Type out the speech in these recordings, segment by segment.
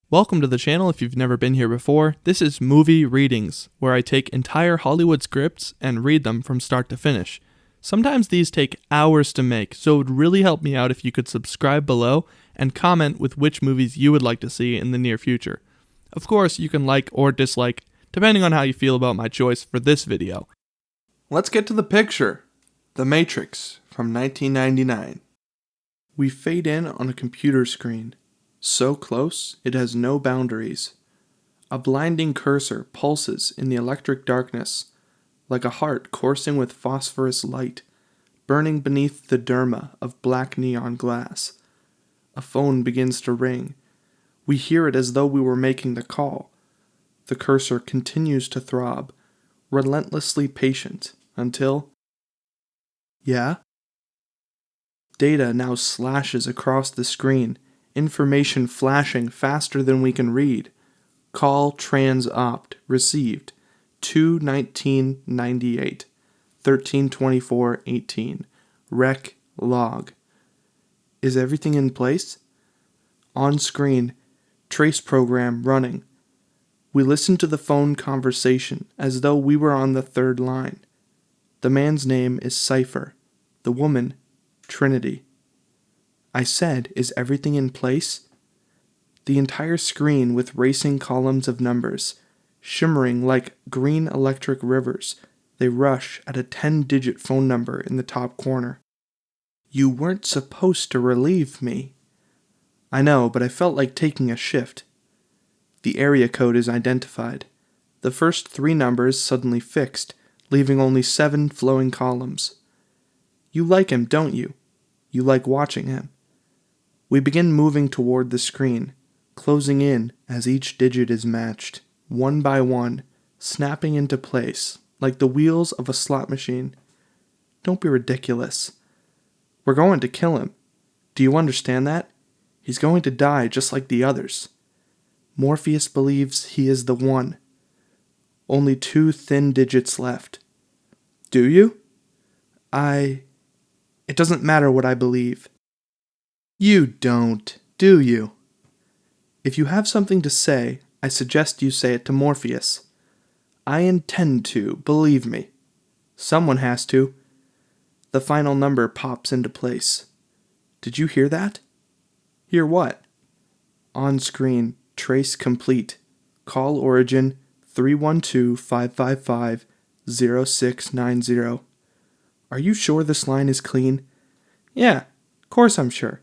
Welcome to the channel if you've never been here before. This is Movie Readings, where I take entire Hollywood scripts and read them from start to finish. Sometimes these take hours to make, so it would really help me out if you could subscribe below and comment with which movies you would like to see in the near future. Of course, you can like or dislike, depending on how you feel about my choice for this video. Let's get to the picture. The Matrix from 1999. We fade in on a computer screen. So close, it has no boundaries. A blinding cursor pulses in the electric darkness, like a heart coursing with phosphorus light, burning beneath the derma of black neon glass. A phone begins to ring. We hear it as though we were making the call. The cursor continues to throb, relentlessly patient, until... Yeah? Data now slashes across the screen, information flashing faster than we can read. Call trans opt received 2/1998 13/24/18 rec log. Is everything in place? On screen, trace program running. We listen to the phone conversation as though we were on the third line. The man's name is Cypher, the woman Trinity. I said, is everything in place? The entire screen with racing columns of numbers, shimmering like green electric rivers, they rush at a 10-digit phone number in the top corner. You weren't supposed to relieve me. I know, but I felt like taking a shift. The area code is identified. The first 3 numbers suddenly fixed, leaving only 7 flowing columns. You like him, don't you? You like watching him. We begin moving toward the screen, closing in as each digit is matched, one by one, snapping into place, like the wheels of a slot machine. Don't be ridiculous. We're going to kill him. Do you understand that? He's going to die just like the others. Morpheus believes he is the one. Only 2 thin digits left. Do you? It doesn't matter what I believe. You don't, do you? If you have something to say, I suggest you say it to Morpheus. I intend to, believe me. Someone has to. The final number pops into place. Did you hear that? Hear what? On screen, trace complete. Call origin 312-555-0690. Are you sure this line is clean? Yeah, of course I'm sure.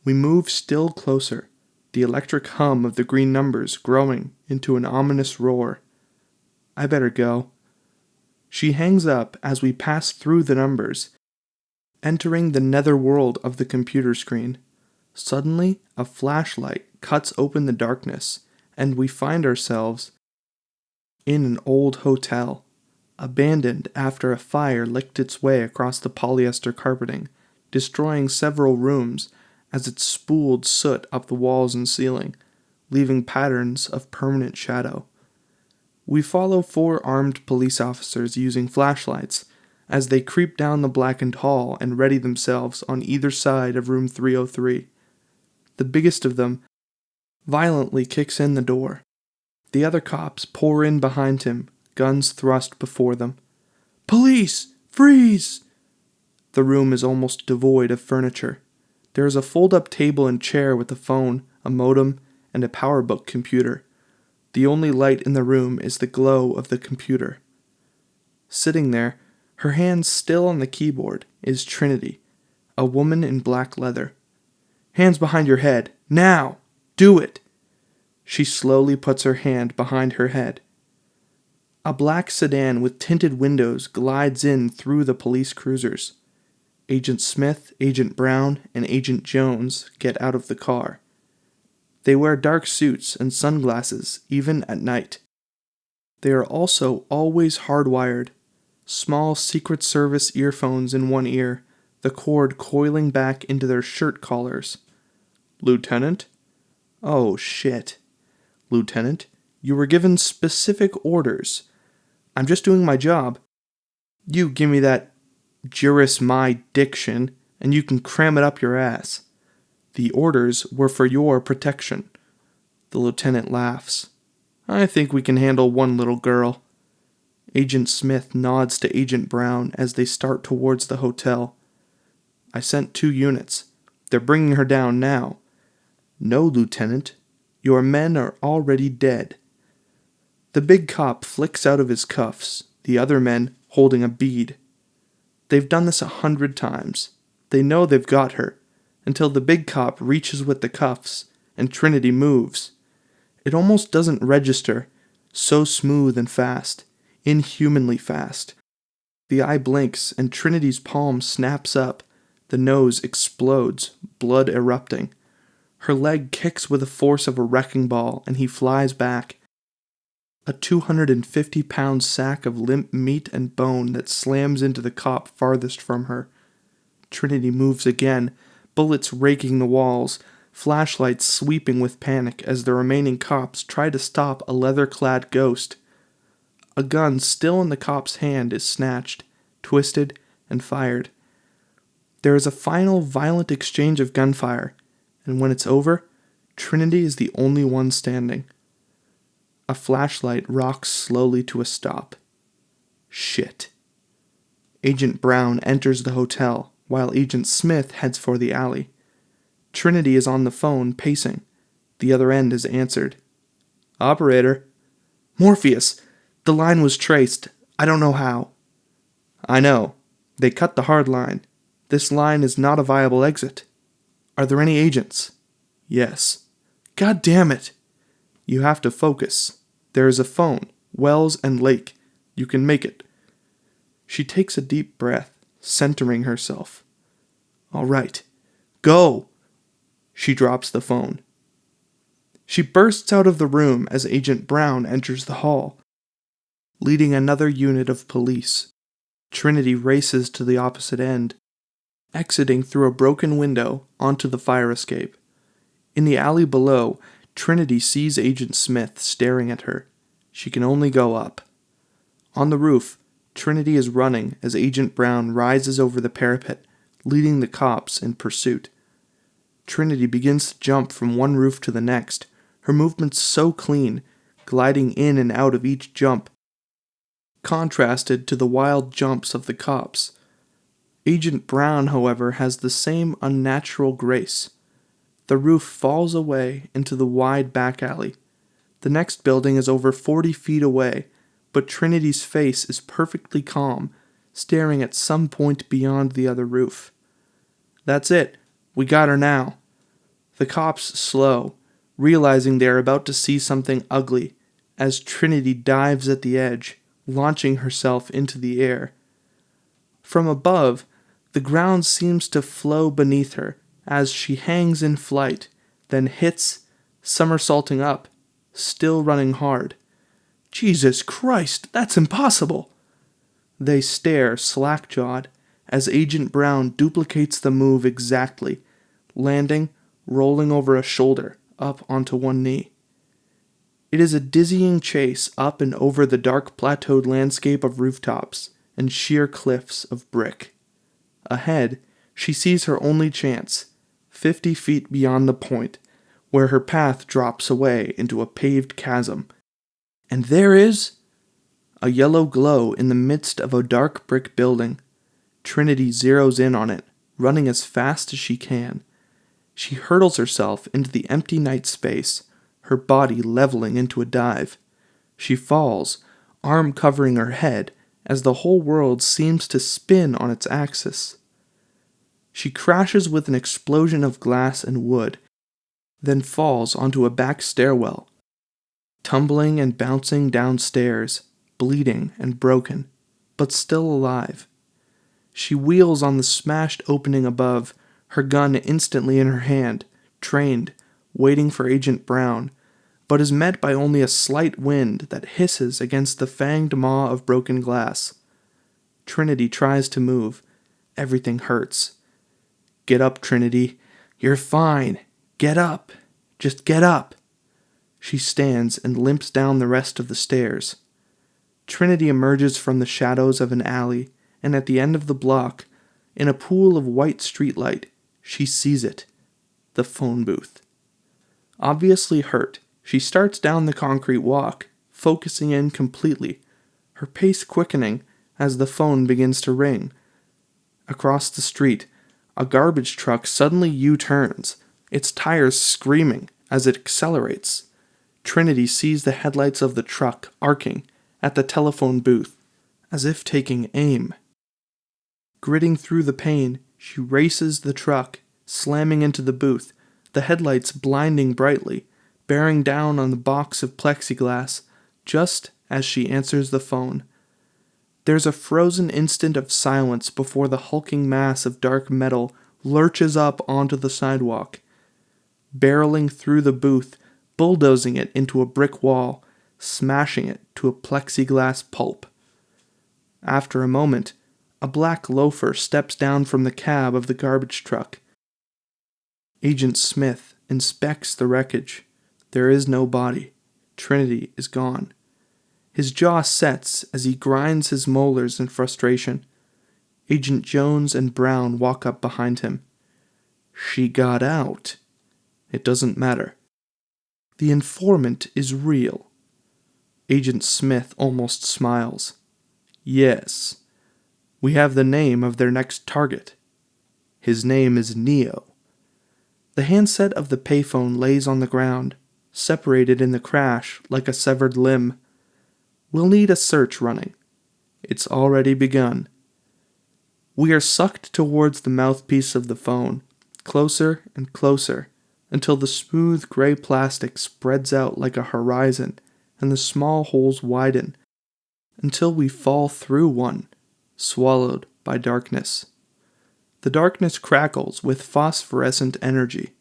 We move still closer, the electric hum of the green numbers growing into an ominous roar. I better go. She hangs up as we pass through the numbers, entering the nether world of the computer screen. Suddenly, a flashlight cuts open the darkness, and we find ourselves in an old hotel, abandoned after a fire licked its way across the polyester carpeting, destroying several rooms as it spooled soot up the walls and ceiling, leaving patterns of permanent shadow. We follow 4 armed police officers using flashlights as they creep down the blackened hall and ready themselves on either side of room 303. The biggest of them violently kicks in the door. The other cops pour in behind him, guns thrust before them. Police! Freeze! The room is almost devoid of furniture. There is a fold-up table and chair with a phone, a modem, and a PowerBook computer. The only light in the room is the glow of the computer. Sitting there, her hands still on the keyboard, is Trinity, a woman in black leather. Hands behind your head. Now! Do it! She slowly puts her hand behind her head. A black sedan with tinted windows glides in through the police cruisers. Agent Smith, Agent Brown, and Agent Jones get out of the car. They wear dark suits and sunglasses, even at night. They are also always hardwired, small Secret Service earphones in one ear, the cord coiling back into their shirt collars. Lieutenant? Oh, shit. Lieutenant, you were given specific orders. I'm just doing my job. You give me that juris my diction, and you can cram it up your ass. The orders were for your protection. The lieutenant laughs. I think we can handle one little girl. Agent Smith nods to Agent Brown as they start towards the hotel. I sent 2 units. They're bringing her down now. No, Lieutenant. Your men are already dead. The big cop flicks out of his cuffs, the other men holding a bead. They've done this 100 times. They know they've got her, until the big cop reaches with the cuffs, and Trinity moves. It almost doesn't register, so smooth and fast, inhumanly fast. The eye blinks, and Trinity's palm snaps up. The nose explodes, blood erupting. Her leg kicks with the force of a wrecking ball, and he flies back. A 250-pound sack of limp meat and bone that slams into the cop farthest from her. Trinity moves again, bullets raking the walls, flashlights sweeping with panic as the remaining cops try to stop a leather-clad ghost. A gun still in the cop's hand is snatched, twisted, and fired. There is a final violent exchange of gunfire, and when it's over, Trinity is the only one standing. A flashlight rocks slowly to a stop. Shit. Agent Brown enters the hotel, while Agent Smith heads for the alley. Trinity is on the phone, pacing. The other end is answered. Operator. Morpheus! The line was traced. I don't know how. I know. They cut the hard line. This line is not a viable exit. Are there any agents? Yes. God damn it! You have to focus. There is a phone, Wells and Lake. You can make it. She takes a deep breath, centering herself. All right. Go! She drops the phone. She bursts out of the room as Agent Brown enters the hall. Leading another unit of police, Trinity races to the opposite end, exiting through a broken window onto the fire escape. In the alley below, Trinity sees Agent Smith staring at her. She can only go up. On the roof, Trinity is running as Agent Brown rises over the parapet, leading the cops in pursuit. Trinity begins to jump from one roof to the next, her movements so clean, gliding in and out of each jump, contrasted to the wild jumps of the cops. Agent Brown, however, has the same unnatural grace. The roof falls away into the wide back alley. The next building is over 40 feet away, but Trinity's face is perfectly calm, staring at some point beyond the other roof. That's it. We got her now. The cops slow, realizing they are about to see something ugly, as Trinity dives at the edge, launching herself into the air. From above, the ground seems to flow beneath her as she hangs in flight, then hits, somersaulting up, still running hard. Jesus Christ, that's impossible! They stare slack-jawed as Agent Brown duplicates the move exactly, landing, rolling over a shoulder, up onto one knee. It is a dizzying chase up and over the dark plateaued landscape of rooftops and sheer cliffs of brick. Ahead, she sees her only chance, 50 feet beyond the point, where her path drops away into a paved chasm. And there is a yellow glow in the midst of a dark brick building. Trinity zeroes in on it, running as fast as she can. She hurtles herself into the empty night space, her body leveling into a dive. She falls, arm covering her head, as the whole world seems to spin on its axis. She crashes with an explosion of glass and wood, then falls onto a back stairwell, tumbling and bouncing downstairs, bleeding and broken, but still alive. She wheels on the smashed opening above, her gun instantly in her hand, trained, waiting for Agent Brown, but is met by only a slight wind that hisses against the fanged maw of broken glass. Trinity tries to move. Everything hurts. Get up, Trinity. You're fine. Get up. Just get up. She stands and limps down the rest of the stairs. Trinity emerges from the shadows of an alley, and at the end of the block, in a pool of white streetlight, she sees it. The phone booth. Obviously hurt, She starts down the concrete walk, focusing in completely, her pace quickening as the phone begins to ring. Across the street, a garbage truck suddenly U-turns, its tires screaming as it accelerates. Trinity sees the headlights of the truck arcing at the telephone booth, as if taking aim. Gritting through the pain, she races the truck, slamming into the booth, the headlights blinding brightly, bearing down on the box of plexiglass just as she answers the phone. There's a frozen instant of silence before the hulking mass of dark metal lurches up onto the sidewalk, barreling through the booth, bulldozing it into a brick wall, smashing it to a plexiglass pulp. After a moment, a black loafer steps down from the cab of the garbage truck. Agent Smith inspects the wreckage. There is no body. Trinity is gone. His jaw sets as he grinds his molars in frustration. Agent Jones and Brown walk up behind him. She got out. It doesn't matter. The informant is real. Agent Smith almost smiles. Yes. We have the name of their next target. His name is Neo. The handset of the payphone lays on the ground, separated in the crash like a severed limb. We'll need a search running. It's already begun. We are sucked towards the mouthpiece of the phone, closer and closer, until the smooth gray plastic spreads out like a horizon and the small holes widen, until we fall through one, swallowed by darkness. The darkness crackles with phosphorescent energy.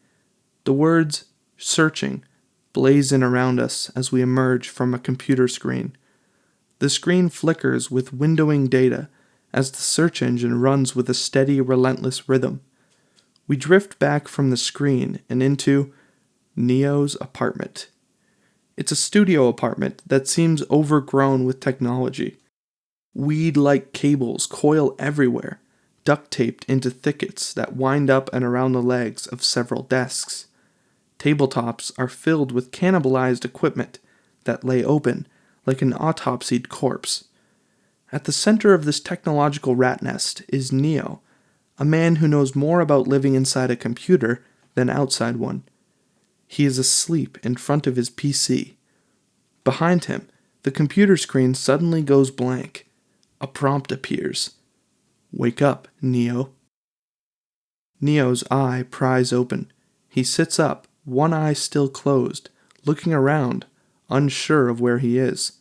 The words, searching, blazon around us as we emerge from a computer screen. The screen flickers with windowing data as the search engine runs with a steady, relentless rhythm. We drift back from the screen and into Neo's apartment. It's a studio apartment that seems overgrown with technology. Weed-like cables coil everywhere, duct-taped into thickets that wind up and around the legs of several desks. Tabletops are filled with cannibalized equipment that lay open like an autopsied corpse. At the center of this technological rat nest is Neo, a man who knows more about living inside a computer than outside one. He is asleep in front of his PC. Behind him, the computer screen suddenly goes blank. A prompt appears. Wake up, Neo. Neo's eye pries open. He sits up, one eye still closed, looking around, unsure of where he is.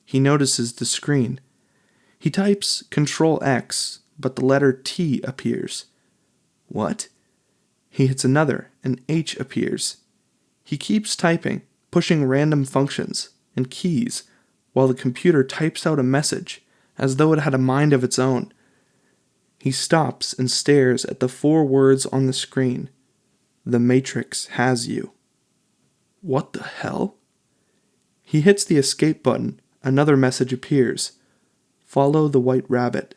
He notices the screen. He types Control X, but the letter T appears. What? He hits another, and H appears. He keeps typing, pushing random functions and keys, while the computer types out a message, as though it had a mind of its own. He stops and stares at the 4 words on the screen. The Matrix has you. What the hell? He hits the escape button. Another message appears. Follow the white rabbit.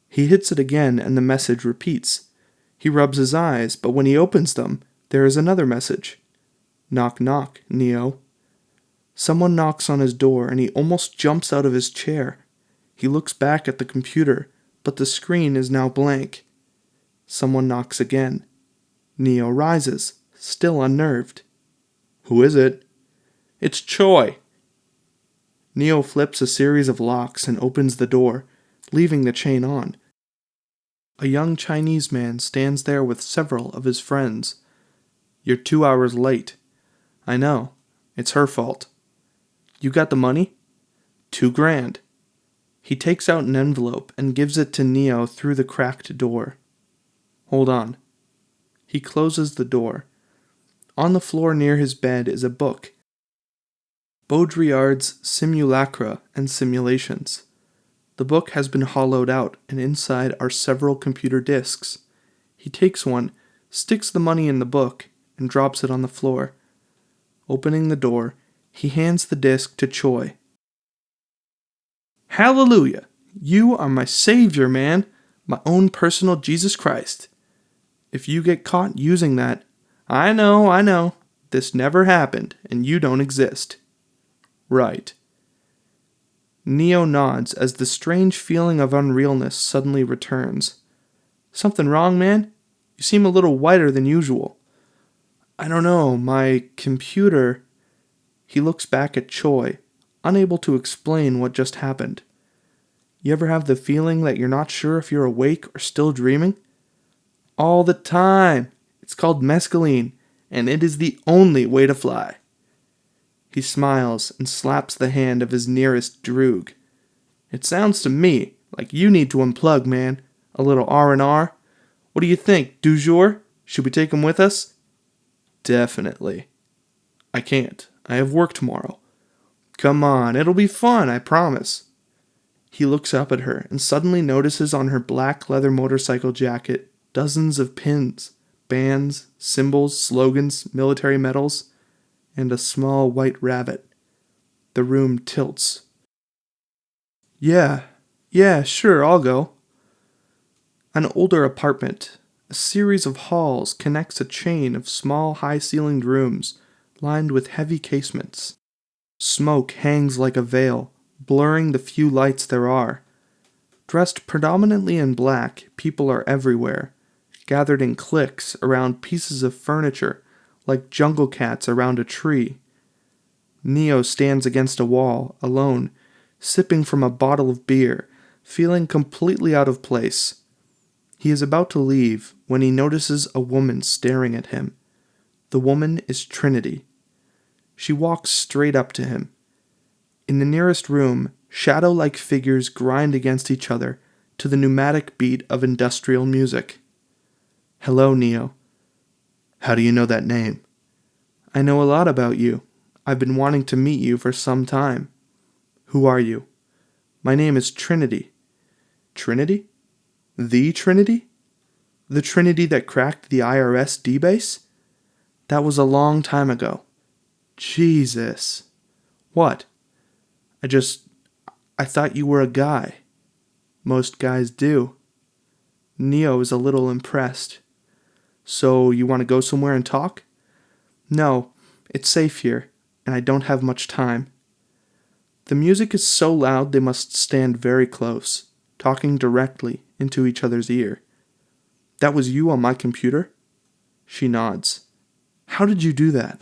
He hits it again and the message repeats. He rubs his eyes, but when he opens them, there is another message. Knock knock, Neo. Someone knocks on his door and he almost jumps out of his chair. He looks back at the computer, but the screen is now blank. Someone knocks again. Neo rises, still unnerved. Who is it? It's Choi. Neo flips a series of locks and opens the door, leaving the chain on. A young Chinese man stands there with several of his friends. You're 2 hours late. I know. It's her fault. You got the money? $2,000. He takes out an envelope and gives it to Neo through the cracked door. Hold on. He closes the door. On the floor near his bed is a book. Baudrillard's Simulacra and Simulations. The book has been hollowed out, and inside are several computer disks. He takes one, sticks the money in the book, and drops it on the floor. Opening the door, he hands the disk to Choi. Hallelujah! You are my savior, man! My own personal Jesus Christ. If you get caught using that, I know, This never happened, and you don't exist. Right. Neo nods as the strange feeling of unrealness suddenly returns. Something wrong, man? You seem a little whiter than usual. I don't know, my computer... He looks back at Choi, unable to explain what just happened. You ever have the feeling that you're not sure if you're awake or still dreaming? All the time. It's called mescaline, and it is the only way to fly. He smiles and slaps the hand of his nearest droog. It sounds to me like you need to unplug, man. A little R&R. What do you think, du jour? Should we take him with us? Definitely. I can't. I have work tomorrow. Come on, it'll be fun, I promise. He looks up at her and suddenly notices on her black leather motorcycle jacket dozens of pins, bands, symbols, slogans, military medals, and a small white rabbit. The room tilts. Yeah, sure, I'll go. An older apartment, a series of halls connects a chain of small high-ceilinged rooms lined with heavy casements. Smoke hangs like a veil, blurring the few lights there are. Dressed predominantly in black, people are everywhere, gathered in cliques around pieces of furniture like jungle cats around a tree. Neo stands against a wall, alone, sipping from a bottle of beer, feeling completely out of place. He is about to leave when he notices a woman staring at him. The woman is Trinity. She walks straight up to him. In the nearest room, shadow-like figures grind against each other to the pneumatic beat of industrial music. Hello, Neo. How do you know that name? I know a lot about you. I've been wanting to meet you for some time. Who are you? My name is Trinity. Trinity? The Trinity? The Trinity that cracked the IRS D-base? That was a long time ago. Jesus. What? I thought you were a guy. Most guys do. Neo is a little impressed. So you want to go somewhere and talk? No, it's safe here, and I don't have much time. The music is so loud they must stand very close, talking directly into each other's ear. That was you on my computer? She nods. How did you do that?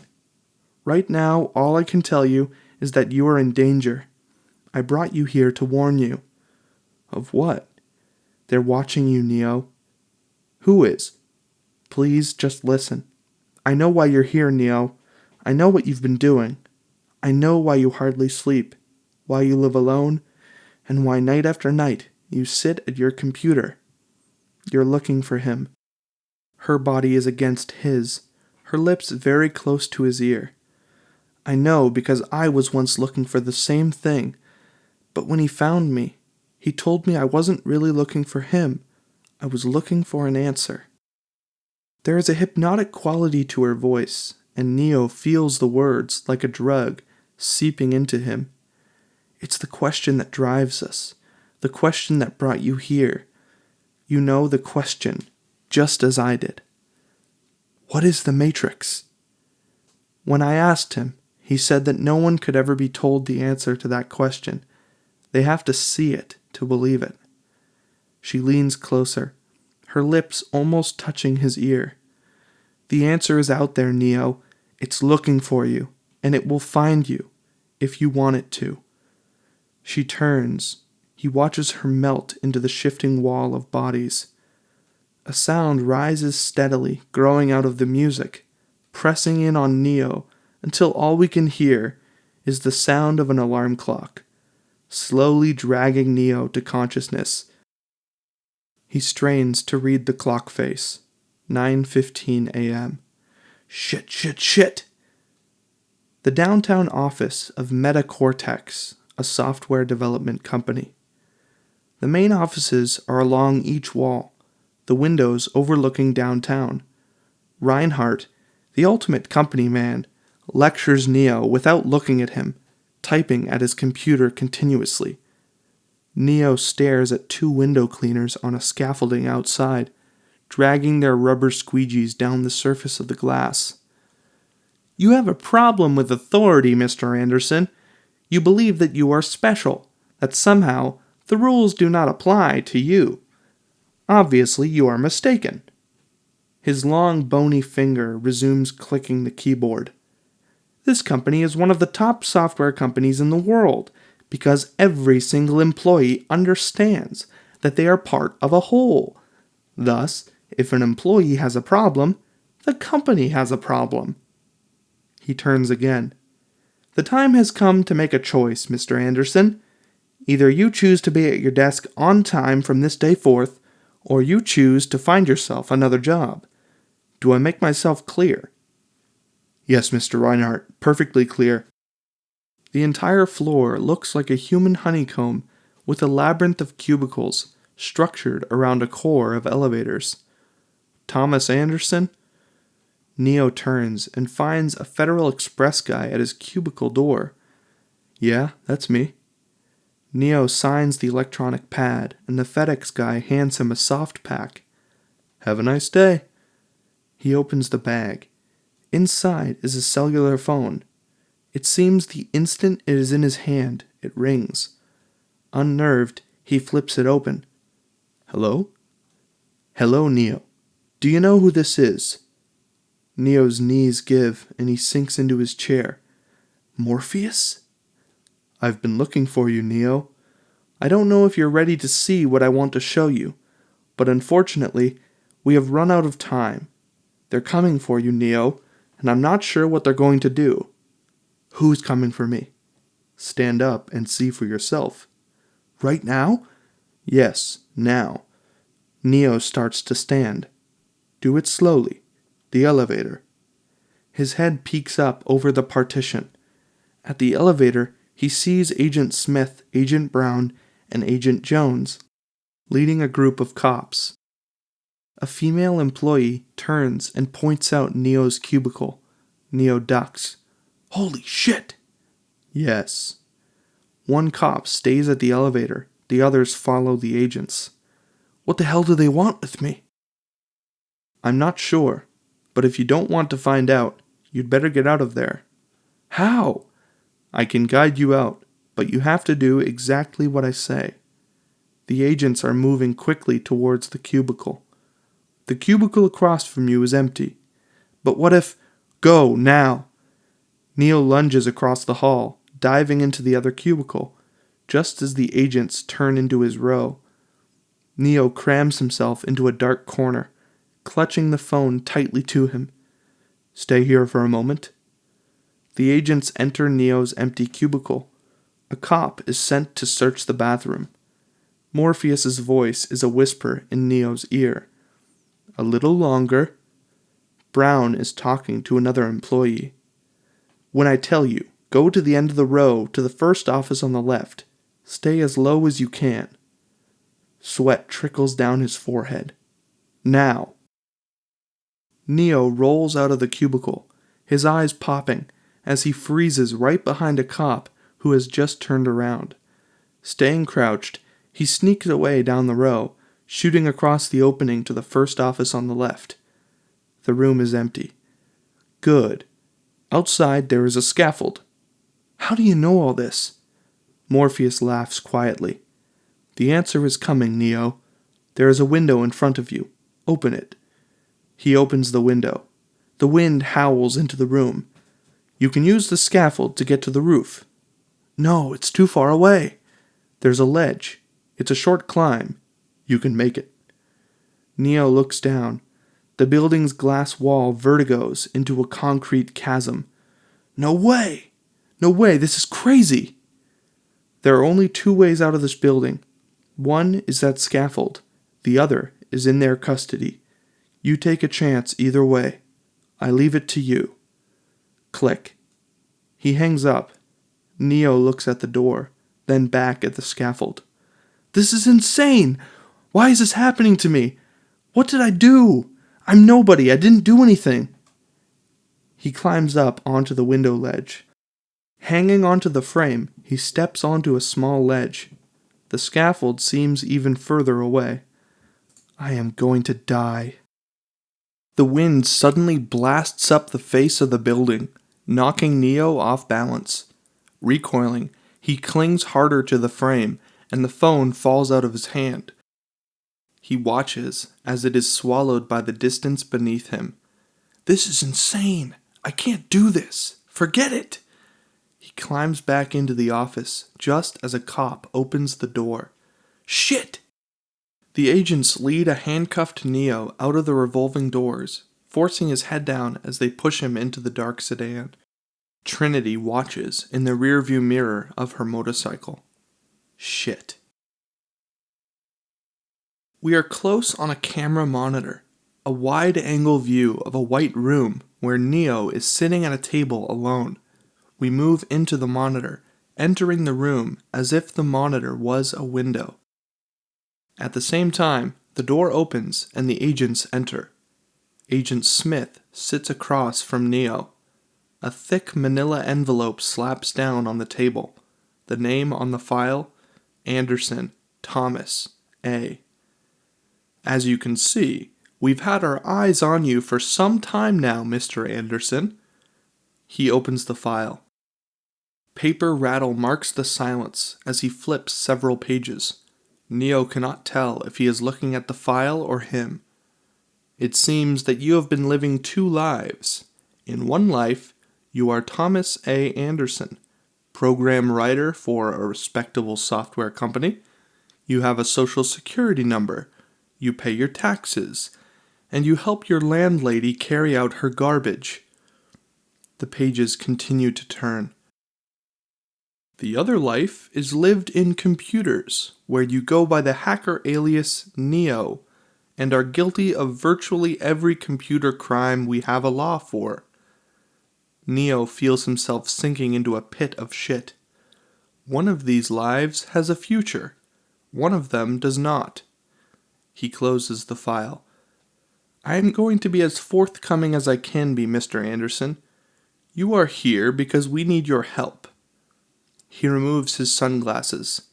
Right now, all I can tell you is that you are in danger. I brought you here to warn you. Of what? They're watching you, Neo. Who is? Please, just listen. I know why you're here, Neo. I know what you've been doing. I know why you hardly sleep, why you live alone, and why night after night you sit at your computer. You're looking for him. Her body is against his, her lips very close to his ear. I know because I was once looking for the same thing, but when he found me, he told me I wasn't really looking for him. I was looking for an answer. There is a hypnotic quality to her voice, and Neo feels the words like a drug seeping into him. It's the question that drives us, the question that brought you here. You know the question, just as I did. What is the Matrix? When I asked him, he said that no one could ever be told the answer to that question. They have to see it to believe it. She leans closer, her lips almost touching his ear. The answer is out there, Neo. It's looking for you, and it will find you, if you want it to. She turns. He watches her melt into the shifting wall of bodies. A sound rises steadily, growing out of the music, pressing in on Neo until all we can hear is the sound of an alarm clock, slowly dragging Neo to consciousness. He strains to read the clock face. 9:15 a.m. Shit. The downtown office of MetaCortex, a software development company. The main offices are along each wall, the windows overlooking downtown. Reinhardt, the ultimate company man, lectures Neo without looking at him, typing at his computer continuously. Neo stares at two window cleaners on a scaffolding outside, dragging their rubber squeegees down the surface of the glass. You have a problem with authority, Mr. Anderson. You believe that you are special, that somehow the rules do not apply to you. Obviously, you are mistaken. His long, bony finger resumes clicking the keyboard. This company is one of the top software companies in the world because every single employee understands that they are part of a whole. Thus, if an employee has a problem, the company has a problem. He turns again. The time has come to make a choice, Mr. Anderson. Either you choose to be at your desk on time from this day forth, or you choose to find yourself another job. Do I make myself clear? Yes, Mr. Reinhardt, perfectly clear. The entire floor looks like a human honeycomb with a labyrinth of cubicles structured around a core of elevators. Thomas Anderson? Neo turns and finds a Federal Express guy at his cubicle door. Yeah, that's me. Neo signs the electronic pad, and the FedEx guy hands him a soft pack. Have a nice day. He opens the bag. Inside is a cellular phone. It seems the instant it is in his hand, it rings. Unnerved, he flips it open. Hello? Hello, Neo. Do you know who this is? Neo's knees give, and he sinks into his chair. Morpheus? I've been looking for you, Neo. I don't know if you're ready to see what I want to show you, but unfortunately, we have run out of time. They're coming for you, Neo, and I'm not sure what they're going to do. Who's coming for me? Stand up and see for yourself. Right now? Yes, now. Neo starts to stand. Do it slowly. The elevator. His head peeks up over the partition. At the elevator, he sees Agent Smith, Agent Brown, and Agent Jones, leading a group of cops. A female employee turns and points out Neo's cubicle. Neo ducks. Holy shit! Yes. One cop stays at the elevator. The others follow the agents. What the hell do they want with me? I'm not sure, but if you don't want to find out, you'd better get out of there. How? I can guide you out, but you have to do exactly what I say. The agents are moving quickly towards the cubicle. The cubicle across from you is empty. But what if... Go, now! Neo lunges across the hall, diving into the other cubicle, just as the agents turn into his row. Neo crams himself into a dark corner, clutching the phone tightly to him. Stay here for a moment. The agents enter Neo's empty cubicle. A cop is sent to search the bathroom. Morpheus's voice is a whisper in Neo's ear. A little longer. Brown is talking to another employee. When I tell you, go to the end of the row to the first office on the left. Stay as low as you can. Sweat trickles down his forehead. Now. Neo rolls out of the cubicle, his eyes popping, as he freezes right behind a cop who has just turned around. Staying crouched, he sneaks away down the row, shooting across the opening to the first office on the left. The room is empty. Good. Outside there is a scaffold. How do you know all this? Morpheus laughs quietly. The answer is coming, Neo. There is a window in front of you. Open it. He opens the window. The wind howls into the room. You can use the scaffold to get to the roof. No, it's too far away. There's a ledge. It's a short climb. You can make it. Neo looks down. The building's glass wall vertigos into a concrete chasm. No way! No way, this is crazy! There are only two ways out of this building. One is that scaffold. The other is in their custody. You take a chance either way. I leave it to you. Click. He hangs up. Neo looks at the door, then back at the scaffold. This is insane! Why is this happening to me? What did I do? I'm nobody. I didn't do anything. He climbs up onto the window ledge. Hanging onto the frame, he steps onto a small ledge. The scaffold seems even further away. I am going to die. The wind suddenly blasts up the face of the building. knocking Neo off balance. Recoiling, he clings harder to the frame, and the phone falls out of his hand. He watches as it is swallowed by the distance beneath him. This is insane. I can't do this. Forget it. He climbs back into the office just as a cop opens the door. Shit! The agents lead a handcuffed Neo out of the revolving doors, forcing his head down as they push him into the dark sedan. Trinity watches in the rearview mirror of her motorcycle. Shit. We are close on a camera monitor, a wide-angle view of a white room where Neo is sitting at a table alone. We move into the monitor, entering the room as if the monitor was a window. At the same time, the door opens and the agents enter. Agent Smith sits across from Neo. A thick manila envelope slaps down on the table. The name on the file, Anderson, Thomas, A. As you can see, we've had our eyes on you for some time now, Mr. Anderson. He opens the file. Paper rattle marks the silence as he flips several pages. Neo cannot tell if he is looking at the file or him. It seems that you have been living two lives. In one life, you are Thomas A. Anderson, program writer for a respectable software company. You have a social security number. You pay your taxes. And you help your landlady carry out her garbage. The pages continue to turn. The other life is lived in computers, where you go by the hacker alias Neo, and are guilty of virtually every computer crime we have a law for. Neo feels himself sinking into a pit of shit. One of these lives has a future. One of them does not. He closes the file. I am going to be as forthcoming as I can be, Mr. Anderson. You are here because we need your help. He removes his sunglasses.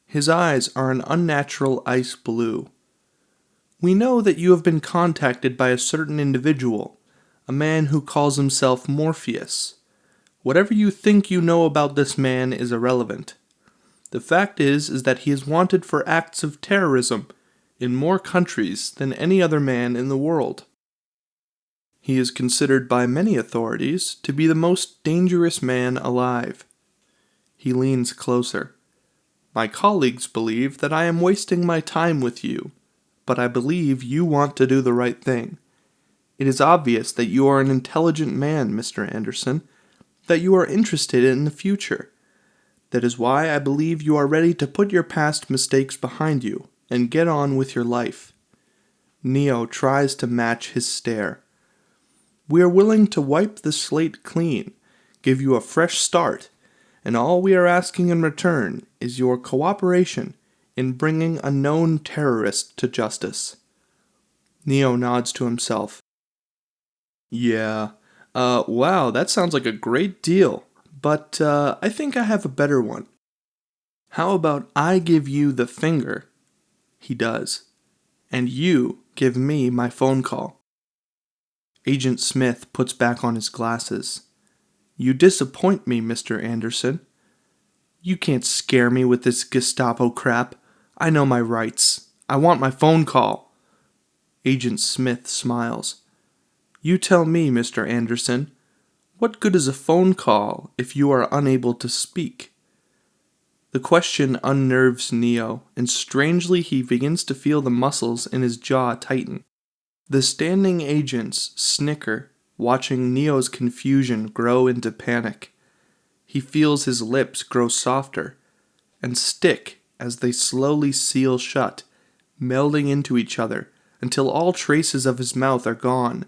His eyes are an unnatural ice blue. We know that you have been contacted by a certain individual, a man who calls himself Morpheus. Whatever you think you know about this man is irrelevant. The fact is that he is wanted for acts of terrorism in more countries than any other man in the world. He is considered by many authorities to be the most dangerous man alive. He leans closer. My colleagues believe that I am wasting my time with you, but I believe you want to do the right thing. It is obvious that you are an intelligent man, Mr. Anderson, that you are interested in the future. That is why I believe you are ready to put your past mistakes behind you and get on with your life. Neo tries to match his stare. We are willing to wipe the slate clean, give you a fresh start, and all we are asking in return is your cooperation in bringing a known terrorist to justice. Neo nods to himself. Yeah, wow, that sounds like a great deal, but I think I have a better one. How about I give you the finger? He does. And you give me my phone call. Agent Smith puts back on his glasses. You disappoint me, Mr. Anderson. You can't scare me with this Gestapo crap. I know my rights. I want my phone call. Agent Smith smiles. You tell me, Mr. Anderson, what good is a phone call if you are unable to speak? The question unnerves Neo, and strangely he begins to feel the muscles in his jaw tighten. The standing agents snicker, watching Neo's confusion grow into panic. He feels his lips grow softer and stick as they slowly seal shut, melding into each other until all traces of his mouth are gone.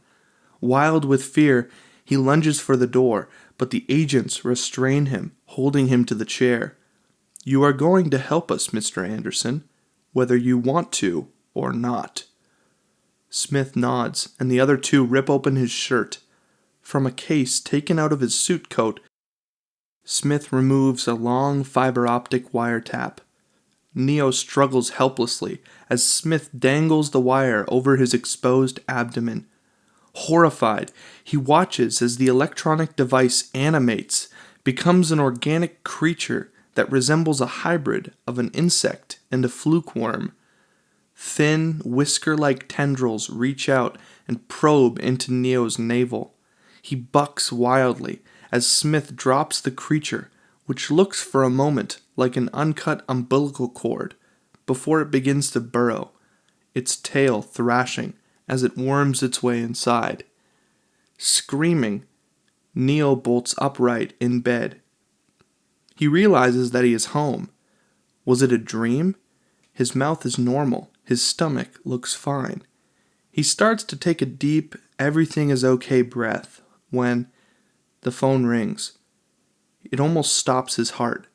Wild with fear, he lunges for the door, but the agents restrain him, holding him to the chair. You are going to help us, Mr. Anderson, whether you want to or not. Smith nods, and the other two rip open his shirt. From a case taken out of his suit coat, Smith removes a long fiber-optic wiretap. Neo struggles helplessly as Smith dangles the wire over his exposed abdomen. Horrified, he watches as the electronic device animates, becomes an organic creature that resembles a hybrid of an insect and a fluke worm. Thin, whisker-like tendrils reach out and probe into Neo's navel. He bucks wildly as Smith drops the creature, which looks for a moment like an uncut umbilical cord, before it begins to burrow, its tail thrashing as it worms its way inside. Screaming, Neo bolts upright in bed. He realizes that he is home. Was it a dream? His mouth is normal. His stomach looks fine. He starts to take a deep, everything is okay breath when the phone rings. It almost stops his heart.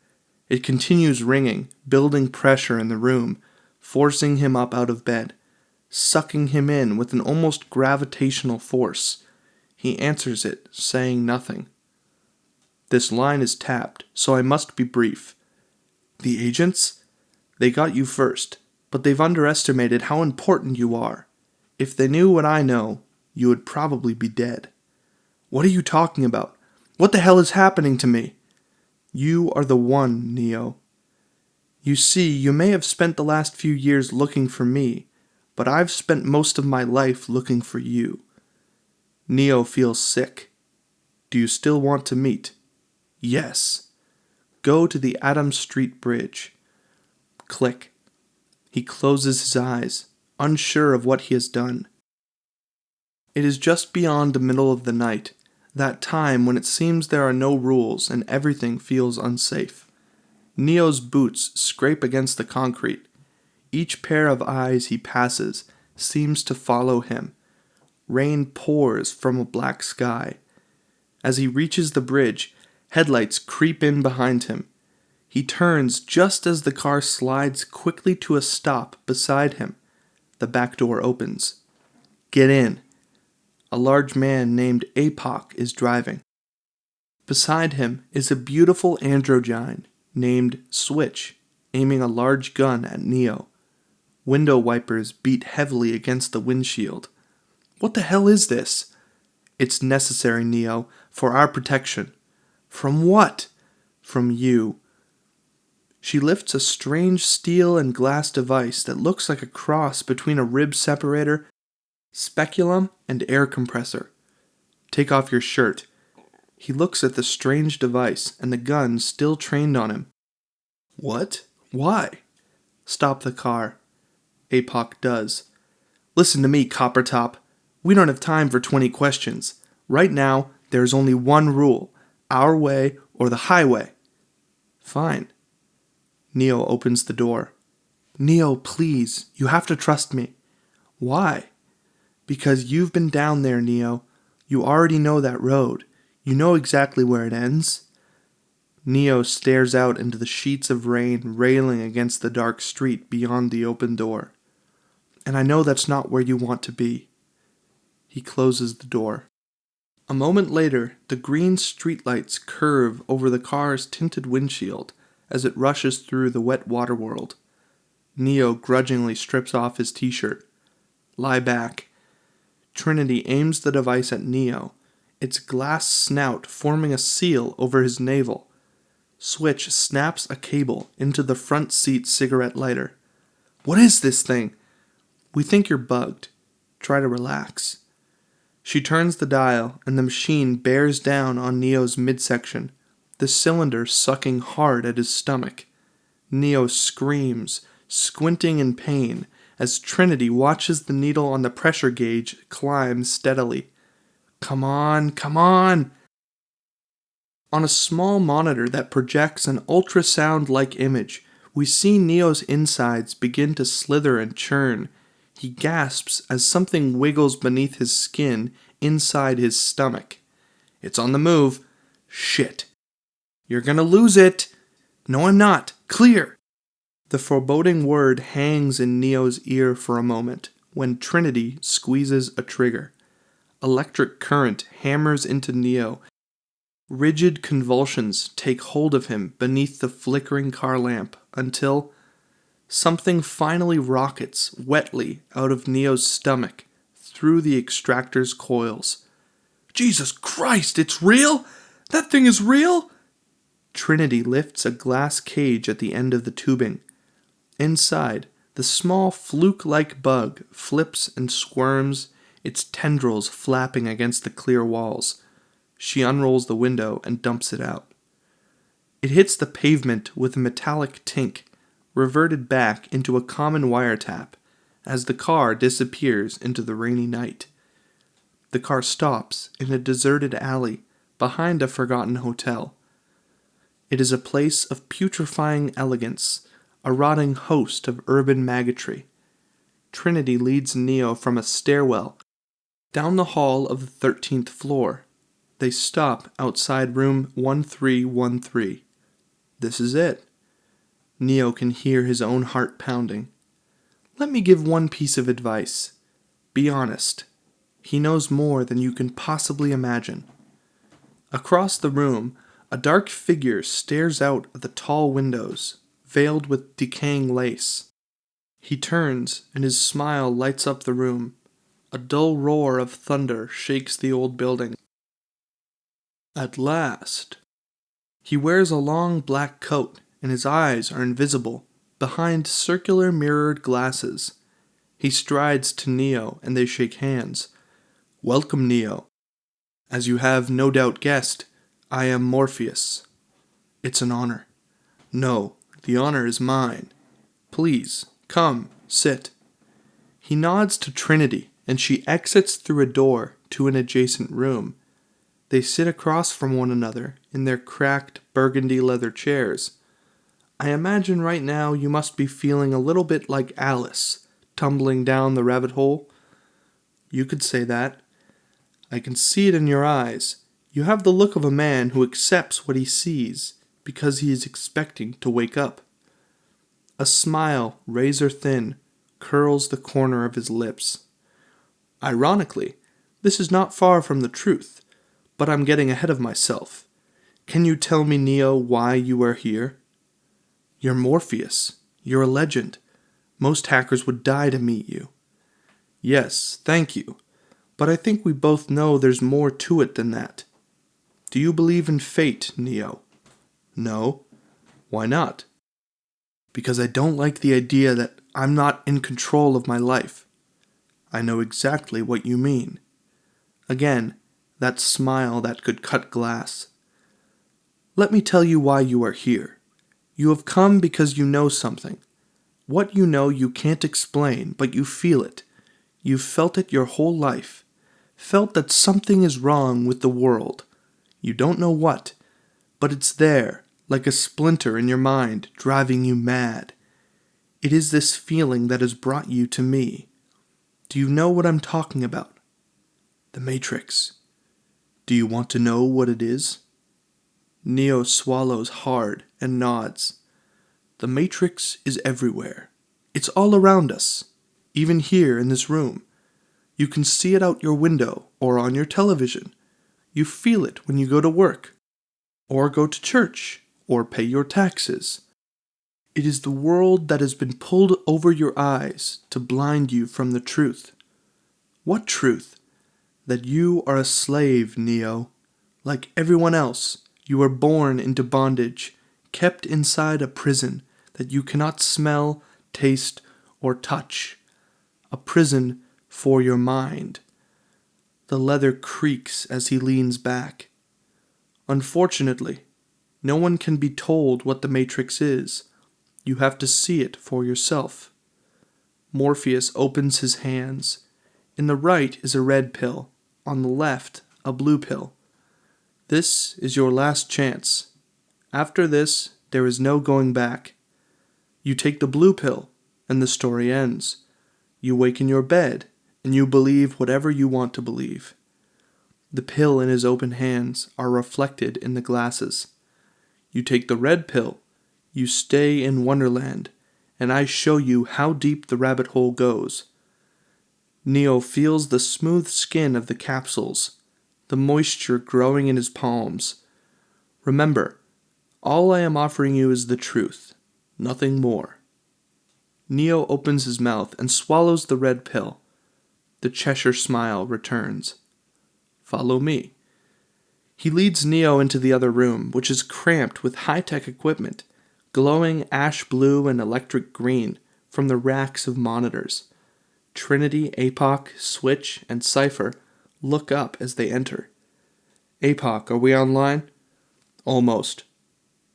It continues ringing, building pressure in the room, forcing him up out of bed, sucking him in with an almost gravitational force. He answers it, saying nothing. This line is tapped, so I must be brief. The agents? They got you first, but they've underestimated how important you are. If they knew what I know, you would probably be dead. What are you talking about? What the hell is happening to me? You are the one, Neo. You see, you may have spent the last few years looking for me, but I've spent most of my life looking for you. Neo feels sick. Do you still want to meet? Yes. Go to the Adams Street Bridge. Click. He closes his eyes, unsure of what he has done. It is just beyond the middle of the night, that time when it seems there are no rules and everything feels unsafe. Neo's boots scrape against the concrete. Each pair of eyes he passes seems to follow him. Rain pours from a black sky. As he reaches the bridge, headlights creep in behind him. He turns just as the car slides quickly to a stop beside him. The back door opens. Get in. A large man named Apoc is driving. Beside him is a beautiful androgyne named Switch, aiming a large gun at Neo. Window wipers beat heavily against the windshield. What the hell is this? It's necessary, Neo, for our protection. From what? From you. She lifts a strange steel and glass device that looks like a cross between a rib separator, speculum, and air compressor. Take off your shirt. He looks at the strange device and the gun still trained on him. What? Why? Stop the car. Apoc does. Listen to me, Coppertop. We don't have time for 20 questions. Right now, there is only one rule. Our way or the highway. Fine. Neo opens the door. Neo, please, you have to trust me. Why? Because you've been down there, Neo. You already know that road. You know exactly where it ends. Neo stares out into the sheets of rain railing against the dark street beyond the open door. And I know that's not where you want to be. He closes the door. A moment later, the green streetlights curve over the car's tinted windshield as it rushes through the wet water world. Neo grudgingly strips off his t-shirt. Lie back. Trinity aims the device at Neo, its glass snout forming a seal over his navel. Switch snaps a cable into the front seat cigarette lighter. What is this thing? We think you're bugged. Try to relax. She turns the dial and the machine bears down on Neo's midsection, the cylinder sucking hard at his stomach. Neo screams, squinting in pain, as Trinity watches the needle on the pressure gauge climb steadily. Come on, come on! On a small monitor that projects an ultrasound-like image, we see Neo's insides begin to slither and churn. He gasps as something wiggles beneath his skin inside his stomach. It's on the move. Shit. You're gonna lose it. No, I'm not. Clear. The foreboding word hangs in Neo's ear for a moment when Trinity squeezes a trigger. Electric current hammers into Neo. Rigid convulsions take hold of him beneath the flickering car lamp until something finally rockets wetly out of Neo's stomach, through the extractor's coils. Jesus Christ, it's real? That thing is real? Trinity lifts a glass cage at the end of the tubing. Inside, the small fluke-like bug flips and squirms, its tendrils flapping against the clear walls. She unrolls the window and dumps it out. It hits the pavement with a metallic tink, reverted back into a common wiretap as the car disappears into the rainy night. The car stops in a deserted alley behind a forgotten hotel. It is a place of putrefying elegance, a rotting host of urban magotry. Trinity leads Neo from a stairwell down the hall of the 13th floor. They stop outside room 1313. This is it. Neo can hear his own heart pounding. Let me give one piece of advice. Be honest. He knows more than you can possibly imagine. Across the room, a dark figure stares out of the tall windows, veiled with decaying lace. He turns, and his smile lights up the room. A dull roar of thunder shakes the old building. At last. He wears a long black coat, and his eyes are invisible behind circular mirrored glasses. He strides to Neo, and they shake hands. Welcome, Neo. As you have no doubt guessed, I am Morpheus. It's an honor. No, the honor is mine. Please, come, sit. He nods to Trinity, and she exits through a door to an adjacent room. They sit across from one another in their cracked burgundy leather chairs. I imagine right now you must be feeling a little bit like Alice, tumbling down the rabbit hole. You could say that. I can see it in your eyes. You have the look of a man who accepts what he sees because he is expecting to wake up. A smile, razor thin, curls the corner of his lips. Ironically, this is not far from the truth, but I'm getting ahead of myself. Can you tell me, Neo, why you are here? You're Morpheus. You're a legend. Most hackers would die to meet you. Yes, thank you. But I think we both know there's more to it than that. Do you believe in fate, Neo? No. Why not? Because I don't like the idea that I'm not in control of my life. I know exactly what you mean. Again, that smile that could cut glass. Let me tell you why you are here. You have come because you know something. What you know you can't explain, but you feel it. You've felt it your whole life. Felt that something is wrong with the world. You don't know what, but it's there, like a splinter in your mind, driving you mad. It is this feeling that has brought you to me. Do you know what I'm talking about? The Matrix. Do you want to know what it is? Neo swallows hard and nods. The Matrix is everywhere. It's all around us, even here in this room. You can see it out your window or on your television. You feel it when you go to work, or go to church, or pay your taxes. It is the world that has been pulled over your eyes to blind you from the truth. What truth? That you are a slave, Neo. Like everyone else, you are born into bondage, kept inside a prison that you cannot smell, taste, or touch. A prison for your mind. The leather creaks as he leans back. Unfortunately, no one can be told what the Matrix is. You have to see it for yourself. Morpheus opens his hands. In the right is a red pill, on the left a blue pill. This is your last chance. After this, there is no going back. You take the blue pill, and the story ends. You wake in your bed, and you believe whatever you want to believe. The pill in his open hands are reflected in the glasses. You take the red pill, you stay in Wonderland, and I show you how deep the rabbit hole goes. Neo feels the smooth skin of the capsules, the moisture growing in his palms. Remember, all I am offering you is the truth, nothing more. Neo opens his mouth and swallows the red pill. The Cheshire smile returns. Follow me. He leads Neo into the other room, which is cramped with high-tech equipment, glowing ash blue and electric green from the racks of monitors. Trinity, APOC, Switch, and Cypher look up as they enter. APOC, are we online? Almost.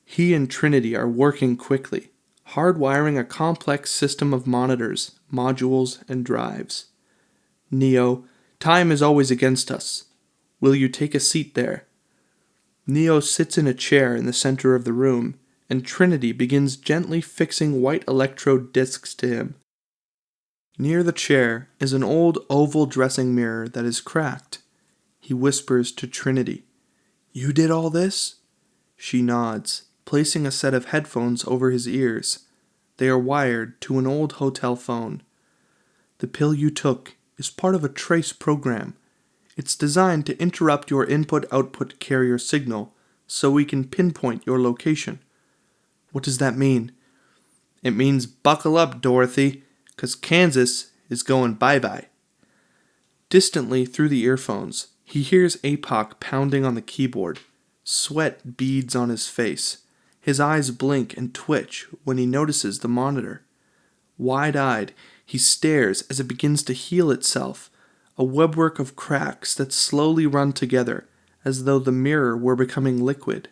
He and Trinity are working quickly, hardwiring a complex system of monitors, modules, and drives. Neo, time is always against us. Will you take a seat there? Neo sits in a chair in the center of the room, and Trinity begins gently fixing white electrode discs to him. Near the chair is an old oval dressing mirror that is cracked. He whispers to Trinity, "You did all this?" She nods, placing a set of headphones over his ears. They are wired to an old hotel phone. The pill you took is part of a trace program. It's designed to interrupt your input-output carrier signal so we can pinpoint your location. What does that mean? It means buckle up, Dorothy, 'cause Kansas is going bye-bye. Distantly through the earphones, he hears APOC pounding on the keyboard. Sweat beads on his face. His eyes blink and twitch when he notices the monitor. Wide-eyed, he stares as it begins to heal itself, a webwork of cracks that slowly run together as though the mirror were becoming liquid.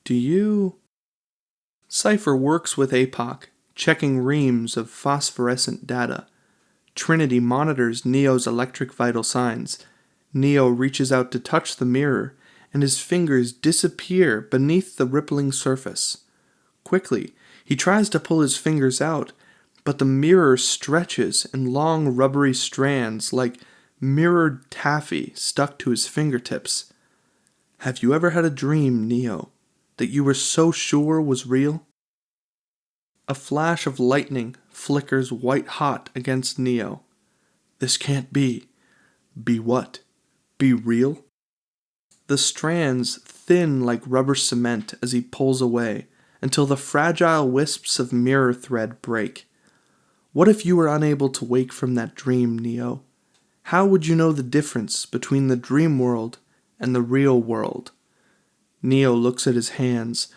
Do you... Cypher works with APOC, checking reams of phosphorescent data. Trinity monitors Neo's electric vital signs. Neo reaches out to touch the mirror, and his fingers disappear beneath the rippling surface. Quickly, he tries to pull his fingers out, but the mirror stretches in long rubbery strands like mirrored taffy stuck to his fingertips. Have you ever had a dream, Neo, that you were so sure was real? A flash of lightning flickers white-hot against Neo. This can't be. Be what? Be real? The strands thin like rubber cement as he pulls away, until the fragile wisps of mirror thread break. What if you were unable to wake from that dream, Neo? How would you know the difference between the dream world and the real world? Neo looks at his hands,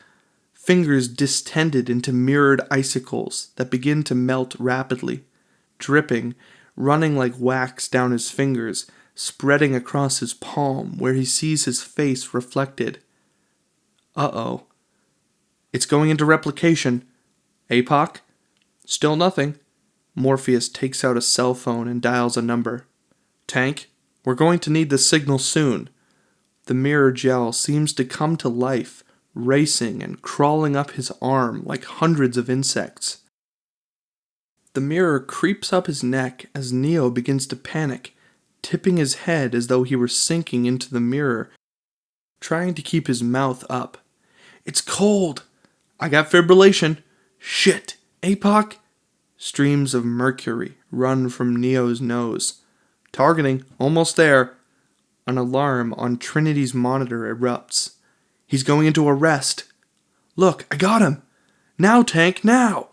fingers distended into mirrored icicles that begin to melt rapidly, dripping, running like wax down his fingers, spreading across his palm where he sees his face reflected. Uh-oh. It's going into replication. APOC? Still nothing. Morpheus takes out a cell phone and dials a number. Tank, we're going to need the signal soon. The mirror gel seems to come to life, racing and crawling up his arm like hundreds of insects. The mirror creeps up his neck as Neo begins to panic, tipping his head as though he were sinking into the mirror, trying to keep his mouth up. It's cold! I got fibrillation! Shit! APOC? Streams of mercury run from Neo's nose. Targeting, almost there. An alarm on Trinity's monitor erupts. He's going into arrest. Look, I got him! Now, Tank, now!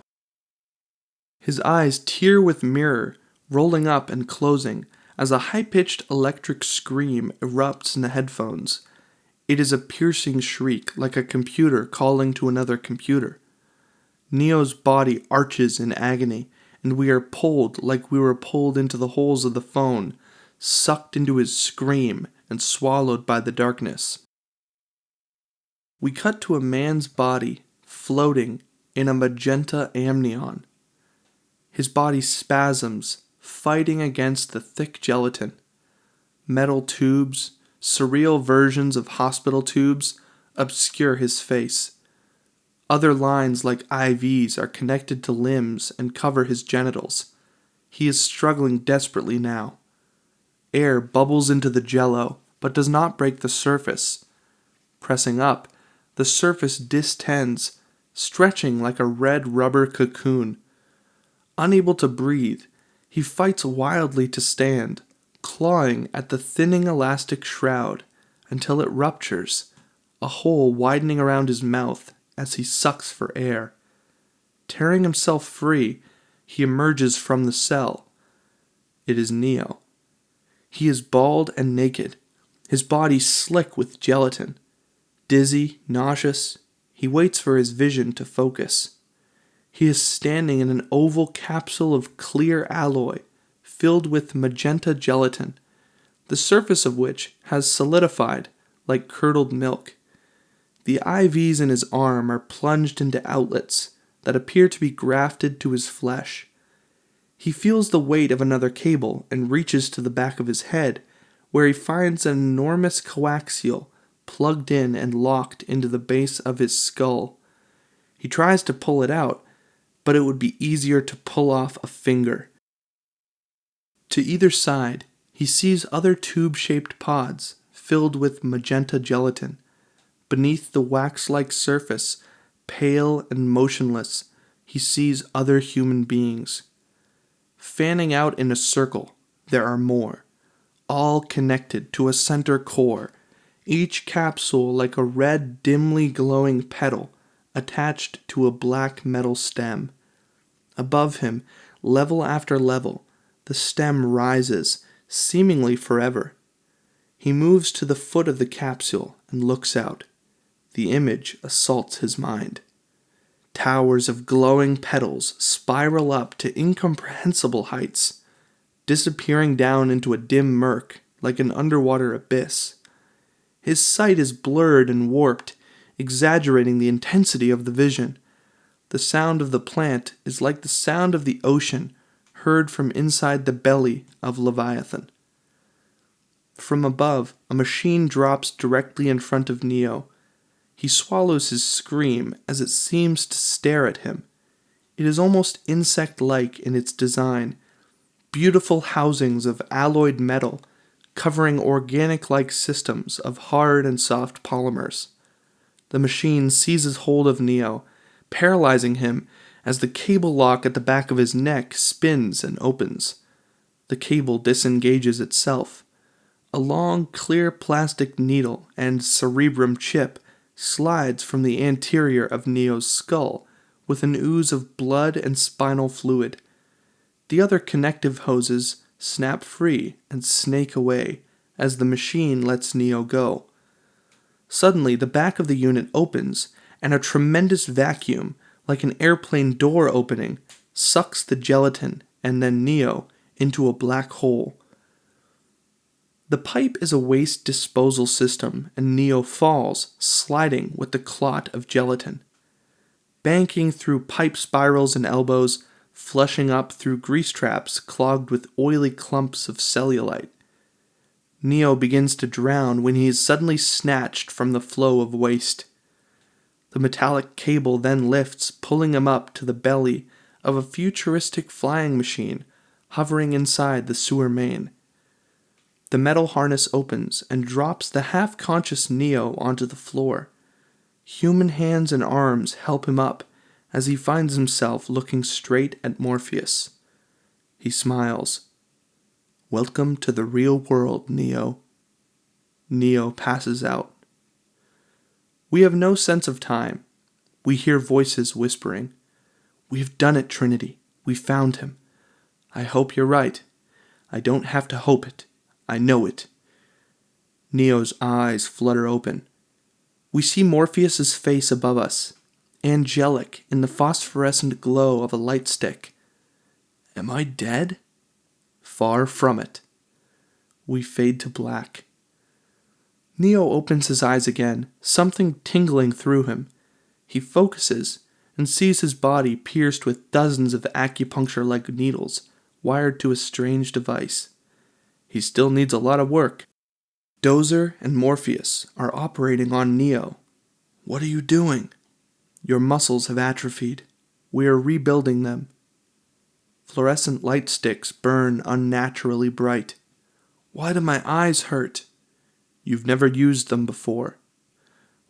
His eyes tear with mirror, rolling up and closing, as a high-pitched electric scream erupts in the headphones. It is a piercing shriek like a computer calling to another computer. Neo's body arches in agony, and we are pulled like we were pulled into the holes of the phone, sucked into his scream and swallowed by the darkness. We cut to a man's body floating in a magenta amnion. His body spasms, fighting against the thick gelatin. Metal tubes, surreal versions of hospital tubes, obscure his face. Other lines like IVs are connected to limbs and cover his genitals. He is struggling desperately now. Air bubbles into the jello, but does not break the surface. Pressing up, the surface distends, stretching like a red rubber cocoon. Unable to breathe, he fights wildly to stand, clawing at the thinning elastic shroud until it ruptures, a hole widening around his mouth as he sucks for air. Tearing himself free, he emerges from the cell. It is Neo. He is bald and naked, his body slick with gelatin. Dizzy, nauseous, he waits for his vision to focus. He is standing in an oval capsule of clear alloy filled with magenta gelatin, the surface of which has solidified like curdled milk. The IVs in his arm are plunged into outlets that appear to be grafted to his flesh. He feels the weight of another cable and reaches to the back of his head, where he finds an enormous coaxial plugged in and locked into the base of his skull. He tries to pull it out, but it would be easier to pull off a finger. To either side, he sees other tube-shaped pods filled with magenta gelatin. Beneath the wax-like surface, pale and motionless, he sees other human beings. Fanning out in a circle, there are more, all connected to a center core, each capsule like a red, dimly glowing petal attached to a black metal stem. Above him, level after level, the stem rises, seemingly forever. He moves to the foot of the capsule and looks out. The image assaults his mind. Towers of glowing petals spiral up to incomprehensible heights, disappearing down into a dim murk like an underwater abyss. His sight is blurred and warped, exaggerating the intensity of the vision. The sound of the plant is like the sound of the ocean heard from inside the belly of Leviathan. From above, a machine drops directly in front of Neo. He swallows his scream as it seems to stare at him. It is almost insect-like in its design. Beautiful housings of alloyed metal covering organic-like systems of hard and soft polymers. The machine seizes hold of Neo, paralyzing him as the cable lock at the back of his neck spins and opens. The cable disengages itself. A long, clear plastic needle and cerebrum chip slides from the anterior of Neo's skull with an ooze of blood and spinal fluid. The other connective hoses snap free and snake away as the machine lets Neo go. Suddenly, the back of the unit opens, and a tremendous vacuum, like an airplane door opening, sucks the gelatin and then Neo into a black hole. The pipe is a waste disposal system, and Neo falls, sliding with the clot of gelatin. Banking through pipe spirals and elbows, flushing up through grease traps clogged with oily clumps of cellulite. Neo begins to drown when he is suddenly snatched from the flow of waste. The metallic cable then lifts, pulling him up to the belly of a futuristic flying machine hovering inside the sewer main. The metal harness opens and drops the half-conscious Neo onto the floor. Human hands and arms help him up as he finds himself looking straight at Morpheus. He smiles. "Welcome to the real world, Neo." Neo passes out. We have no sense of time. We hear voices whispering. "We have done it, Trinity. We found him. I hope you're right. I don't have to hope it. I know it." Neo's eyes flutter open. We see Morpheus's face above us, angelic in the phosphorescent glow of a light stick. Am I dead? Far from it. We fade to black. Neo opens his eyes again, something tingling through him. He focuses and sees his body pierced with dozens of acupuncture-like needles wired to a strange device. He still needs a lot of work. Dozer and Morpheus are operating on Neo. "What are you doing?" "Your muscles have atrophied. We are rebuilding them." Fluorescent light sticks burn unnaturally bright. "Why do my eyes hurt?" "You've never used them before."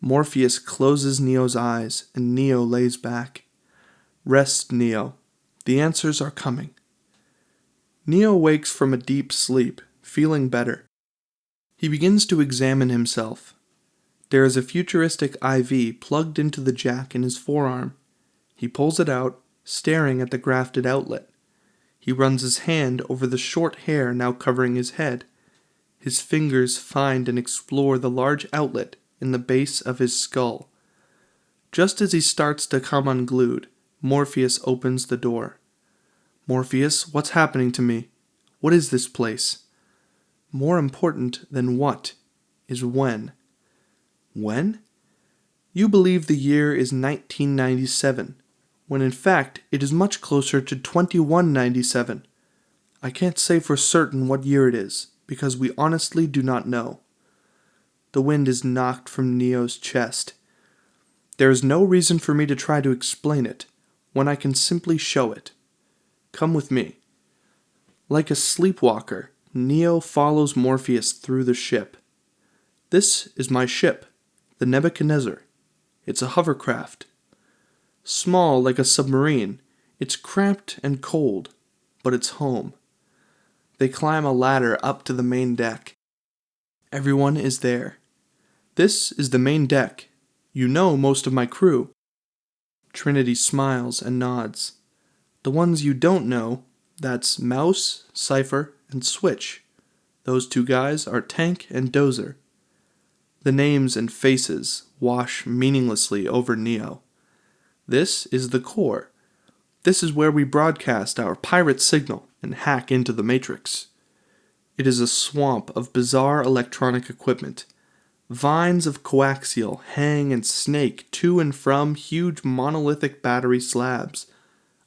Morpheus closes Neo's eyes, and Neo lays back. "Rest, Neo. The answers are coming." Neo wakes from a deep sleep, feeling better. He begins to examine himself. There is a futuristic IV plugged into the jack in his forearm. He pulls it out, staring at the grafted outlet. He runs his hand over the short hair now covering his head. His fingers find and explore the large outlet in the base of his skull. Just as he starts to come unglued, Morpheus opens the door. "Morpheus, what's happening to me? What is this place?" More important than what is when. When? You believe the year is 1997, when in fact it is much closer to 2197. I can't say for certain what year it is, because we honestly do not know. The wind is knocked from Neo's chest. There is no reason for me to try to explain it, when I can simply show it. Come with me. Like a sleepwalker, Neo follows Morpheus through the ship. This is my ship, the Nebuchadnezzar. It's a hovercraft. Small like a submarine, it's cramped and cold, but it's home. They climb a ladder up to the main deck. Everyone is there. This is the main deck. You know most of my crew. Trinity smiles and nods. The ones you don't know, that's Mouse, Cypher, and Switch. Those two guys are Tank and Dozer. The names and faces wash meaninglessly over Neo. This is the core. This is where we broadcast our pirate signal and hack into the Matrix. It is a swamp of bizarre electronic equipment. Vines of coaxial hang and snake to and from huge monolithic battery slabs,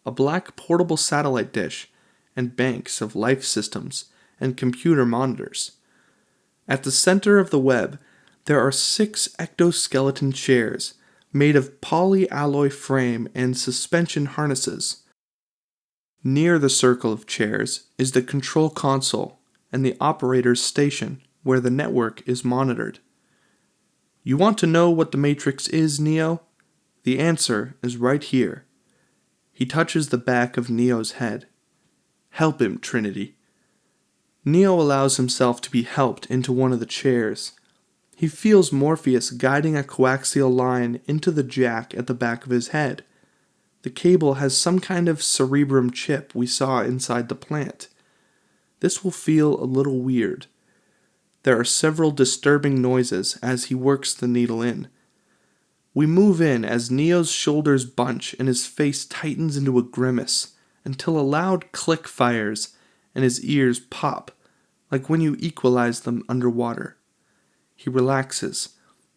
a black portable satellite dish, and banks of life systems and computer monitors. At the center of the web, there are 6 ectoskeleton chairs made of polyalloy frame and suspension harnesses. Near the circle of chairs is the control console and the operator's station where the network is monitored. You want to know what the Matrix is, Neo? The answer is right here. He touches the back of Neo's head. Help him, Trinity. Neo allows himself to be helped into one of the chairs. He feels Morpheus guiding a coaxial line into the jack at the back of his head. The cable has some kind of cerebrum chip we saw inside the plant. This will feel a little weird. There are several disturbing noises as he works the needle in. We move in as Neo's shoulders bunch and his face tightens into a grimace until a loud click fires and his ears pop, like when you equalize them underwater. He relaxes,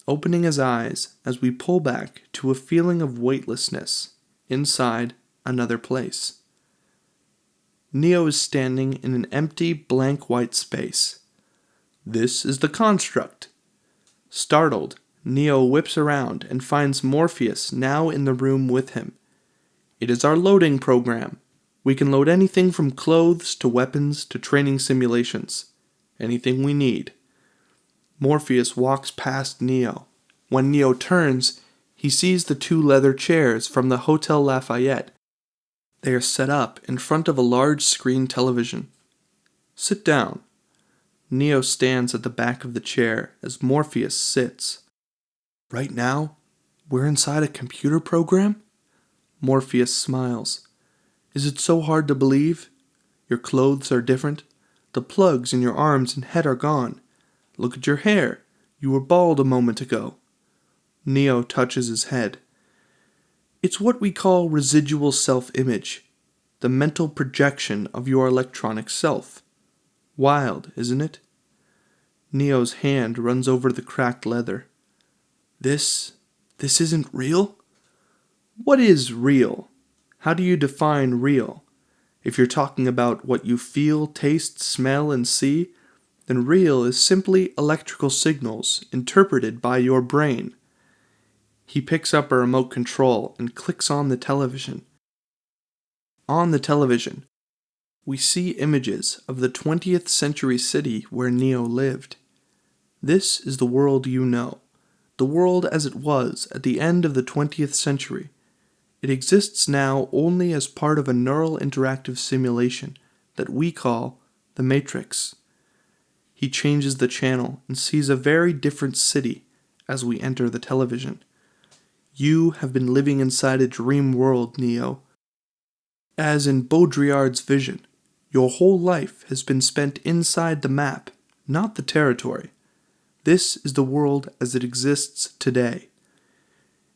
opening his eyes as we pull back to a feeling of weightlessness inside another place. Neo is standing in an empty, blank white space. This is the construct. Startled, Neo whips around and finds Morpheus now in the room with him. It is our loading program. We can load anything from clothes to weapons to training simulations. Anything we need. Morpheus walks past Neo. When Neo turns, he sees the 2 leather chairs from the Hotel Lafayette. They are set up in front of a large screen television. Sit down. Neo stands at the back of the chair as Morpheus sits. Right now, we're inside a computer program? Morpheus smiles. Is it so hard to believe? Your clothes are different. The plugs in your arms and head are gone. Look at your hair. You were bald a moment ago. Neo touches his head. It's what we call residual self-image, the mental projection of your electronic self. Wild, isn't it? Neo's hand runs over the cracked leather. This isn't real? What is real? How do you define real? If you're talking about what you feel, taste, smell, and see, then real is simply electrical signals interpreted by your brain. He picks up a remote control and clicks on the television. On the television, we see images of the 20th century city where Neo lived. This is the world you know, the world as it was at the end of the 20th century. It exists now only as part of a neural interactive simulation that we call the Matrix. He changes the channel and sees a very different city as we enter the television. You have been living inside a dream world, Neo. As in Baudrillard's vision, Your whole life has been spent inside the map, not the territory. This is the world as it exists today.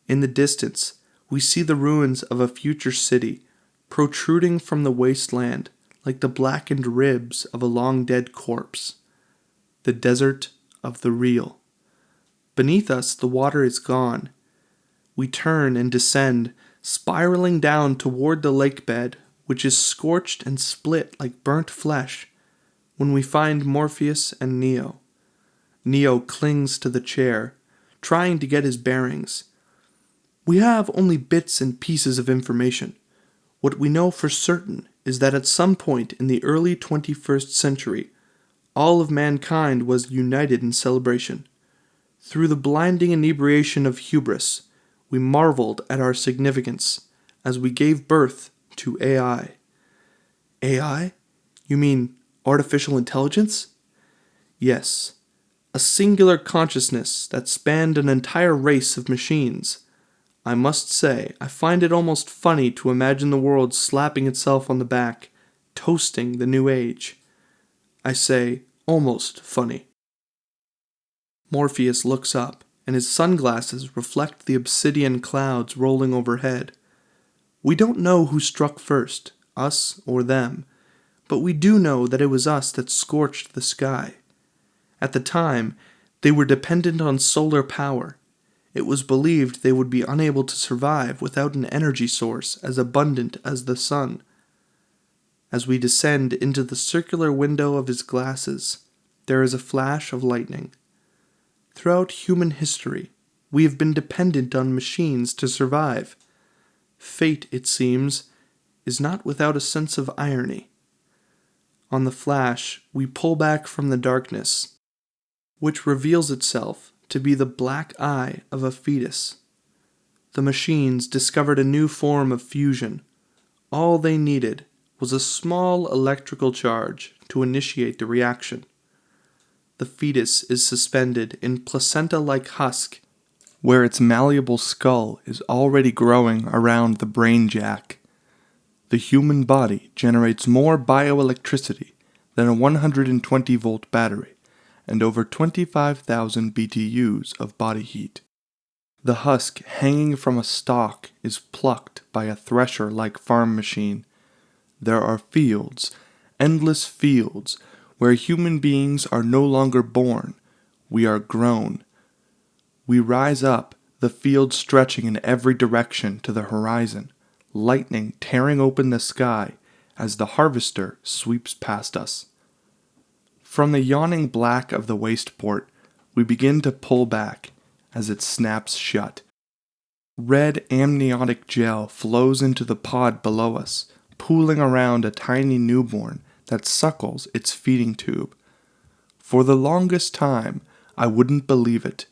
In the distance, we see the ruins of a future city protruding from the wasteland like the blackened ribs of a long-dead corpse. The desert of the real. Beneath us, the water is gone. We turn and descend, spiraling down toward the lake bed, which is scorched and split like burnt flesh, when we find Morpheus and Neo. Neo clings to the chair, trying to get his bearings. We have only bits and pieces of information. What we know for certain is that at some point in the early 21st century, all of mankind was united in celebration. Through the blinding inebriation of hubris, we marveled at our significance as we gave birth to AI. AI? You mean artificial intelligence? Yes, a singular consciousness that spanned an entire race of machines. I must say, I find it almost funny to imagine the world slapping itself on the back, toasting the new age. I say, almost funny. Morpheus looks up, and his sunglasses reflect the obsidian clouds rolling overhead. We don't know who struck first, us or them, but we do know that it was us that scorched the sky. At the time, they were dependent on solar power. It was believed they would be unable to survive without an energy source as abundant as the sun. As we descend into the circular window of his glasses, there is a flash of lightning. Throughout human history, we have been dependent on machines to survive. Fate, it seems, is not without a sense of irony. On the flash, we pull back from the darkness, which reveals itself to be the black eye of a fetus. The machines discovered a new form of fusion. All they needed was a small electrical charge to initiate the reaction. The fetus is suspended in placenta-like husk, where its malleable skull is already growing around the brain jack. The human body generates more bioelectricity than a 120-volt battery and over 25,000 BTUs of body heat. The husk hanging from a stalk is plucked by a thresher-like farm machine. There are fields, endless fields, where human beings are no longer born, we are grown. We rise up, the field stretching in every direction to the horizon, lightning tearing open the sky as the harvester sweeps past us. From the yawning black of the waistport, we begin to pull back as it snaps shut. Red amniotic gel flows into the pod below us, pooling around a tiny newborn that suckles its feeding tube. For the longest time, I wouldn't believe it.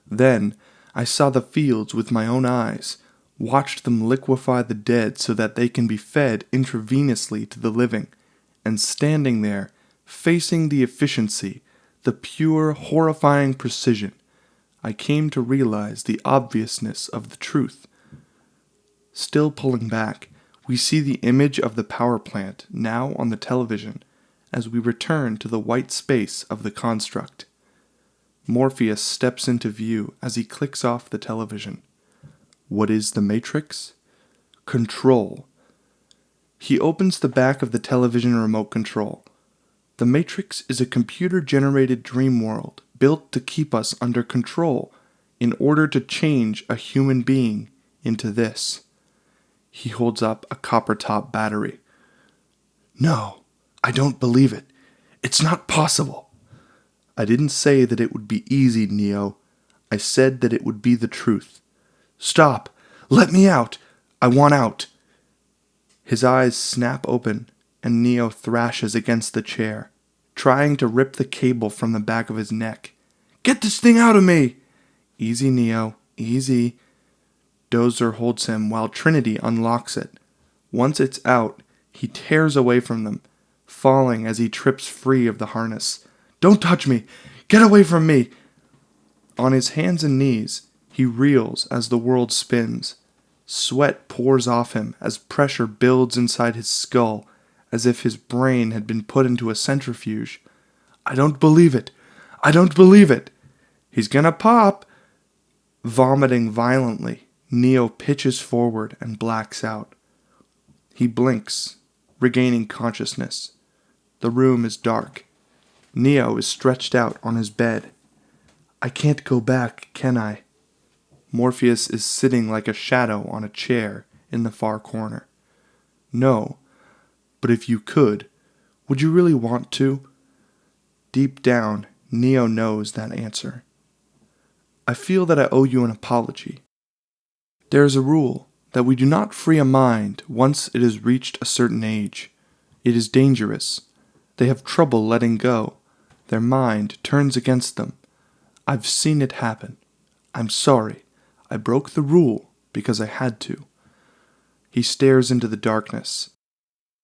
Then, I saw the fields with my own eyes, watched them liquefy the dead so that they can be fed intravenously to the living, and standing there, facing the efficiency, the pure, horrifying precision, I came to realize the obviousness of the truth. Still pulling back, we see the image of the power plant now on the television as we return to the white space of the construct. Morpheus steps into view as he clicks off the television. What is the Matrix? Control. He opens the back of the television remote control. The Matrix is a computer-generated dream world built to keep us under control in order to change a human being into this. He holds up a copper-top battery. No, I don't believe it. It's not possible. I didn't say that it would be easy, Neo. I said that it would be the truth. Stop! Let me out! I want out! His eyes snap open, and Neo thrashes against the chair, trying to rip the cable from the back of his neck. Get this thing out of me! Easy, Neo, easy. Dozer holds him while Trinity unlocks it. Once it's out, he tears away from them, falling as he trips free of the harness. Don't touch me! Get away from me! On his hands and knees, he reels as the world spins. Sweat pours off him as pressure builds inside his skull as if his brain had been put into a centrifuge. I don't believe it. I don't believe it. He's gonna pop. Vomiting violently, Neo pitches forward and blacks out. He blinks, regaining consciousness. The room is dark. Neo is stretched out on his bed. I can't go back, can I? Morpheus is sitting like a shadow on a chair in the far corner. No, but if you could, would you really want to? Deep down, Neo knows that answer. I feel that I owe you an apology. There is a rule that we do not free a mind once it has reached a certain age. It is dangerous. They have trouble letting go. Their mind turns against them. I've seen it happen. I'm sorry. I broke the rule because I had to. He stares into the darkness,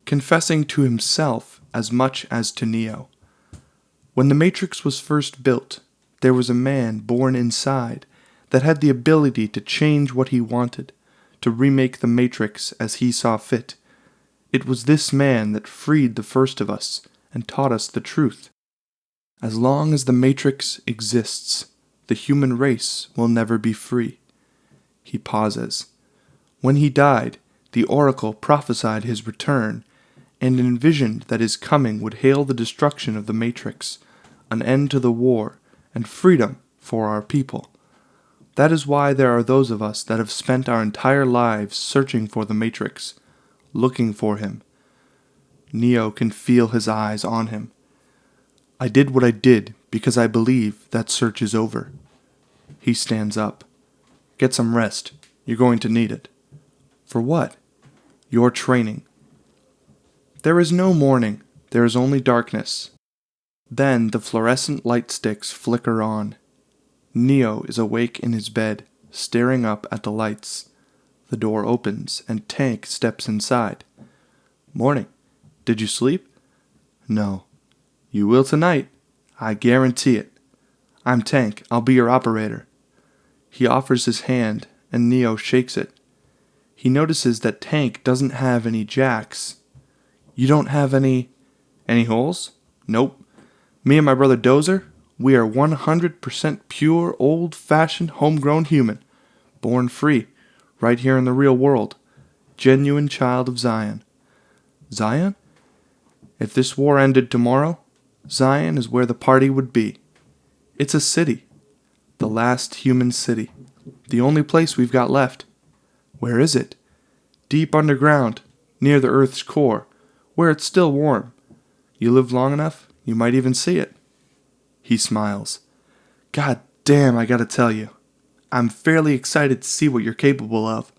confessing to himself as much as to Neo. When the Matrix was first built, there was a man born inside that had the ability to change what he wanted, to remake the Matrix as he saw fit. It was this man that freed the first of us and taught us the truth. As long as the Matrix exists, the human race will never be free. He pauses. When he died, the Oracle prophesied his return and envisioned that his coming would hail the destruction of the Matrix, an end to the war, and freedom for our people. That is why there are those of us that have spent our entire lives searching for the Matrix, looking for him. Neo can feel his eyes on him. I did what I did because I believe that search is over. He stands up. Get some rest. You're going to need it. For what? Your training. There is no morning. There is only darkness. Then the fluorescent light sticks flicker on. Neo is awake in his bed, staring up at the lights. The door opens and Tank steps inside. Morning. Did you sleep? No. You will tonight. I guarantee it. I'm Tank. I'll be your operator. He offers his hand and Neo shakes it. He notices that Tank doesn't have any jacks. You don't have any holes? Nope. Me and my brother Dozer, we are 100% pure, old-fashioned, homegrown human. Born free, right here in the real world. Genuine child of Zion. Zion? If this war ended tomorrow, Zion is where the party would be. It's a city. The last human city. The only place we've got left. Where is it? Deep underground, near the Earth's core, where it's still warm. You live long enough, you might even see it. He smiles. God damn, I gotta tell you. I'm fairly excited to see what you're capable of.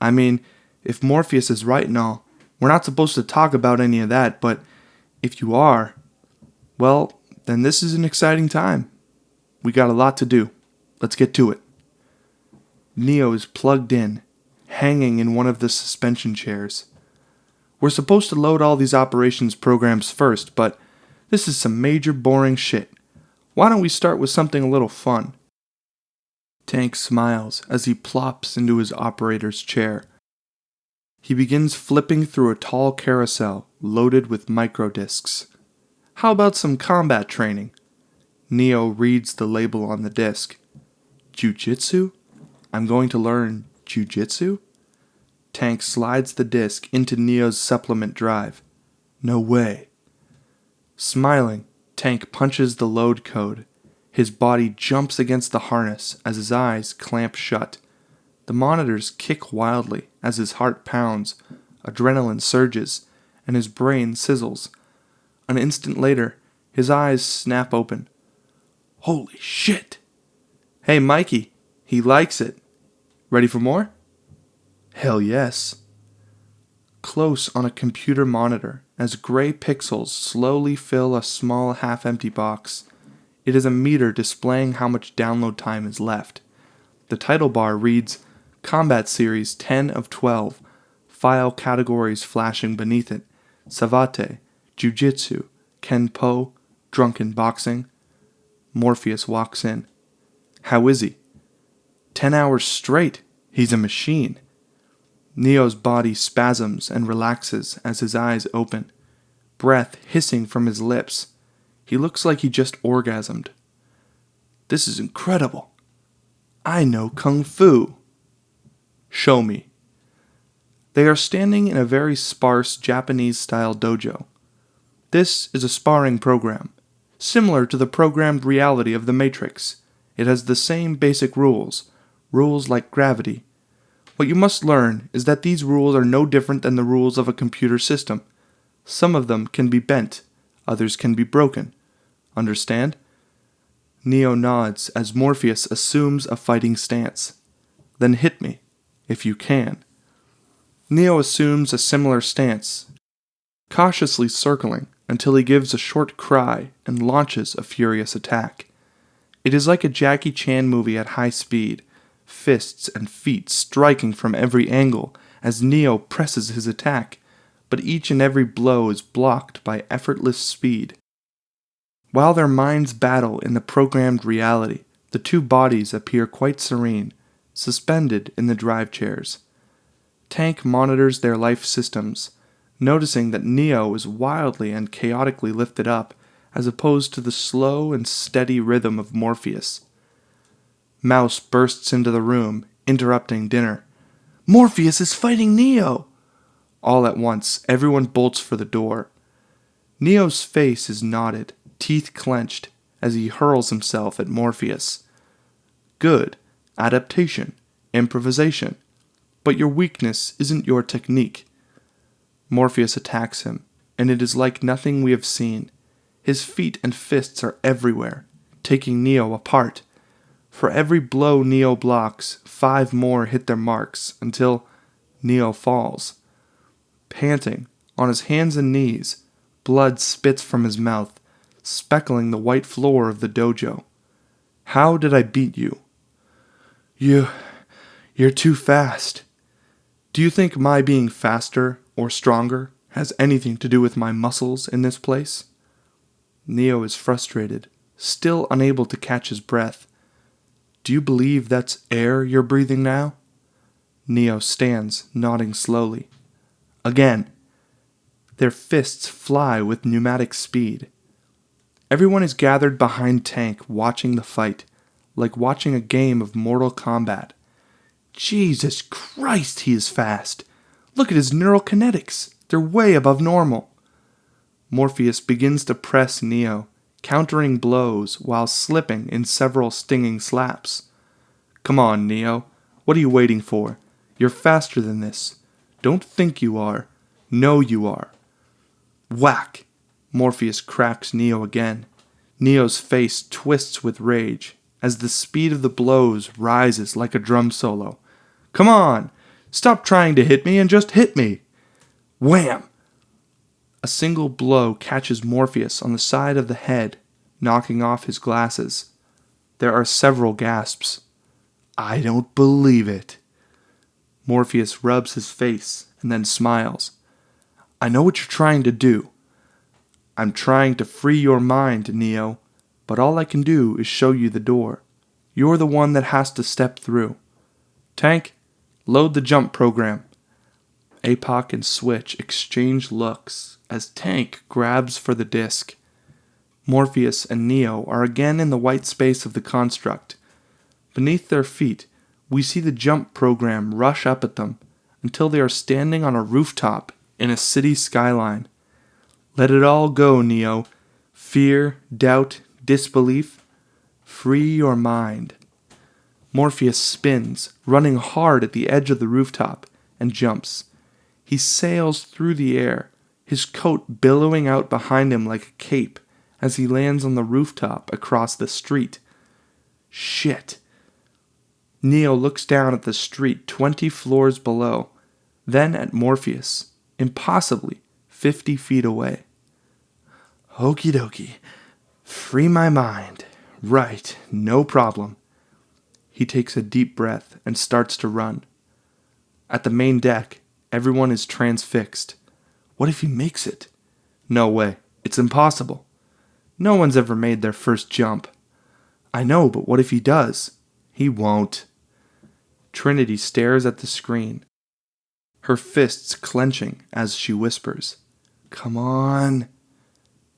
I mean, if Morpheus is right and all, we're not supposed to talk about any of that, but if you are, well, then this is an exciting time. We got a lot to do. Let's get to it. Neo is plugged in, hanging in one of the suspension chairs. We're supposed to load all these operations programs first, but this is some major boring shit. Why don't we start with something a little fun? Tank smiles as he plops into his operator's chair. He begins flipping through a tall carousel loaded with microdiscs. How about some combat training? Neo reads the label on the disc. Jiu-jitsu? I'm going to learn jiu-jitsu? Tank slides the disc into Neo's supplement drive. No way. Smiling, Tank punches the load code. His body jumps against the harness as his eyes clamp shut. The monitors kick wildly as his heart pounds, adrenaline surges, and his brain sizzles. An instant later, his eyes snap open. Holy shit! Hey, Mikey, he likes it. Ready for more? Hell yes. Close on a computer monitor, as gray pixels slowly fill a small half-empty box. It is a meter displaying how much download time is left. The title bar reads, Combat Series 10 of 12, file categories flashing beneath it, Savate, Jiu-Jitsu, Kenpo, Drunken Boxing. Morpheus walks in. How is he? 10 hours straight. He's a machine. Neo's body spasms and relaxes as his eyes open, breath hissing from his lips. He looks like he just orgasmed. This is incredible. I know Kung Fu. Show me. They are standing in a very sparse Japanese-style dojo. This is a sparring program, similar to the programmed reality of the Matrix. It has the same basic rules like gravity. What you must learn is that these rules are no different than the rules of a computer system. Some of them can be bent, others can be broken. Understand? Neo nods as Morpheus assumes a fighting stance. Then hit me, if you can. Neo assumes a similar stance, cautiously circling until he gives a short cry and launches a furious attack. It is like a Jackie Chan movie at high speed, fists and feet striking from every angle as Neo presses his attack, but each and every blow is blocked by effortless speed. While their minds battle in the programmed reality, the two bodies appear quite serene, suspended in the drive chairs. Tank monitors their life systems, noticing that Neo is wildly and chaotically lifted up, as opposed to the slow and steady rhythm of Morpheus. Mouse bursts into the room, interrupting dinner. Morpheus is fighting Neo! All at once, everyone bolts for the door. Neo's face is knotted, teeth clenched, as he hurls himself at Morpheus. Good. Adaptation. Improvisation. But your weakness isn't your technique. Morpheus attacks him, and it is like nothing we have seen. His feet and fists are everywhere, taking Neo apart. For every blow Neo blocks, 5 more hit their marks, until Neo falls. Panting, on his hands and knees, blood spits from his mouth, speckling the white floor of the dojo. How did I beat you? You're too fast. Do you think my being faster or stronger has anything to do with my muscles in this place? Neo is frustrated, still unable to catch his breath. Do you believe that's air you're breathing now? Neo stands, nodding slowly. Again. Their fists fly with pneumatic speed. Everyone is gathered behind Tank, watching the fight, like watching a game of Mortal Kombat. Jesus Christ, he is fast. Look at his neural kinetics. They're way above normal. Morpheus begins to press Neo, countering blows while slipping in several stinging slaps. Come on, Neo. What are you waiting for? You're faster than this. Don't think you are. Know you are. Whack! Morpheus cracks Neo again. Neo's face twists with rage as the speed of the blows rises like a drum solo. Come on! Stop trying to hit me and just hit me! Wham! A single blow catches Morpheus on the side of the head, knocking off his glasses. There are several gasps. I don't believe it. Morpheus rubs his face and then smiles. I know what you're trying to do. I'm trying to free your mind, Neo, but all I can do is show you the door. You're the one that has to step through. Tank, load the jump program. APOC and Switch exchange looks as Tank grabs for the disc. Morpheus and Neo are again in the white space of the construct. Beneath their feet, we see the jump program rush up at them until they are standing on a rooftop in a city skyline. Let it all go, Neo. Fear, doubt, disbelief. Free your mind. Morpheus spins, running hard at the edge of the rooftop, and jumps. He sails through the air, his coat billowing out behind him like a cape as he lands on the rooftop across the street. Shit. Neo looks down at the street 20 floors below, then at Morpheus, impossibly 50 feet away. Okie dokie. Free my mind. Right, no problem. He takes a deep breath and starts to run. At the main deck, everyone is transfixed. What if he makes it? No way. It's impossible. No one's ever made their first jump. I know, but what if he does? He won't. Trinity stares at the screen. her fists clenching as she whispers, "Come on."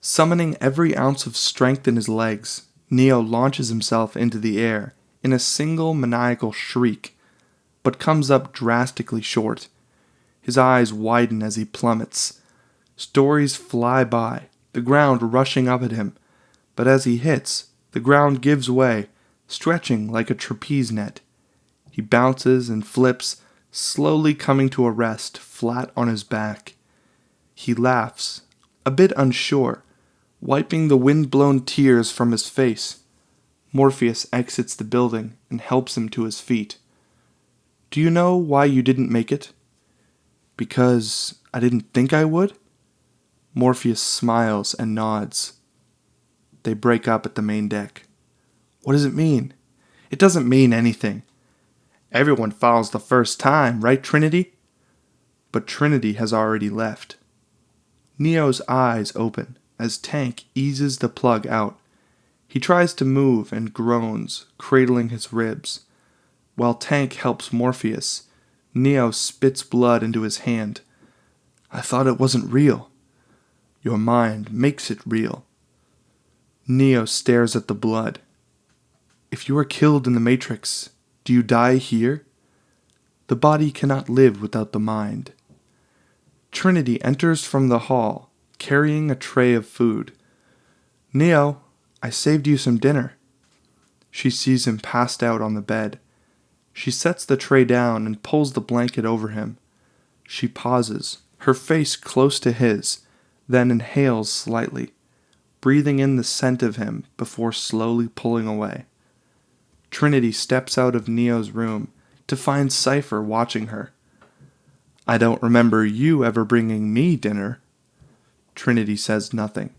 Summoning every ounce of strength in his legs, Neo launches himself into the air in a single maniacal shriek, but comes up drastically short. His eyes widen as he plummets. Stories fly by, the ground rushing up at him, but as he hits, the ground gives way, stretching like a trapeze net. He bounces and flips, slowly coming to a rest flat on his back. He laughs, a bit unsure, wiping the wind-blown tears from his face. Morpheus exits the building and helps him to his feet. "Do you know why you didn't make it?" "Because I didn't think I would?" Morpheus smiles and nods. They break up at the main deck. "What does it mean?" "It doesn't mean anything. Everyone falls the first time, right, Trinity?" But Trinity has already left. Neo's eyes open as Tank eases the plug out. He tries to move and groans, cradling his ribs. While Tank helps Morpheus, Neo spits blood into his hand. "I thought it wasn't real." "Your mind makes it real." Neo stares at the blood. "If you are killed in the Matrix, do you die here?" "The body cannot live without the mind." Trinity enters from the hall, carrying a tray of food. "Neo, I saved you some dinner." She sees him passed out on the bed. She sets the tray down and pulls the blanket over him. She pauses, her face close to his, then inhales slightly, breathing in the scent of him before slowly pulling away. Trinity steps out of Neo's room to find Cypher watching her. "I don't remember you ever bringing me dinner." Trinity says nothing.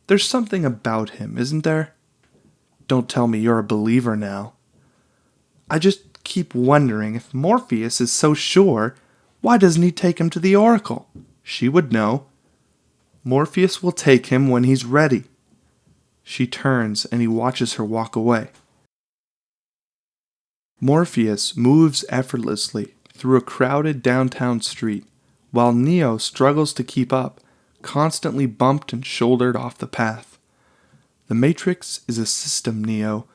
"There's something about him, isn't there?" "Don't tell me you're a believer now." "I just keep wondering if Morpheus is so sure, why doesn't he take him to the Oracle? She would know." "Morpheus will take him when he's ready." She turns and he watches her walk away. Morpheus moves effortlessly through a crowded downtown street, while Neo struggles to keep up, constantly bumped and shouldered off the path. The Matrix is a system, Neo.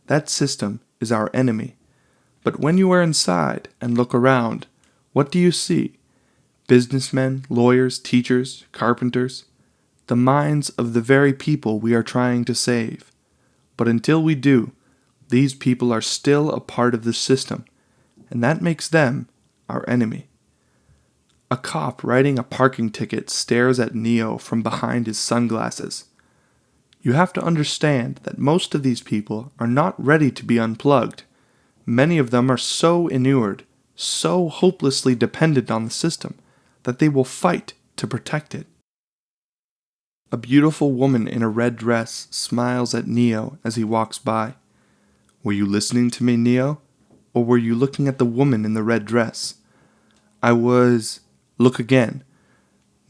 That system is our enemy. But when you are inside and look around, what do you see? Businessmen, lawyers, teachers, carpenters. The minds of the very people we are trying to save. But until we do, these people are still a part of the system, and that makes them our enemy. A cop writing a parking ticket stares at Neo from behind his sunglasses. You have to understand that most of these people are not ready to be unplugged. Many of them are so inured, so hopelessly dependent on the system, that they will fight to protect it. A beautiful woman in a red dress smiles at Neo as he walks by. "Were you listening to me, Neo? Or were you looking at the woman in the red dress?" "I was..." "Look again."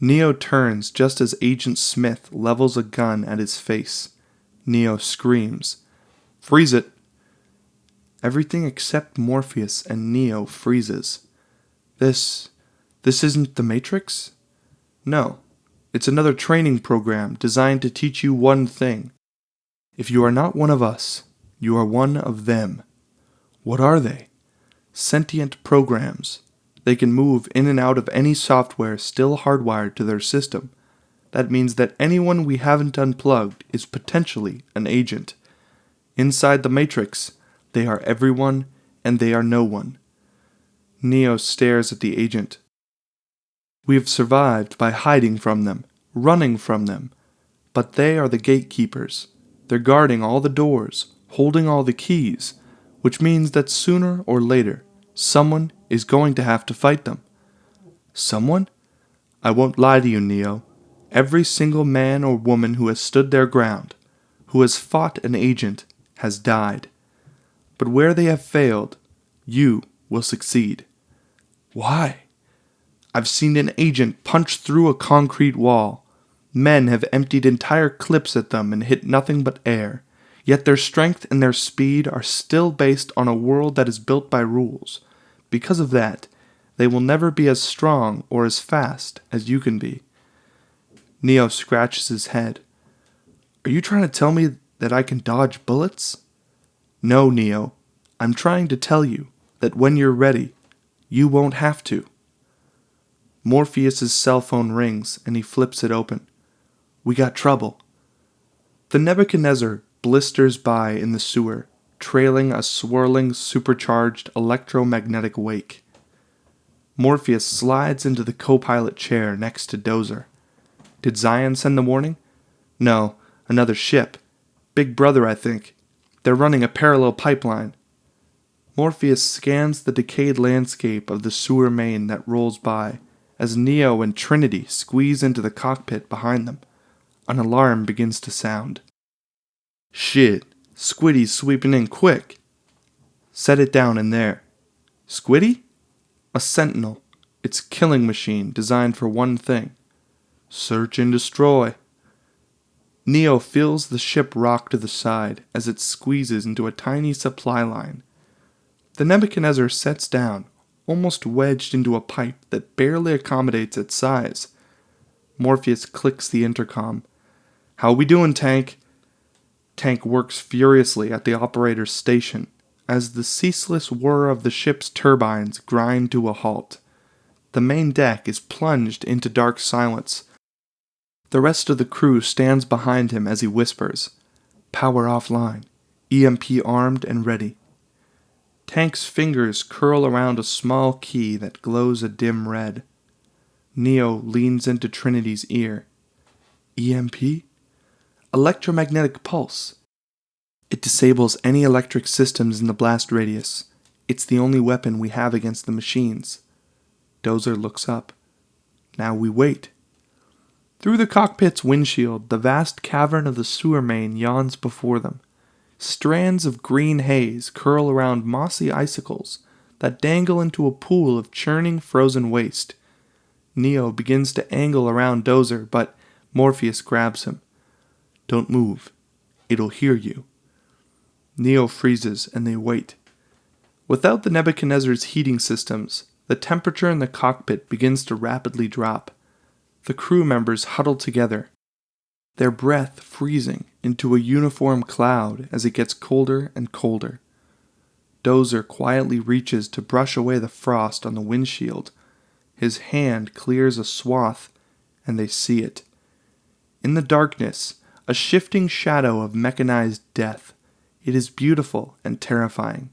Neo turns just as Agent Smith levels a gun at his face. Neo screams, "Freeze it!" Everything except Morpheus and Neo freezes. This isn't the Matrix?" "No. It's another training program designed to teach you one thing. If you are not one of us, you are one of them." "What are they?" "Sentient programs. They can move in and out of any software still hardwired to their system. That means that anyone we haven't unplugged is potentially an agent. Inside the Matrix, they are everyone and they are no one." Neo stares at the agent. "We have survived by hiding from them, running from them. But they are the gatekeepers. They're guarding all the doors, holding all the keys, which means that sooner or later, someone is going to have to fight them." "Someone?" "I won't lie to you, Neo. Every single man or woman who has stood their ground, who has fought an agent, has died. But where they have failed, you will succeed." "Why?" "I've seen an agent punch through a concrete wall. Men have emptied entire clips at them and hit nothing but air. Yet their strength and their speed are still based on a world that is built by rules. Because of that, They will never be as strong or as fast as you can be. Neo scratches his head. Are you trying to tell me that I can dodge bullets? No, Neo. I'm trying to tell you that when you're ready, you won't have to. Morpheus's cell phone rings and he flips it open. We got trouble. The Nebuchadnezzar blisters by in the sewer, trailing a swirling, supercharged electromagnetic wake. Morpheus slides into the co-pilot chair next to Dozer. Did Zion send the warning? No, another ship. Big Brother, I think. They're running a parallel pipeline. Morpheus scans the decayed landscape of the sewer main that rolls by, as Neo and Trinity squeeze into the cockpit behind them. An alarm begins to sound. Shit, Squiddy's sweeping in quick. Set it down in there. Squiddy? A sentinel. It's a killing machine designed for one thing. Search and destroy. Neo feels the ship rock to the side as it squeezes into a tiny supply line. The Nebuchadnezzar sets down, almost wedged into a pipe that barely accommodates its size. Morpheus clicks the intercom. How we doing, Tank? Tank works furiously at the operator's station as the ceaseless whir of the ship's turbines grind to a halt. The main deck is plunged into dark silence. The rest of the crew stands behind him as he whispers, Power offline, EMP armed and ready. Tank's fingers curl around a small key that glows a dim red. Neo leans into Trinity's ear. EMP? Electromagnetic pulse. It disables any electric systems in the blast radius. It's the only weapon we have against the machines. Dozer looks up. Now we wait. Through the cockpit's windshield, the vast cavern of the sewer main yawns before them. Strands of green haze curl around mossy icicles that dangle into a pool of churning frozen waste. Neo begins to angle around Dozer, but Morpheus grabs him. Don't move. It'll hear you. Neo freezes and they wait. Without the Nebuchadnezzar's heating systems, the temperature in the cockpit begins to rapidly drop. The crew members huddle together, their breath freezing into a uniform cloud as it gets colder and colder. Dozer quietly reaches to brush away the frost on the windshield. His hand clears a swath, and they see it. In the darkness, a shifting shadow of mechanized death. It is beautiful and terrifying.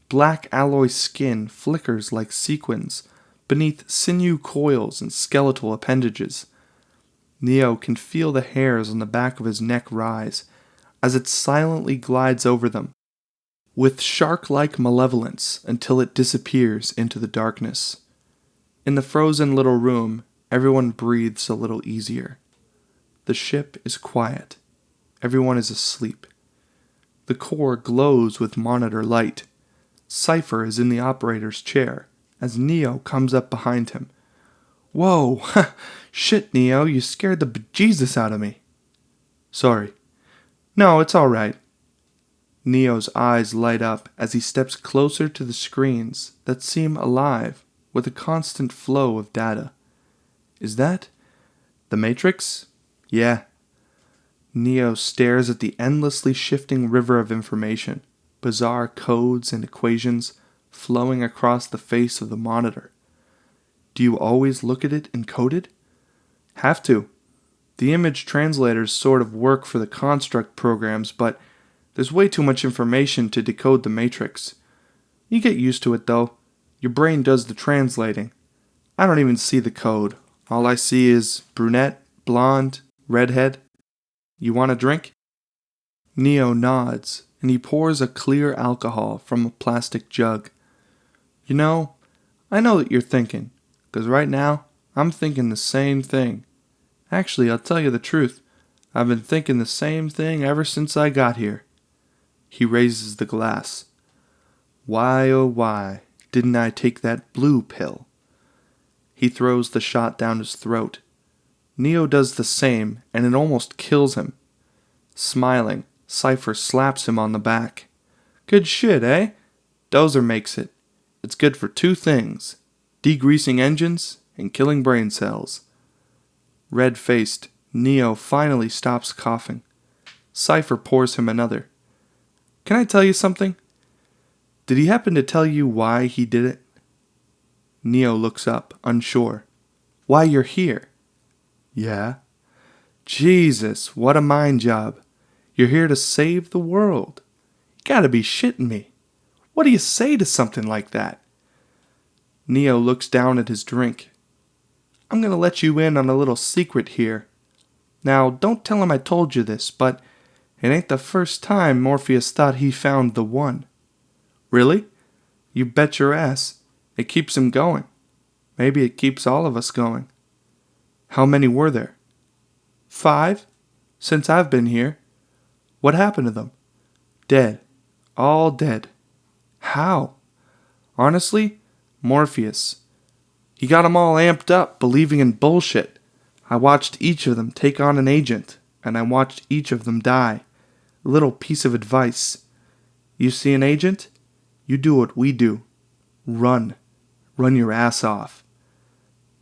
Black alloy skin flickers like sequins beneath sinew coils and skeletal appendages. Neo can feel the hairs on the back of his neck rise as it silently glides over them, with shark-like malevolence until it disappears into the darkness. In the frozen little room, everyone breathes a little easier. The ship is quiet. Everyone is asleep. The core glows with monitor light. Cypher is in the operator's chair as Neo comes up behind him. Whoa, shit, Neo, you scared the bejesus out of me. Sorry. No, it's all right. Neo's eyes light up as he steps closer to the screens that seem alive with a constant flow of data. Is that the Matrix? Yeah. Neo stares at the endlessly shifting river of information, bizarre codes and equations flowing across the face of the monitor. Do you always look at it encoded? Have to. The image translators sort of work for the construct programs, but there's way too much information to decode the matrix. You get used to it though. Your brain does the translating. I don't even see the code. All I see is brunette, blonde, redhead. You want a drink? Neo nods, and he pours a clear alcohol from a plastic jug. You know, I know what you're thinking, because right now, I'm thinking the same thing. Actually, I'll tell you the truth. I've been thinking the same thing ever since I got here. He raises the glass. Why, oh why, didn't I take that blue pill? He throws the shot down his throat. Neo does the same, and it almost kills him. Smiling, Cypher slaps him on the back. Good shit, eh? Dozer makes it. It's good for two things. degreasing engines and killing brain cells. Red-faced, Neo finally stops coughing. Cypher pours him another. Can I tell you something? Did he happen to tell you why he did it? Neo looks up, unsure. Why you're here? Yeah. Jesus, what a mind job. You're here to save the world. You gotta be shitting me. What do you say to something like that? Neo looks down at his drink. I'm gonna let you in on a little secret here. Now, don't tell him I told you this, but it ain't the first time Morpheus thought he found the one. Really? You bet your ass. It keeps him going. Maybe it keeps all of us going. How many were there? 5? Since I've been here. What happened to them? Dead. All dead. How? Honestly, Morpheus. He got 'em all amped up, believing in bullshit. I watched each of them take on an agent, and I watched each of them die. A little piece of advice. You see an agent? You do what we do. Run. Run your ass off.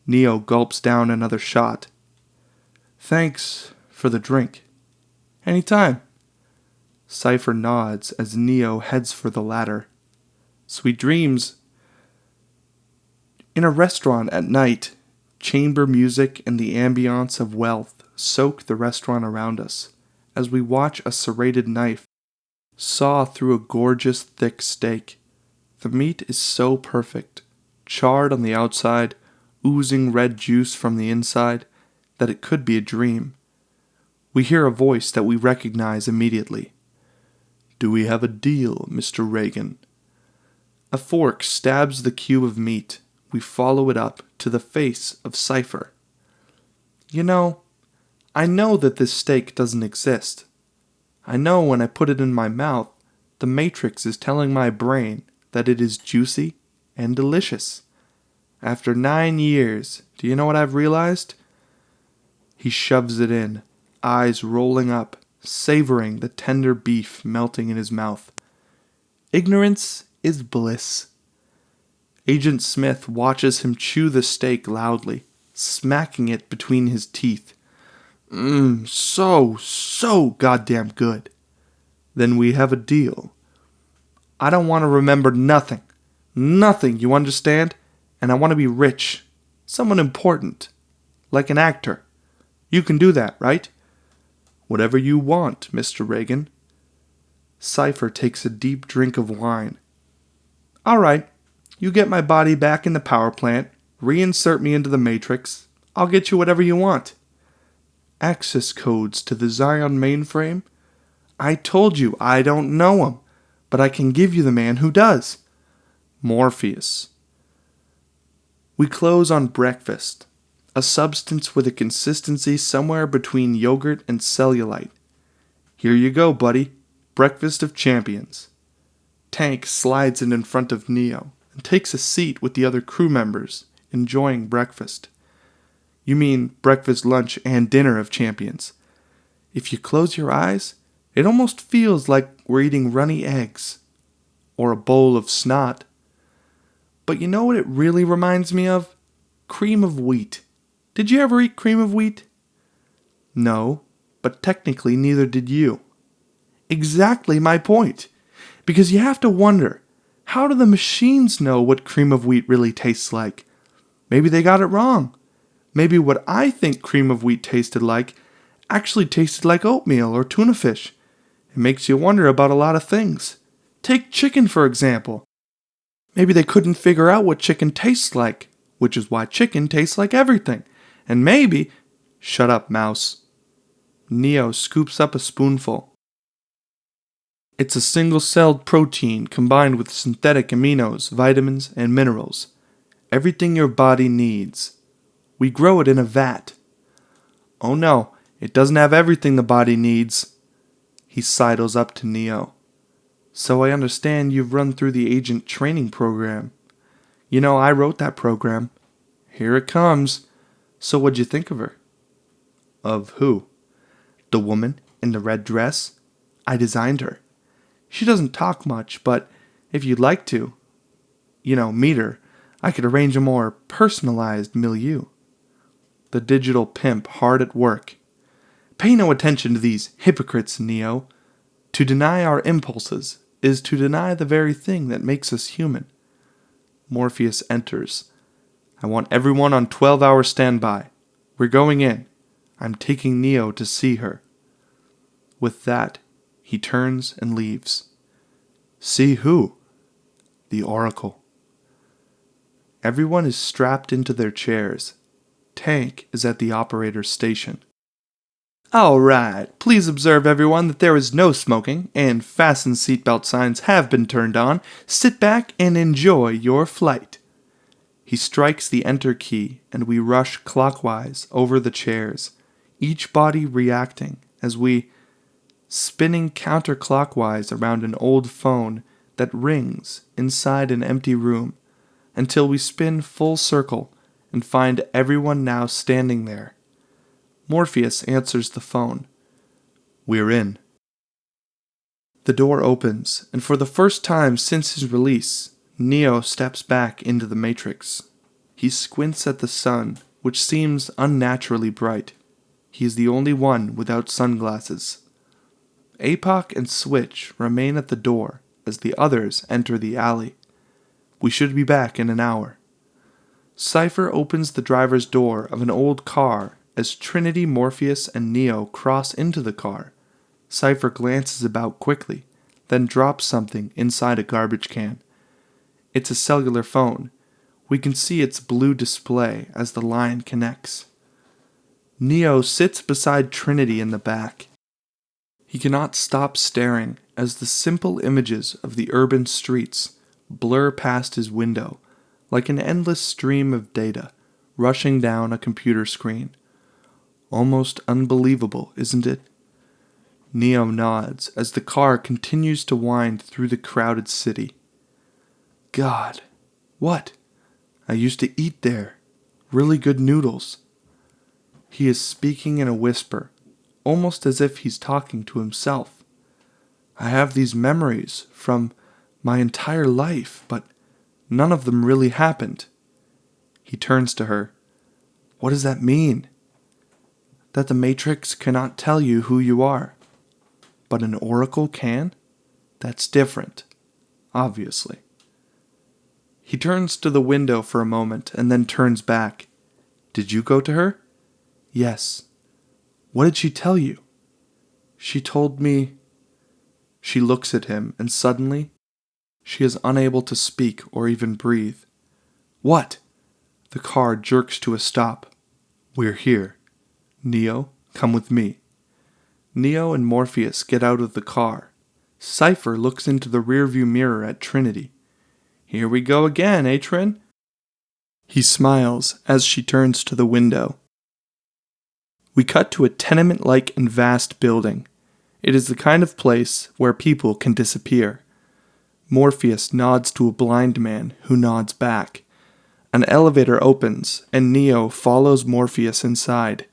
Neo gulps down another shot. Thanks for the drink. Anytime. Cypher nods as Neo heads for the ladder. Sweet dreams. In a restaurant at night, chamber music and the ambience of wealth soak the restaurant around us as we watch a serrated knife saw through a gorgeous thick steak. The meat is so perfect, charred on the outside, oozing red juice from the inside, that it could be a dream. We hear a voice that we recognize immediately. Do we have a deal, Mr. Reagan? A fork stabs the cube of meat. We follow it up to the face of Cypher. You know, I know that this steak doesn't exist. I know when I put it in my mouth, the Matrix is telling my brain that it is juicy and delicious. After 9 years, do you know what I've realized? He shoves it in, eyes rolling up, savoring the tender beef melting in his mouth. Ignorance is bliss. Agent Smith watches him chew the steak loudly, smacking it between his teeth. So goddamn good. Then we have a deal. I don't want to remember nothing. Nothing, you understand? And I want to be rich. Someone important. Like an actor. You can do that, right? Whatever you want, Mr. Reagan. Cypher takes a deep drink of wine. All right, you get my body back in the power plant, reinsert me into the Matrix. I'll get you whatever you want. Access codes to the Zion mainframe? I told you I don't know him, but I can give you the man who does. Morpheus. We close on breakfast, a substance with a consistency somewhere between yogurt and cellulite. Here you go, buddy. Breakfast of champions. Tank slides it in front of Neo and takes a seat with the other crew members, enjoying breakfast. You mean breakfast, lunch, and dinner of champions. If you close your eyes, it almost feels like we're eating runny eggs. Or a bowl of snot. But you know what it really reminds me of? Cream of wheat. Did you ever eat cream of wheat? No, but technically neither did you. Exactly my point. Because you have to wonder, how do the machines know what cream of wheat really tastes like? Maybe they got it wrong. Maybe what I think cream of wheat tasted like actually tasted like oatmeal or tuna fish. It makes you wonder about a lot of things. Take chicken, for example. Maybe they couldn't figure out what chicken tastes like, which is why chicken tastes like everything. And maybe... Shut up, mouse. Neo scoops up a spoonful. It's a single-celled protein combined with synthetic aminos, vitamins, and minerals. Everything your body needs. We grow it in a vat. Oh no, it doesn't have everything the body needs. He sidles up to Neo. So I understand you've run through the agent training program. You know, I wrote that program. Here it comes. So what'd you think of her? Of who? The woman in the red dress? I designed her. She doesn't talk much, but if you'd like to, meet her, I could arrange a more personalized milieu. The digital pimp hard at work. Pay no attention to these hypocrites, Neo. To deny our impulses is to deny the very thing that makes us human. Morpheus enters. I want everyone on 12-hour standby. We're going in. I'm taking Neo to see her. With that, he turns and leaves. See who? The Oracle. Everyone is strapped into their chairs. Tank is at the operator's station. All right, please observe everyone that there is no smoking, and fasten seatbelt signs have been turned on. Sit back and enjoy your flight. He strikes the enter key, and we rush clockwise over the chairs, each body reacting as we, spinning counterclockwise around an old phone that rings inside an empty room, until we spin full circle and find everyone now standing there. Morpheus answers the phone. We're in. The door opens, and for the first time since his release, Neo steps back into the Matrix. He squints at the sun, which seems unnaturally bright. He is the only one without sunglasses. APOC and Switch remain at the door as the others enter the alley. We should be back in an hour. Cypher opens the driver's door of an old car as Trinity, Morpheus, and Neo cross into the car. Cypher glances about quickly, then drops something inside a garbage can. It's a cellular phone. We can see its blue display as the line connects. Neo sits beside Trinity in the back. He cannot stop staring as the simple images of the urban streets blur past his window like an endless stream of data rushing down a computer screen. Almost unbelievable, isn't it? Neo nods as the car continues to wind through the crowded city. God, what? I used to eat there. Really good noodles. He is speaking in a whisper, almost as if he's talking to himself. I have these memories from my entire life, but none of them really happened. He turns to her. What does that mean? That the Matrix cannot tell you who you are. But an oracle can? That's different, obviously. He turns to the window for a moment and then turns back. Did you go to her? Yes. What did she tell you? She told me... She looks at him and suddenly, she is unable to speak or even breathe. What? The car jerks to a stop. We're here. Neo, come with me. Neo and Morpheus get out of the car. Cypher looks into the rearview mirror at Trinity. Here we go again, eh, Trin? He smiles as she turns to the window. We cut to a tenement-like and vast building. It is the kind of place where people can disappear. Morpheus nods to a blind man who nods back. An elevator opens, and Neo follows Morpheus inside.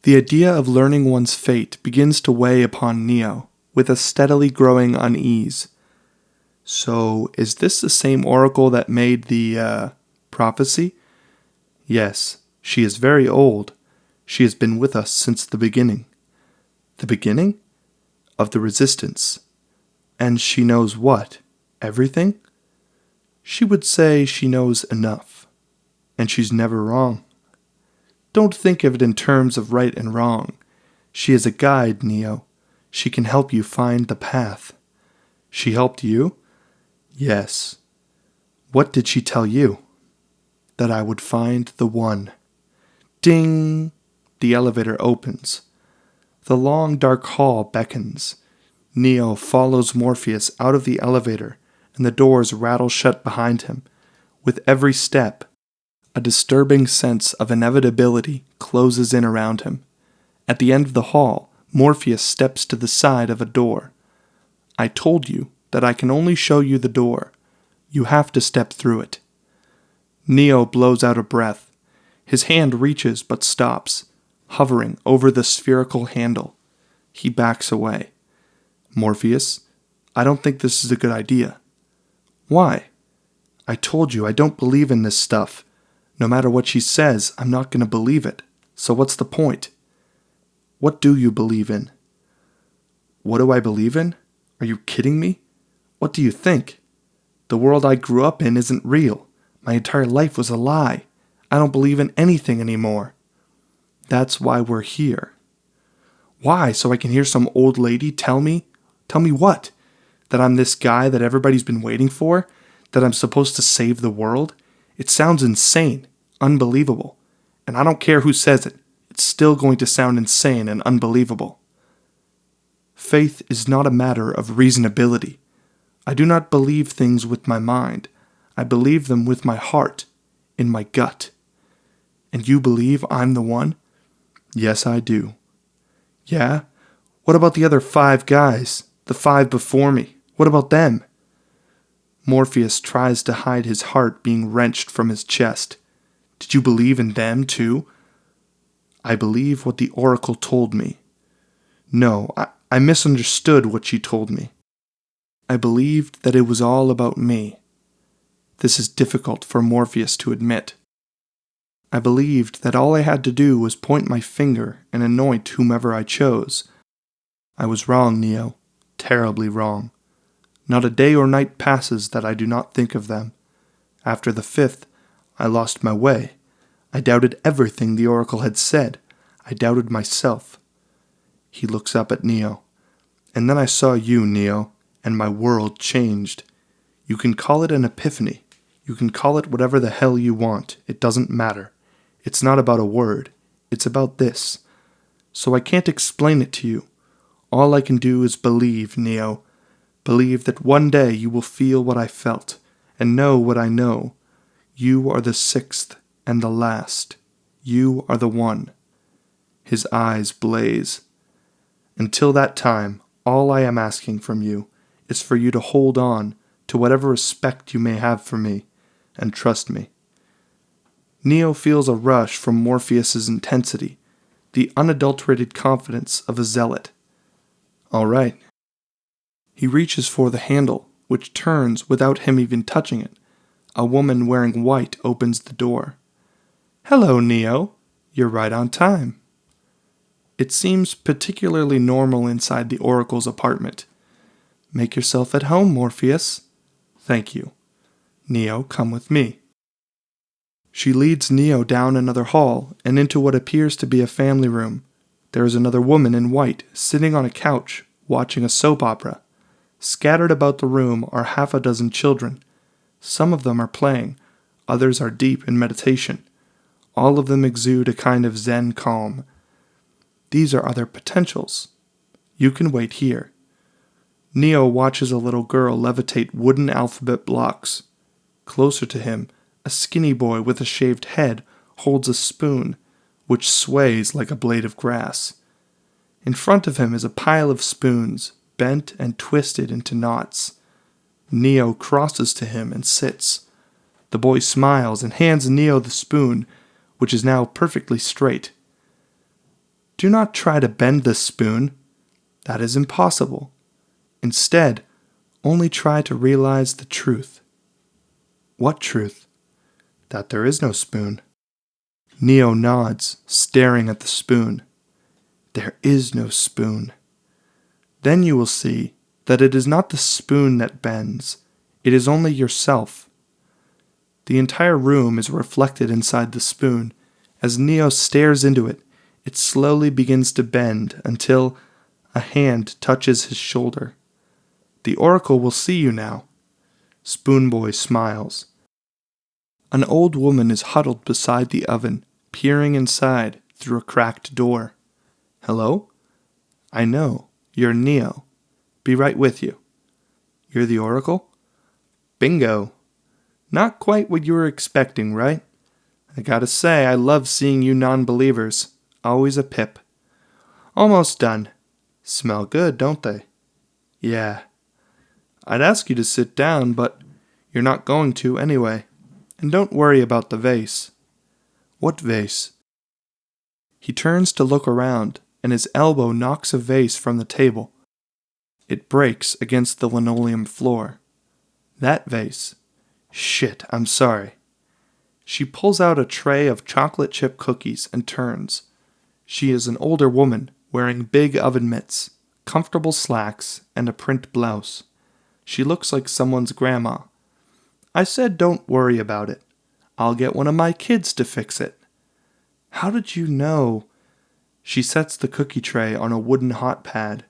The idea of learning one's fate begins to weigh upon Neo, with a steadily growing unease. So, is this the same oracle that made the, prophecy? Yes, she is very old. She has been with us since the beginning. The beginning? Of the Resistance. And she knows what? Everything? She would say she knows enough. And she's never wrong. Don't think of it in terms of right and wrong. She is a guide, Neo. She can help you find the path. She helped you? Yes. What did she tell you? That I would find the one. Ding! The elevator opens. The long dark hall beckons. Neo follows Morpheus out of the elevator, and the doors rattle shut behind him. With every step, a disturbing sense of inevitability closes in around him. At the end of the hall, Morpheus steps to the side of a door. I told you that I can only show you the door. You have to step through it. Neo blows out a breath. His hand reaches but stops, hovering over the spherical handle. He backs away. Morpheus, I don't think this is a good idea. Why? I told you I don't believe in this stuff. No matter what she says, I'm not going to believe it. So what's the point? What do you believe in? What do I believe in? Are you kidding me? What do you think? The world I grew up in isn't real. My entire life was a lie. I don't believe in anything anymore. That's why we're here. Why? So I can hear some old lady tell me? Tell me what? That I'm this guy that everybody's been waiting for? That I'm supposed to save the world? It sounds insane, unbelievable. And I don't care who says it. It's still going to sound insane and unbelievable. Faith is not a matter of reasonability. I do not believe things with my mind. I believe them with my heart, in my gut. And you believe I'm the one? Yes, I do. Yeah? What about the other 5 guys? The 5 before me? What about them? Morpheus tries to hide his heart being wrenched from his chest. Did you believe in them too? I believe what the oracle told me. No, I misunderstood what she told me. I believed that it was all about me. This is difficult for Morpheus to admit. I believed that all I had to do was point my finger and anoint whomever I chose. I was wrong, Neo. Terribly wrong. Not a day or night passes that I do not think of them. After the 5th, I lost my way. I doubted everything the oracle had said. I doubted myself. He looks up at Neo. And then I saw you, Neo, and my world changed. You can call it an epiphany. You can call it whatever the hell you want. It doesn't matter. It's not about a word. It's about this. So I can't explain it to you. All I can do is believe, Neo. Believe that one day you will feel what I felt, and know what I know. You are the 6th and the last. You are the one. His eyes blaze. Until that time, all I am asking from you is for you to hold on to whatever respect you may have for me, and trust me. Neo feels a rush from Morpheus's intensity, the unadulterated confidence of a zealot. All right. He reaches for the handle, which turns without him even touching it. A woman wearing white opens the door. Hello, Neo. You're right on time. It seems particularly normal inside the Oracle's apartment. Make yourself at home, Morpheus. Thank you. Neo, come with me. She leads Neo down another hall and into what appears to be a family room. There is another woman in white sitting on a couch watching a soap opera. Scattered about the room are 6 children. Some of them are playing, others are deep in meditation. All of them exude a kind of Zen calm. These are other potentials. You can wait here. Neo watches a little girl levitate wooden alphabet blocks. Closer to him, a skinny boy with a shaved head holds a spoon, which sways like a blade of grass. In front of him is a pile of spoons, bent and twisted into knots. Neo crosses to him and sits. The boy smiles and hands Neo the spoon, which is now perfectly straight. Do not try to bend this spoon. That is impossible. Instead, only try to realize the truth. What truth? That there is no spoon. Neo nods, staring at the spoon. There is no spoon. Then you will see that it is not the spoon that bends. It is only yourself. The entire room is reflected inside the spoon. As Neo stares into it, it slowly begins to bend until a hand touches his shoulder. The Oracle will see you now. Spoon Boy smiles. An old woman is huddled beside the oven, peering inside through a cracked door. Hello? I know. You're Neo. Be right with you. You're the Oracle? Bingo. Not quite what you were expecting, right? I gotta say, I love seeing you non-believers. Always a pip. Almost done. Smell good, don't they? Yeah. I'd ask you to sit down, but you're not going to anyway. And don't worry about the vase. What vase? He turns to look around, and his elbow knocks a vase from the table. It breaks against the linoleum floor. That vase. Shit, I'm sorry. She pulls out a tray of chocolate chip cookies and turns. She is an older woman wearing big oven mitts, comfortable slacks, and a print blouse. She looks like someone's grandma. I said don't worry about it. I'll get one of my kids to fix it. How did you know? She sets the cookie tray on a wooden hot pad.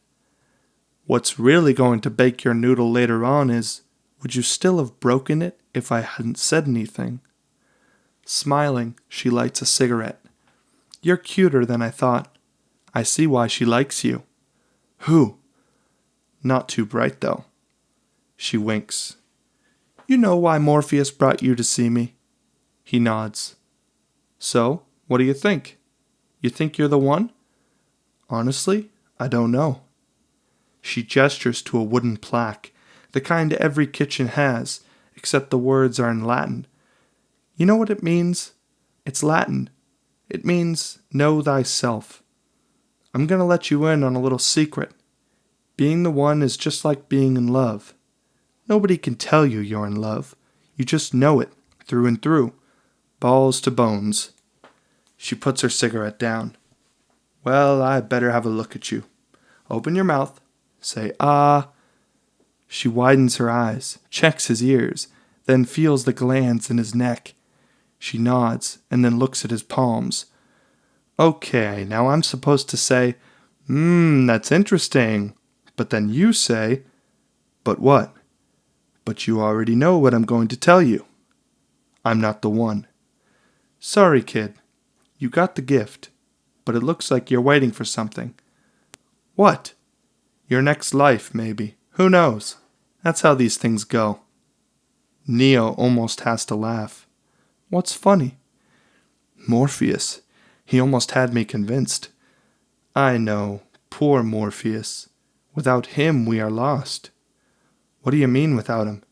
What's really going to bake your noodle later on is, would you still have broken it if I hadn't said anything? Smiling, she lights a cigarette. You're cuter than I thought. I see why she likes you. Who? Not too bright, though. She winks. You know why Morpheus brought you to see me? He nods. So, what do you think? You think you're the one? Honestly, I don't know. She gestures to a wooden plaque, the kind every kitchen has, except the words are in Latin. You know what it means? It's Latin. It means, know thyself. I'm going to let you in on a little secret. Being the one is just like being in love. Nobody can tell you you're in love. You just know it, through and through. Balls to bones. She puts her cigarette down. Well, I better have a look at you. Open your mouth. Say, ah. She widens her eyes, checks his ears, then feels the glands in his neck. She nods and then looks at his palms. Okay, now I'm supposed to say, that's interesting. But then you say, but what? But you already know what I'm going to tell you. I'm not the one. Sorry, kid. You got the gift, but it looks like you're waiting for something. What? Your next life, maybe. Who knows? That's how these things go. Neo almost has to laugh. What's funny? Morpheus. He almost had me convinced. I know. Poor Morpheus. Without him, we are lost. What do you mean without him?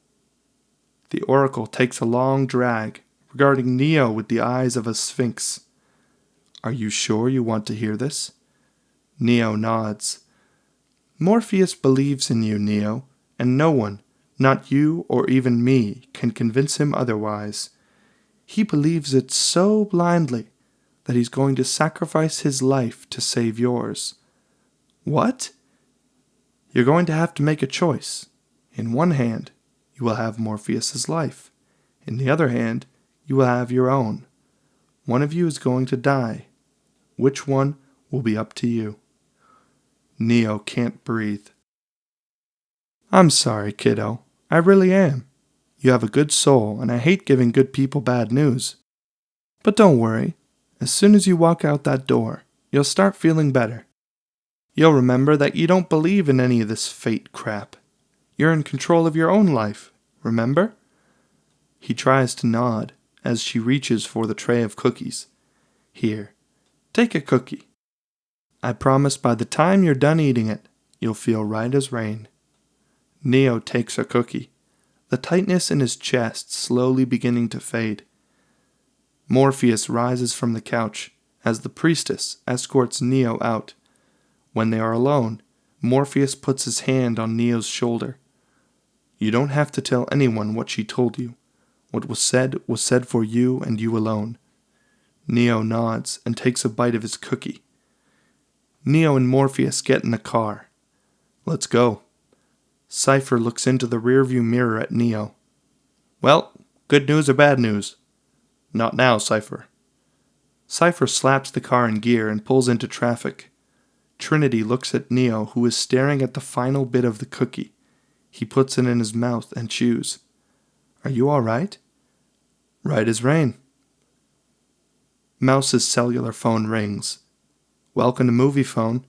The oracle takes a long drag, regarding Neo with the eyes of a sphinx. Are you sure you want to hear this? Neo nods. Morpheus believes in you, Neo, and no one, not you or even me, can convince him otherwise. He believes it so blindly that he's going to sacrifice his life to save yours. What? You're going to have to make a choice. In one hand, you will have Morpheus's life. In the other hand, you will have your own. One of you is going to die. Which one will be up to you? Neo can't breathe. I'm sorry, kiddo. I really am. You have a good soul, and I hate giving good people bad news. But don't worry. As soon as you walk out that door, you'll start feeling better. You'll remember that you don't believe in any of this fate crap. You're in control of your own life, remember? He tries to nod as she reaches for the tray of cookies. Here, take a cookie. I promise by the time you're done eating it, you'll feel right as rain. Neo takes a cookie, the tightness in his chest slowly beginning to fade. Morpheus rises from the couch as the priestess escorts Neo out. When they are alone, Morpheus puts his hand on Neo's shoulder. You don't have to tell anyone what she told you. What was said for you and you alone. Neo nods and takes a bite of his cookie. Neo and Morpheus get in the car. Let's go. Cypher looks into the rearview mirror at Neo. Well, good news or bad news? Not now, Cypher. Cypher slaps the car in gear and pulls into traffic. Trinity looks at Neo, who is staring at the final bit of the cookie. He puts it in his mouth and chews. Are you all right? Right as rain. Mouse's cellular phone rings. Welcome to Movie Phone.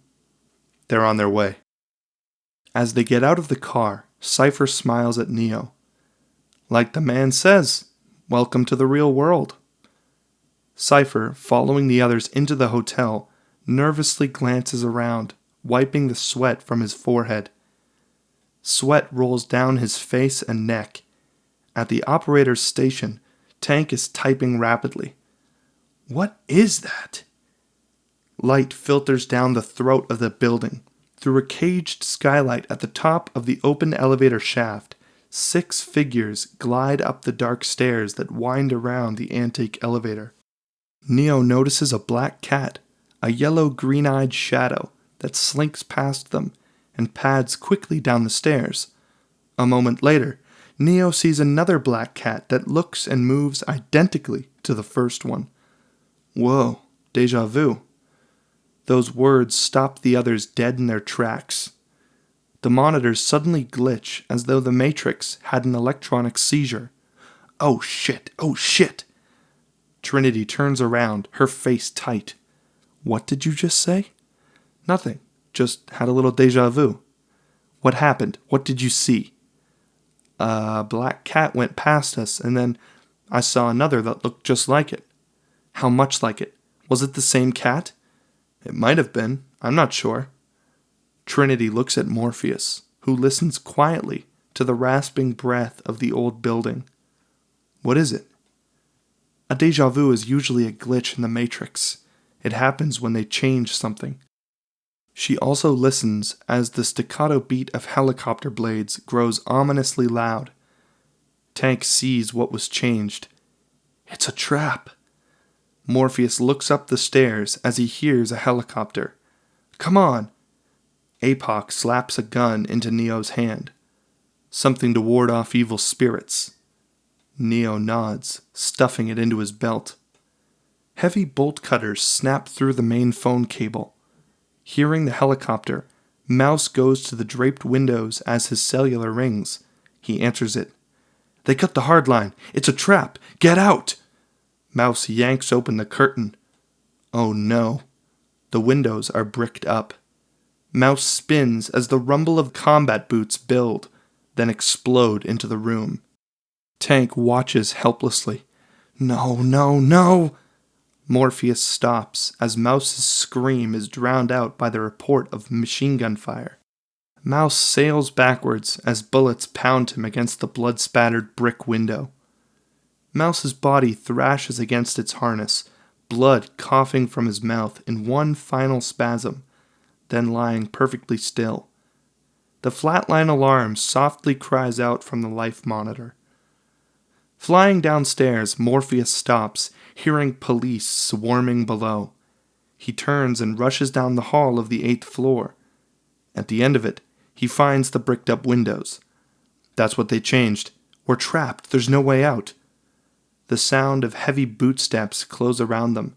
They're on their way. As they get out of the car, Cypher smiles at Neo. Like the man says, welcome to the real world. Cypher, following the others into the hotel, nervously glances around, wiping the sweat from his forehead. Sweat rolls down his face and neck. At the operator's station, Tank is typing rapidly. What is that? Light filters down the throat of the building. Through a caged skylight at the top of the open elevator shaft, 6 figures glide up the dark stairs that wind around the antique elevator. Neo notices a black cat, a yellow green-eyed shadow that slinks past them and pads quickly down the stairs. A moment later, Neo sees another black cat that looks and moves identically to the first one. Whoa, deja vu. Those words stop the others dead in their tracks. The monitors suddenly glitch as though the Matrix had an electronic seizure. Oh shit, oh shit. Trinity turns around, her face tight. What did you just say? Nothing, just had a little deja vu. What happened? What did you see? A black cat went past us, and then I saw another that looked just like it. How much like it? Was it the same cat? It might have been. I'm not sure. Trinity looks at Morpheus, who listens quietly to the rasping breath of the old building. What is it? A deja vu is usually a glitch in the Matrix. It happens when they change something. She also listens as the staccato beat of helicopter blades grows ominously loud. Tank sees what was changed. It's a trap. Morpheus looks up the stairs as he hears a helicopter. Come on! Apoc slaps a gun into Neo's hand. Something to ward off evil spirits. Neo nods, stuffing it into his belt. Heavy bolt cutters snap through the main phone cable. Hearing the helicopter, Mouse goes to the draped windows as his cellular rings. He answers it. They cut the hard line. It's a trap. Get out! Mouse yanks open the curtain. Oh no. The windows are bricked up. Mouse spins as the rumble of combat boots build, then explode into the room. Tank watches helplessly. No, no, no! Morpheus stops as Mouse's scream is drowned out by the report of machine gun fire. Mouse sails backwards as bullets pound him against the blood-spattered brick window. Mouse's body thrashes against its harness, blood coughing from his mouth in one final spasm, then lying perfectly still. The flatline alarm softly cries out from the life monitor. Flying downstairs, Morpheus stops, hearing police swarming below. He turns and rushes down the hall of the 8th floor. At the end of it, he finds the bricked-up windows. That's what they changed. We're trapped. There's no way out. The sound of heavy bootsteps close around them,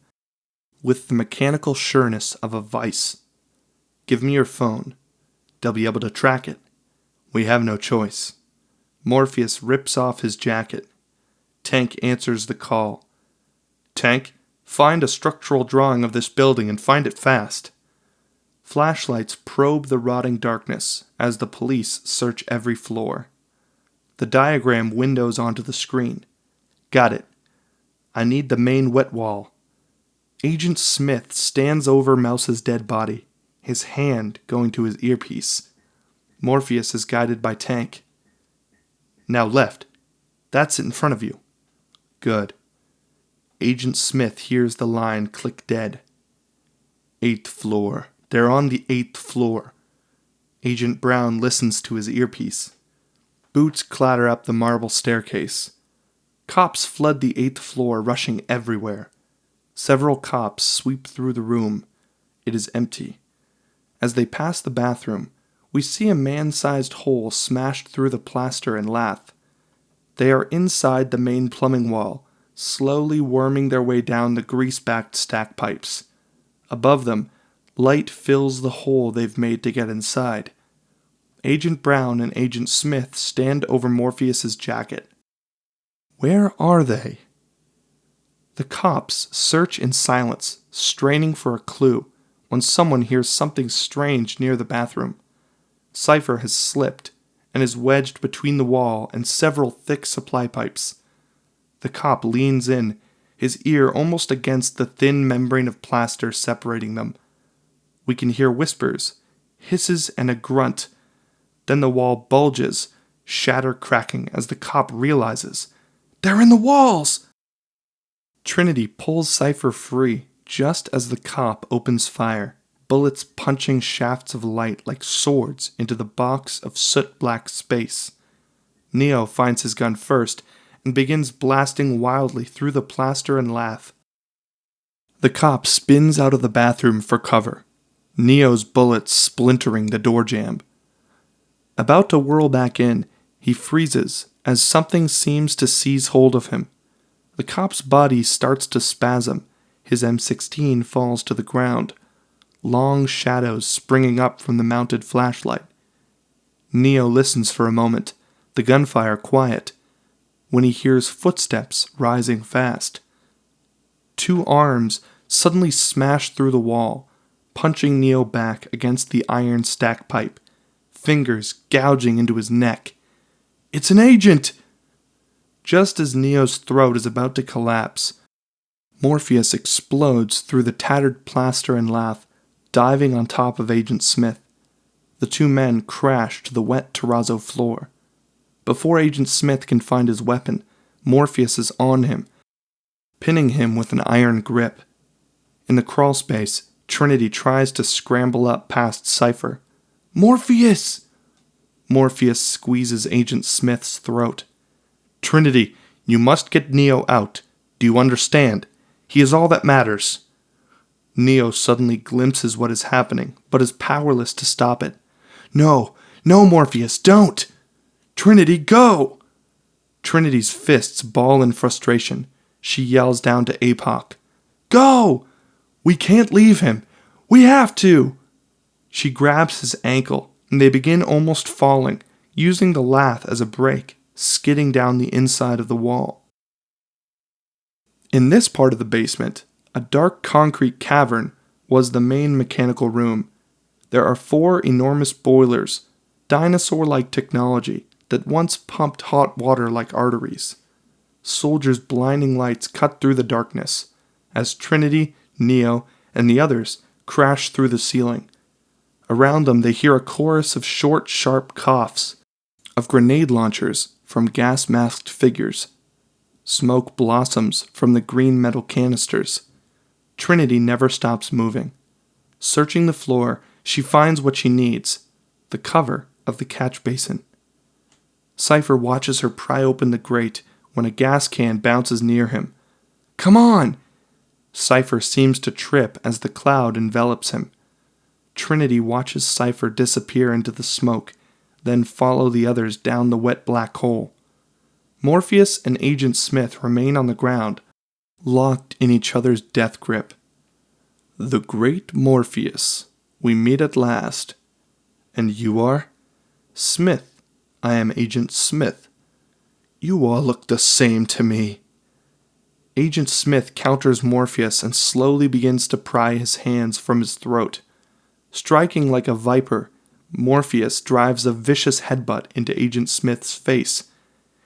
with the mechanical sureness of a vice. Give me your phone. They'll be able to track it. We have no choice. Morpheus rips off his jacket. Tank answers the call. Tank, find a structural drawing of this building and find it fast. Flashlights probe the rotting darkness as the police search every floor. The diagram windows onto the screen. Got it. I need the main wet wall. Agent Smith stands over Mouse's dead body, his hand going to his earpiece. Morpheus is guided by Tank. Now left. That's it in front of you. Good. Agent Smith hears the line click dead. 8th floor. They're on the 8th floor. Agent Brown listens to his earpiece. Boots clatter up the marble staircase. Cops flood the 8th floor, rushing everywhere. Several cops sweep through the room. It is empty. As they pass the bathroom, we see a man-sized hole smashed through the plaster and lath. They are inside the main plumbing wall, slowly worming their way down the grease-backed stack pipes. Above them, light fills the hole they've made to get inside. Agent Brown and Agent Smith stand over Morpheus's jacket. Where are they? The cops search in silence, straining for a clue, when someone hears something strange near the bathroom. Cypher has slipped and is wedged between the wall and several thick supply pipes. The cop leans in, his ear almost against the thin membrane of plaster separating them. We can hear whispers, hisses, and a grunt. Then the wall bulges, shatter cracking as the cop realizes, they're in the walls! Trinity pulls Cypher free just as the cop opens fire, bullets punching shafts of light like swords into the box of soot-black space. Neo finds his gun first and begins blasting wildly through the plaster and lath. The cop spins out of the bathroom for cover, Neo's bullets splintering the door jamb. About to whirl back in, he freezes as something seems to seize hold of him. The cop's body starts to spasm. His M16 falls to the ground, long shadows springing up from the mounted flashlight. Neo listens for a moment, the gunfire quiet, when he hears footsteps rising fast. Two arms suddenly smash through the wall, punching Neo back against the iron stack pipe, fingers gouging into his neck. It's an agent! Just as Neo's throat is about to collapse, Morpheus explodes through the tattered plaster and lath, diving on top of Agent Smith. The two men crash to the wet terrazzo floor. Before Agent Smith can find his weapon, Morpheus is on him, pinning him with an iron grip. In the crawlspace, Trinity tries to scramble up past Cypher. Morpheus! Morpheus squeezes Agent Smith's throat. Trinity, you must get Neo out. Do you understand? He is all that matters. Neo suddenly glimpses what is happening, but is powerless to stop it. No, Morpheus, don't! Trinity, go! Trinity's fists ball in frustration. She yells down to APOC. Go! We can't leave him. We have to! She grabs his ankle, and they begin almost falling, using the lath as a brake, skidding down the inside of the wall. In this part of the basement, a dark concrete cavern was the main mechanical room. There are 4 enormous boilers, dinosaur-like technology that once pumped hot water like arteries. Soldiers' blinding lights cut through the darkness as Trinity, Neo, and the others crash through the ceiling. Around them they hear a chorus of short, sharp coughs, of grenade launchers from gas-masked figures. Smoke blossoms from the green metal canisters. Trinity never stops moving. Searching the floor, she finds what she needs, the cover of the catch basin. Cypher watches her pry open the grate when a gas can bounces near him. Come on! Cypher seems to trip as the cloud envelops him. Trinity watches Cypher disappear into the smoke, then follow the others down the wet black hole. Morpheus and Agent Smith remain on the ground, locked in each other's death grip. The great Morpheus, we meet at last. And you are? Smith. I am Agent Smith. You all look the same to me. Agent Smith counters Morpheus and slowly begins to pry his hands from his throat. Striking like a viper, Morpheus drives a vicious headbutt into Agent Smith's face.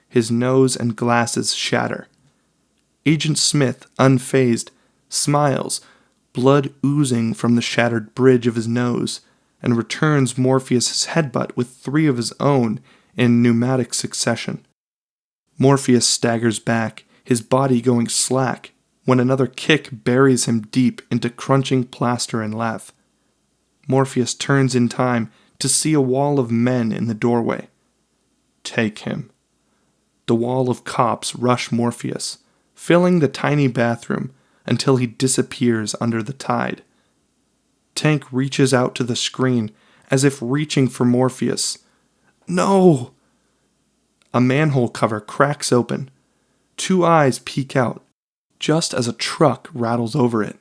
His nose and glasses shatter. Agent Smith, unfazed, smiles, blood oozing from the shattered bridge of his nose, and returns Morpheus's headbutt with 3 of his own in pneumatic succession. Morpheus staggers back, his body going slack, when another kick buries him deep into crunching plaster and lath. Morpheus turns in time to see a wall of men in the doorway. Take him. The wall of cops rush Morpheus, filling the tiny bathroom until he disappears under the tide. Tank reaches out to the screen as if reaching for Morpheus. No! A manhole cover cracks open. 2 eyes peek out, just as a truck rattles over it.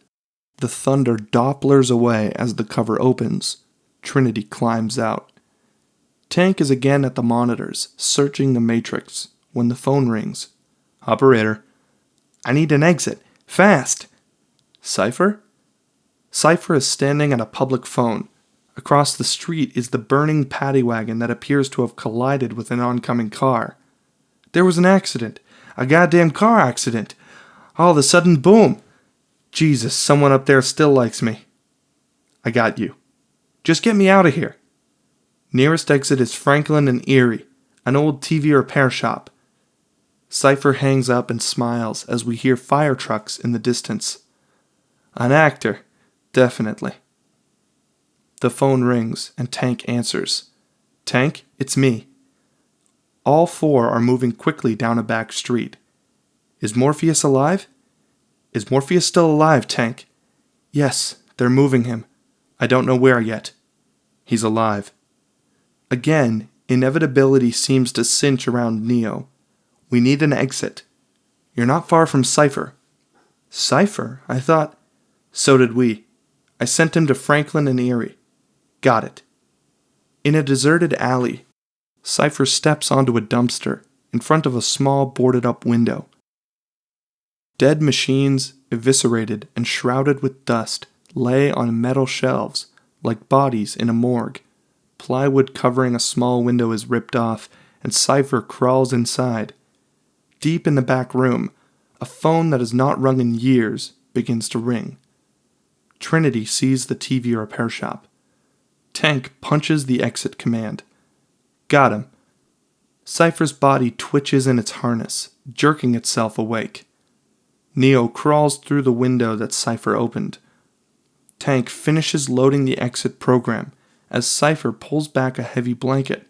The thunder dopplers away as the cover opens. Trinity climbs out. Tank is again at the monitors, searching the matrix, when the phone rings. Operator. I need an exit. Fast! Cypher? Cypher is standing at a public phone. Across the street is the burning paddy wagon that appears to have collided with an oncoming car. There was an accident. A goddamn car accident. All of a sudden, boom. Jesus, someone up there still likes me. I got you. Just get me out of here. Nearest exit is Franklin and Erie, an old TV repair shop. Cypher hangs up and smiles as we hear fire trucks in the distance. An actor, definitely. The phone rings and Tank answers. Tank, it's me. All four are moving quickly down a back street. Is Morpheus alive? Is Morpheus still alive, Tank? Yes, they're moving him. I don't know where yet. He's alive. Again, inevitability seems to cinch around Neo. We need an exit. You're not far from Cypher. Cypher? I thought... So did we. I sent him to Franklin and Erie. Got it. In a deserted alley, Cypher steps onto a dumpster in front of a small boarded-up window. Dead machines, eviscerated and shrouded with dust, lay on metal shelves like bodies in a morgue. Plywood covering a small window is ripped off, and Cypher crawls inside. Deep in the back room, a phone that has not rung in years begins to ring. Trinity sees the TV repair shop. Tank punches the exit command. Got him. Cypher's body twitches in its harness, jerking itself awake. Neo crawls through the window that Cypher opened. Tank finishes loading the exit program as Cypher pulls back a heavy blanket,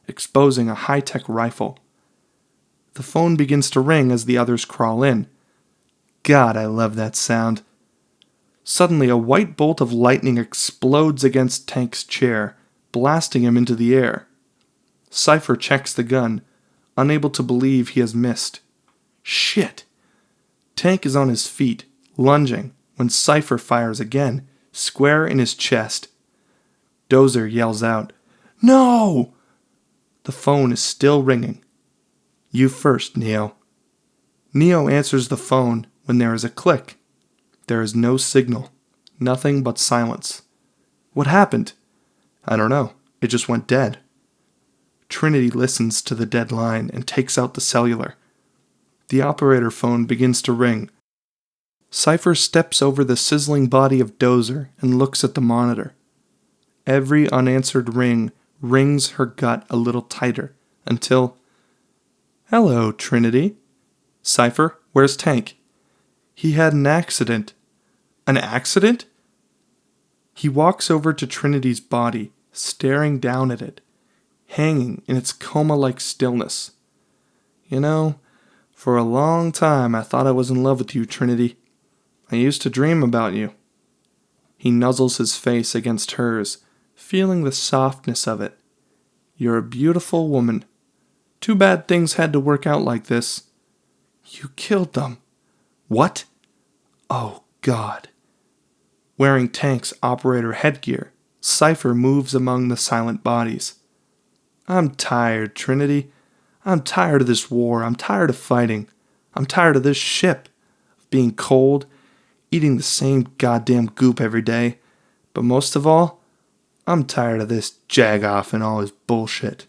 exposing a high-tech rifle. The phone begins to ring as the others crawl in. God, I love that sound. Suddenly, a white bolt of lightning explodes against Tank's chair, blasting him into the air. Cypher checks the gun, unable to believe he has missed. Shit! Tank is on his feet, lunging, when Cypher fires again, square in his chest. Dozer yells out, "No!" The phone is still ringing. You first, Neo. Neo answers the phone when there is a click. There is no signal, nothing but silence. What happened? I don't know. It just went dead. Trinity listens to the dead line and takes out the cellular. The operator phone begins to ring. Cypher steps over the sizzling body of Dozer and looks at the monitor. Every unanswered ring wrings her gut a little tighter until... Hello, Trinity. Cypher, where's Tank? He had an accident. An accident? He walks over to Trinity's body, staring down at it, hanging in its coma-like stillness. You know, for a long time I thought I was in love with you, Trinity. I used to dream about you. He nuzzles his face against hers, feeling the softness of it. You're a beautiful woman. Too bad things had to work out like this. You killed them. What? Oh, God. Wearing Tank's operator headgear, Cypher moves among the silent bodies. I'm tired, Trinity. I'm tired of this war. I'm tired of fighting. I'm tired of this ship, of being cold, eating the same goddamn goop every day. But most of all, I'm tired of this Jagoff and all his bullshit.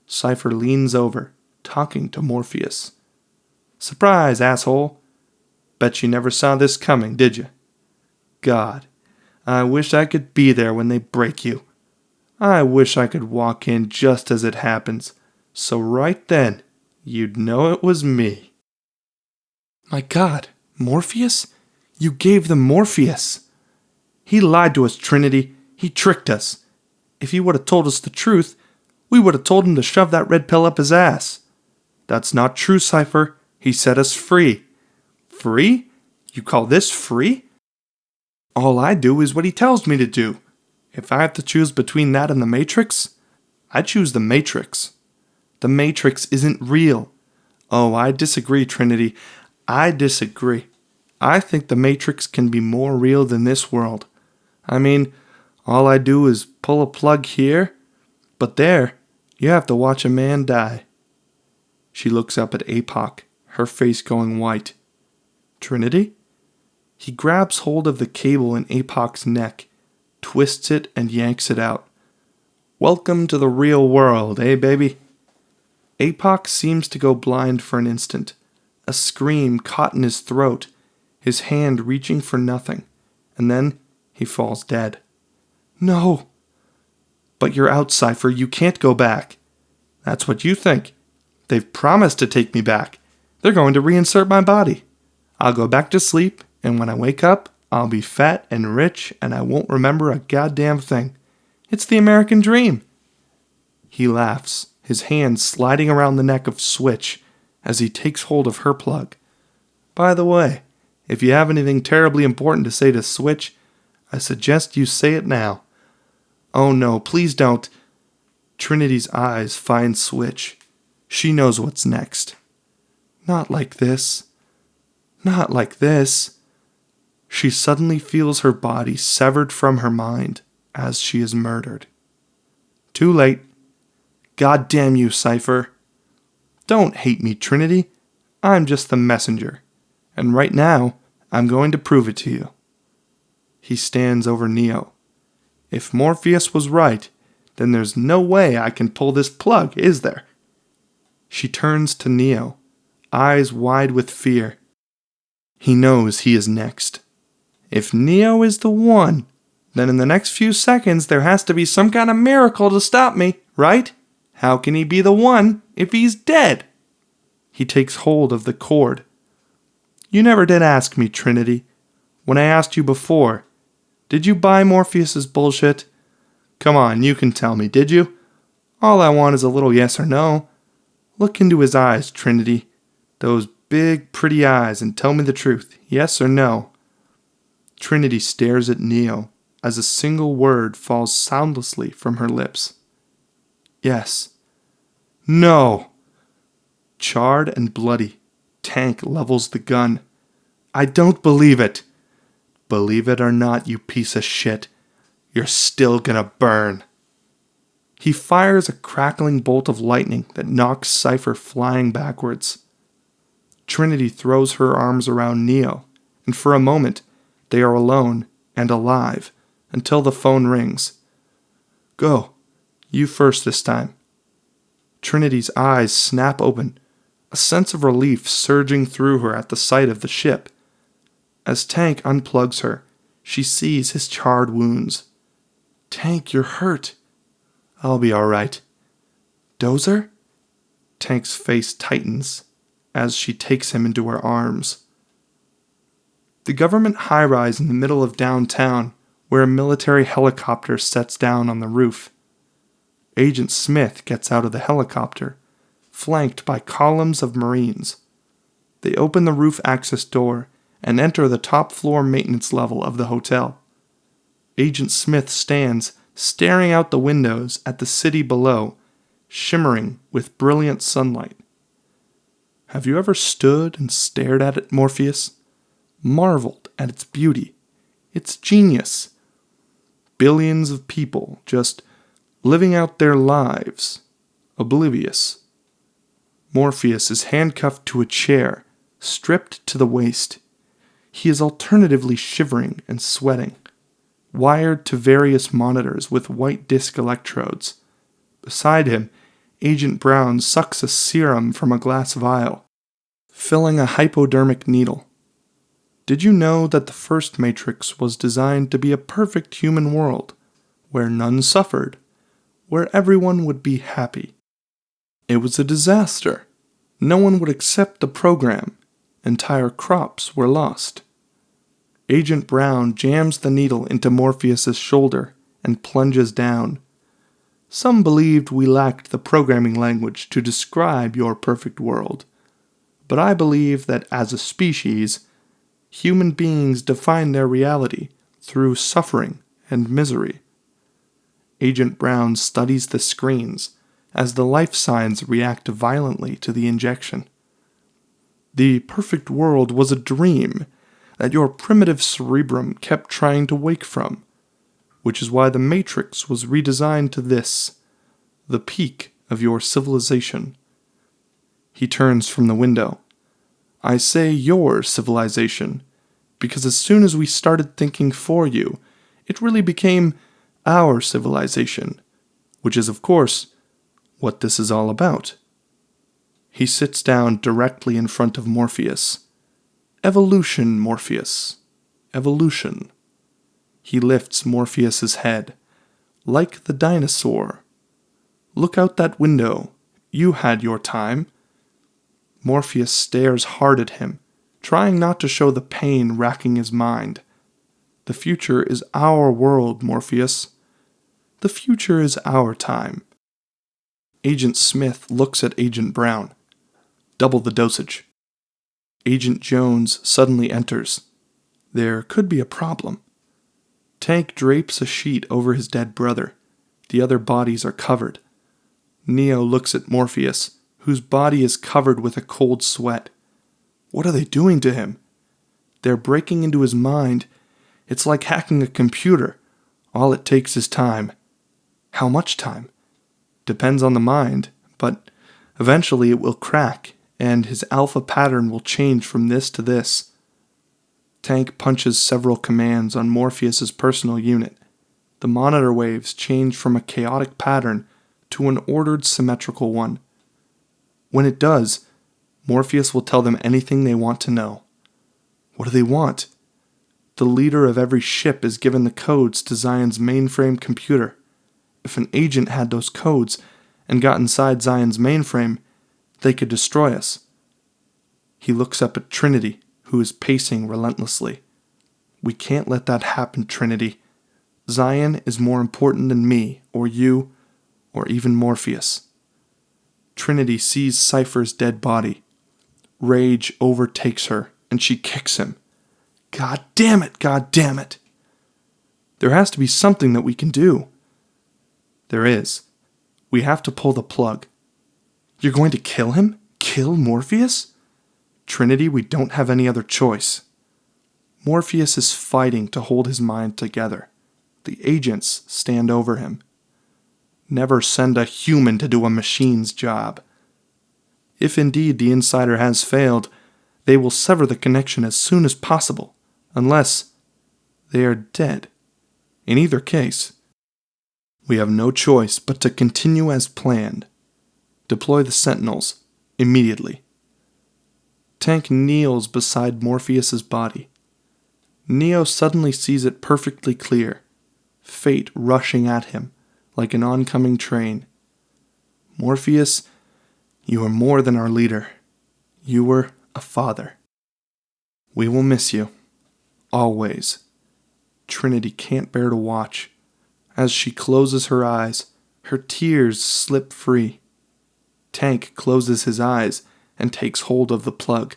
Cypher leans over, talking to Morpheus. Surprise, asshole. Bet you never saw this coming, did you? God, I wish I could be there when they break you. I wish I could walk in just as it happens, so right then, you'd know it was me. My God, Morpheus? You gave them Morpheus. He lied to us, Trinity. He tricked us. If he would have told us the truth, we would have told him to shove that red pill up his ass. That's not true, Cypher. He set us free. Free? You call this free? All I do is what he tells me to do. If I have to choose between that and the Matrix, I choose the Matrix. The Matrix isn't real. Oh, I disagree, Trinity. I disagree. I think the Matrix can be more real than this world. I mean, all I do is pull a plug here, but there, you have to watch a man die. She looks up at APOC, her face going white. Trinity? He grabs hold of the cable in APOC's neck, twists it and yanks it out. Welcome to the real world, eh, baby? APOC seems to go blind for an instant, a scream caught in his throat, his hand reaching for nothing, and then he falls dead. No! But you're out, Cypher. You can't go back. That's what you think. They've promised to take me back. They're going to reinsert my body. I'll go back to sleep, and when I wake up, I'll be fat and rich, and I won't remember a goddamn thing. It's the American dream. He laughs, his hand sliding around the neck of Switch as he takes hold of her plug. By the way, if you have anything terribly important to say to Switch, I suggest you say it now. Oh no, please don't. Trinity's eyes find Switch. She knows what's next. Not like this. Not like this. She suddenly feels her body severed from her mind as she is murdered. Too late. God damn you, Cypher. Don't hate me, Trinity. I'm just the messenger. And right now, I'm going to prove it to you. He stands over Neo. If Morpheus was right, then there's no way I can pull this plug, is there? She turns to Neo, eyes wide with fear. He knows he is next. If Neo is the one, then in the next few seconds there has to be some kind of miracle to stop me, right? How can he be the one if he's dead? He takes hold of the cord. You never did ask me, Trinity. When I asked you before, did you buy Morpheus's bullshit? Come on, you can tell me, did you? All I want is a little yes or no. Look into his eyes, Trinity. Those big, pretty eyes, and tell me the truth, yes or no. Trinity stares at Neo as a single word falls soundlessly from her lips. Yes. No. Charred and bloody, Tank levels the gun. I don't believe it. Believe it or not, you piece of shit, you're still gonna burn. He fires a crackling bolt of lightning that knocks Cypher flying backwards. Trinity throws her arms around Neo, and for a moment, they are alone and alive until the phone rings. Go. You first this time. Trinity's eyes snap open, a sense of relief surging through her at the sight of the ship. As Tank unplugs her, she sees his charred wounds. Tank, you're hurt. I'll be all right. Dozer? Tank's face tightens as she takes him into her arms. The government high-rise in the middle of downtown, where a military helicopter sets down on the roof. Agent Smith gets out of the helicopter, flanked by columns of Marines. They open the roof access door and enter the top floor maintenance level of the hotel. Agent Smith stands staring out the windows at the city below, shimmering with brilliant sunlight. Have you ever stood and stared at it, Morpheus? Marveled at its beauty, its genius? Billions of people just living out their lives, oblivious. Morpheus is handcuffed to a chair, stripped to the waist. He is alternatively shivering and sweating, wired to various monitors with white disc electrodes. Beside him, Agent Brown sucks a serum from a glass vial, filling a hypodermic needle. Did you know that the first Matrix was designed to be a perfect human world, where none suffered, where everyone would be happy? It was a disaster. No one would accept the program. Entire crops were lost. Agent Brown jams the needle into Morpheus's shoulder and plunges down. Some believed we lacked the programming language to describe your perfect world, but I believe that as a species, human beings define their reality through suffering and misery. Agent Brown studies the screens as the life signs react violently to the injection. The perfect world was a dream that your primitive cerebrum kept trying to wake from, which is why the Matrix was redesigned to this, the peak of your civilization. He turns from the window. I say your civilization, because as soon as we started thinking for you, it really became our civilization, which is, of course, what this is all about. He sits down directly in front of Morpheus. Evolution, Morpheus. Evolution. He lifts Morpheus's head, like the dinosaur. Look out that window. You had your time. Morpheus stares hard at him, trying not to show the pain racking his mind. The future is our world, Morpheus. The future is our time. Agent Smith looks at Agent Brown. Double the dosage. Agent Jones suddenly enters. There could be a problem. Tank drapes a sheet over his dead brother. The other bodies are covered. Neo looks at Morpheus, whose body is covered with a cold sweat. What are they doing to him? They're breaking into his mind. It's like hacking a computer. All it takes is time. How much time? Depends on the mind, but eventually it will crack, and his alpha pattern will change from this to this. Tank punches several commands on Morpheus's personal unit. The monitor waves change from a chaotic pattern to an ordered symmetrical one. When it does, Morpheus will tell them anything they want to know. What do they want? The leader of every ship is given the codes to Zion's mainframe computer. If an agent had those codes and got inside Zion's mainframe, they could destroy us. He looks up at Trinity, who is pacing relentlessly. We can't let that happen, Trinity. Zion is more important than me, or you, or even Morpheus. Trinity sees Cypher's dead body. Rage overtakes her, and she kicks him. God damn it, God damn it! There has to be something that we can do. There is. We have to pull the plug. You're going to kill him? Kill Morpheus? Trinity, we don't have any other choice. Morpheus is fighting to hold his mind together. The agents stand over him. Never send a human to do a machine's job. If indeed the insider has failed, they will sever the connection as soon as possible, unless they are dead. In either case, we have no choice but to continue as planned. Deploy the Sentinels immediately. Tank kneels beside Morpheus's body. Neo suddenly sees it perfectly clear. Fate rushing at him like an oncoming train. Morpheus, you are more than our leader. You were a father. We will miss you. Always. Trinity can't bear to watch. As she closes her eyes, her tears slip free. Tank closes his eyes and takes hold of the plug.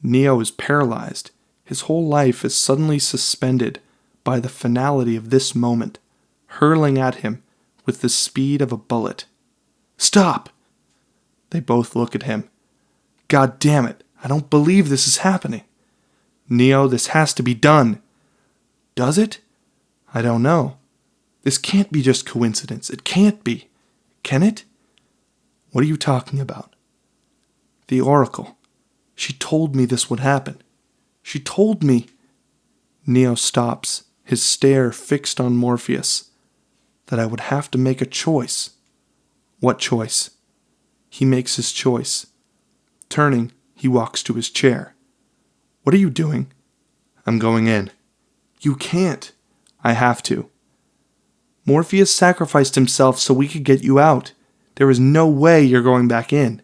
Neo is paralyzed. His whole life is suddenly suspended by the finality of this moment, hurling at him with the speed of a bullet. Stop! They both look at him. God damn it, I don't believe this is happening. Neo, this has to be done. Does it? I don't know. This can't be just coincidence. It can't be. Can it? What are you talking about? The Oracle. She told me this would happen. She told me. Neo stops, his stare fixed on Morpheus. That I would have to make a choice. What choice? He makes his choice. Turning, he walks to his chair. What are you doing? I'm going in. You can't. I have to. Morpheus sacrificed himself so we could get you out. There is no way you're going back in.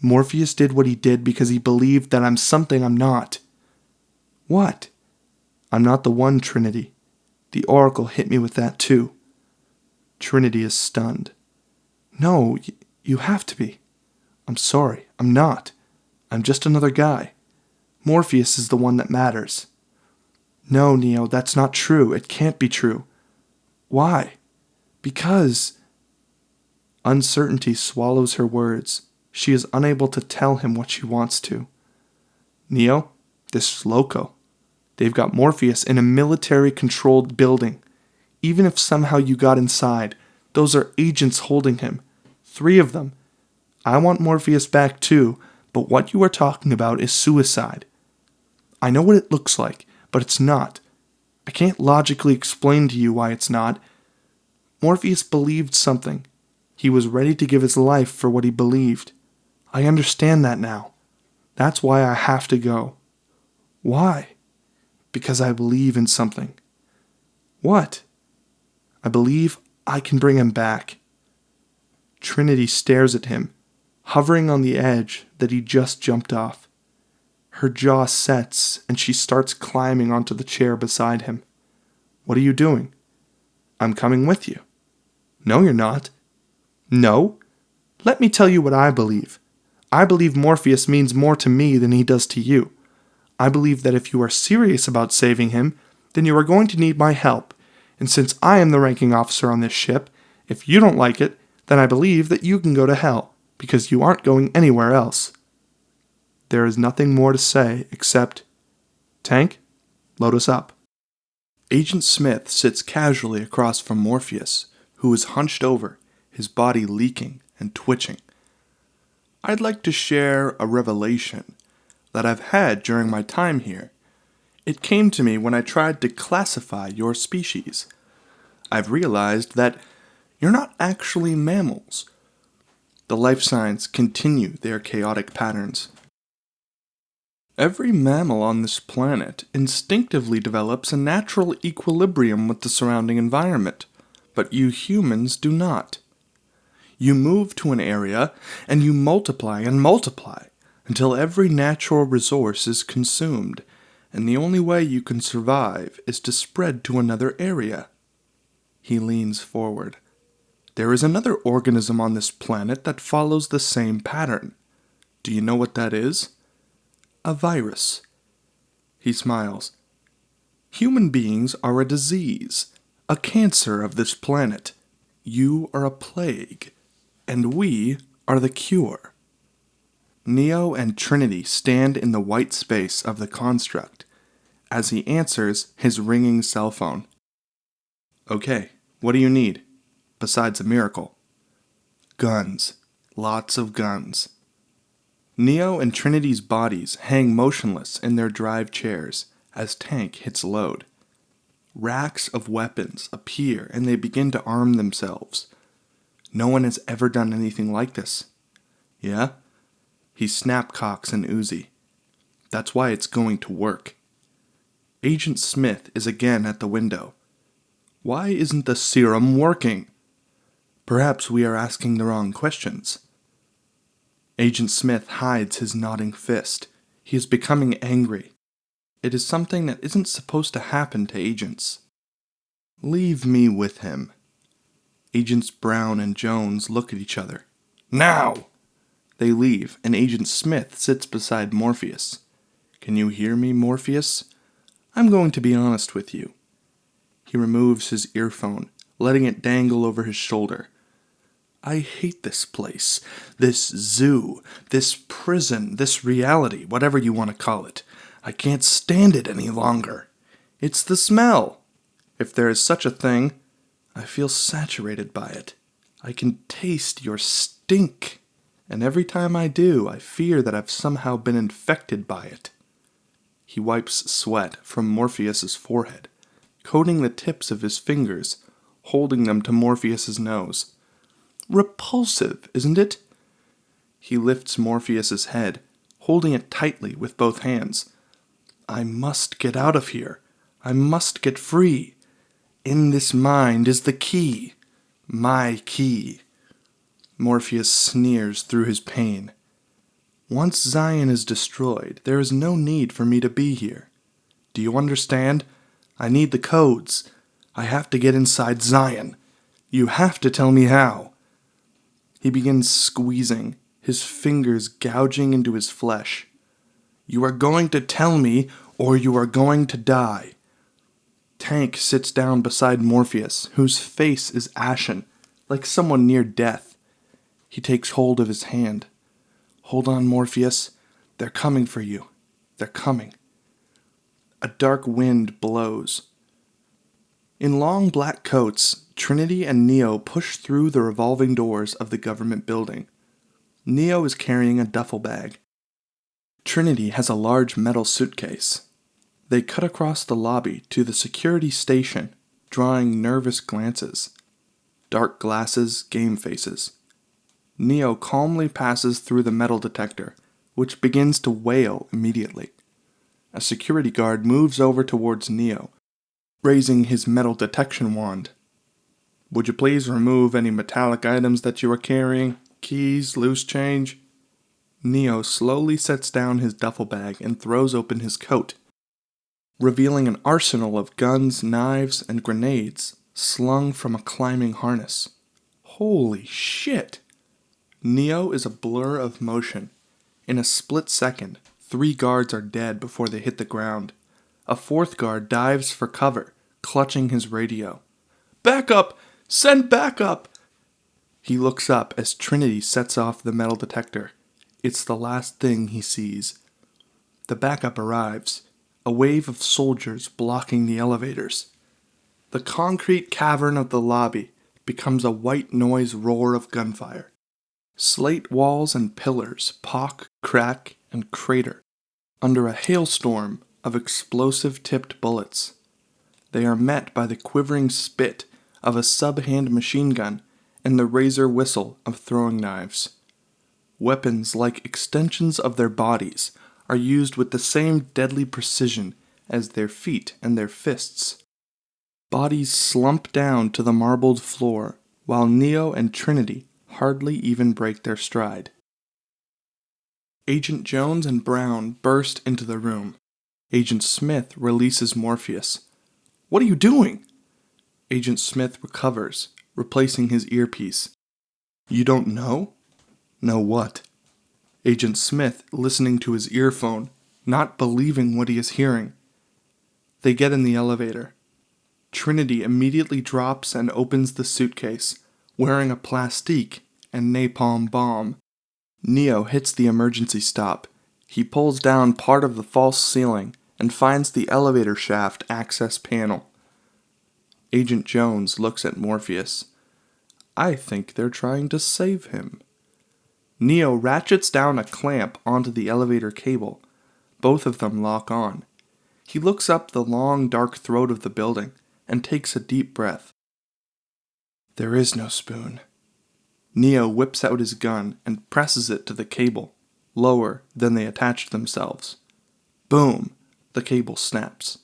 Morpheus did what he did because he believed that I'm something I'm not. What? I'm not the one, Trinity. The Oracle hit me with that too. Trinity is stunned. No, you have to be. I'm sorry, I'm not. I'm just another guy. Morpheus is the one that matters. No, Neo, that's not true. It can't be true. Why? Because... Uncertainty swallows her words. She is unable to tell him what she wants to. Neo, this is loco. They've got Morpheus in a military-controlled building. Even if somehow you got inside, those are agents holding him. 3 of them. I want Morpheus back too, but what you are talking about is suicide. I know what it looks like, but it's not. I can't logically explain to you why it's not. Morpheus believed something. He was ready to give his life for what he believed. I understand that now. That's why I have to go. Why? Because I believe in something. What? I believe I can bring him back. Trinity stares at him, hovering on the edge that he just jumped off. Her jaw sets and she starts climbing onto the chair beside him. What are you doing? I'm coming with you. No, you're not. No? Let me tell you what I believe. I believe Morpheus means more to me than he does to you. I believe that if you are serious about saving him, then you are going to need my help. And since I am the ranking officer on this ship, if you don't like it, then I believe that you can go to hell, because you aren't going anywhere else. There is nothing more to say except, Tank, load us up. Agent Smith sits casually across from Morpheus, who is hunched over, his body leaking and twitching. I'd like to share a revelation that I've had during my time here. It came to me when I tried to classify your species. I've realized that you're not actually mammals. The life signs continue their chaotic patterns. Every mammal on this planet instinctively develops a natural equilibrium with the surrounding environment, but you humans do not. You move to an area, and you multiply and multiply, until every natural resource is consumed, and the only way you can survive is to spread to another area. He leans forward. There is another organism on this planet that follows the same pattern. Do you know what that is? A virus. He smiles. Human beings are a disease, a cancer of this planet. You are a plague, and we are the cure. Neo and Trinity stand in the white space of the construct as he answers his ringing cell phone. Okay, what do you need, besides a miracle? Guns. Lots of guns. Neo and Trinity's bodies hang motionless in their drive chairs as Tank hits load. Racks of weapons appear and they begin to arm themselves. No one has ever done anything like this. Yeah? He snapcocks an Uzi. That's why it's going to work. Agent Smith is again at the window. Why isn't the serum working? Perhaps we are asking the wrong questions. Agent Smith hides his nodding fist. He is becoming angry. It is something that isn't supposed to happen to agents. Leave me with him. Agents Brown and Jones look at each other. Now! They leave, and Agent Smith sits beside Morpheus. Can you hear me, Morpheus? I'm going to be honest with you. He removes his earphone, letting it dangle over his shoulder. I hate this place, this zoo, this prison, this reality, whatever you want to call it. I can't stand it any longer. It's the smell. If there is such a thing, I feel saturated by it. I can taste your stink. And every time I do, I fear that I've somehow been infected by it. He wipes sweat from Morpheus's forehead, coating the tips of his fingers, holding them to Morpheus's nose. Repulsive, isn't it? He lifts Morpheus's head, holding it tightly with both hands. I must get out of here. I must get free. In this mind is the key. My key. Morpheus sneers through his pain. Once Zion is destroyed, there is no need for me to be here. Do you understand? I need the codes. I have to get inside Zion. You have to tell me how. He begins squeezing, his fingers gouging into his flesh. You are going to tell me, or you are going to die. Tank sits down beside Morpheus, whose face is ashen, like someone near death. He takes hold of his hand. Hold on, Morpheus. They're coming for you. They're coming. A dark wind blows. In long black coats, Trinity and Neo push through the revolving doors of the government building. Neo is carrying a duffel bag. Trinity has a large metal suitcase. They cut across the lobby to the security station, drawing nervous glances. Dark glasses, game faces. Neo calmly passes through the metal detector, which begins to wail immediately. A security guard moves over towards Neo, raising his metal detection wand. Would you please remove any metallic items that you are carrying? Keys, loose change? Neo slowly sets down his duffel bag and throws open his coat, revealing an arsenal of guns, knives, and grenades slung from a climbing harness. Holy shit! Neo is a blur of motion. In a split second, 3 guards are dead before they hit the ground. A 4th guard dives for cover, clutching his radio. "Backup! Send backup!" He looks up as Trinity sets off the metal detector. It's the last thing he sees. The backup arrives, a wave of soldiers blocking the elevators. The concrete cavern of the lobby becomes a white noise roar of gunfire. Slate walls and pillars pock, crack, and crater under a hailstorm of explosive-tipped bullets. They are met by the quivering spit of a sub-hand machine gun and the razor whistle of throwing knives. Weapons like extensions of their bodies are used with the same deadly precision as their feet and their fists. Bodies slump down to the marbled floor, while Neo and Trinity hardly even break their stride. Agent Jones and Brown burst into the room. Agent Smith releases Morpheus. "What are you doing?" Agent Smith recovers, replacing his earpiece. "You don't know?" "Know what?" Agent Smith listening to his earphone, not believing what he is hearing. They get in the elevator. Trinity immediately drops and opens the suitcase, wearing a plastique and napalm bomb. Neo hits the emergency stop. He pulls down part of the false ceiling and finds the elevator shaft access panel. Agent Jones looks at Morpheus. "I think they're trying to save him." Neo ratchets down a clamp onto the elevator cable. Both of them lock on. He looks up the long, dark throat of the building and takes a deep breath. There is no spoon. Neo whips out his gun and presses it to the cable, lower than they attached themselves. Boom! The cable snaps.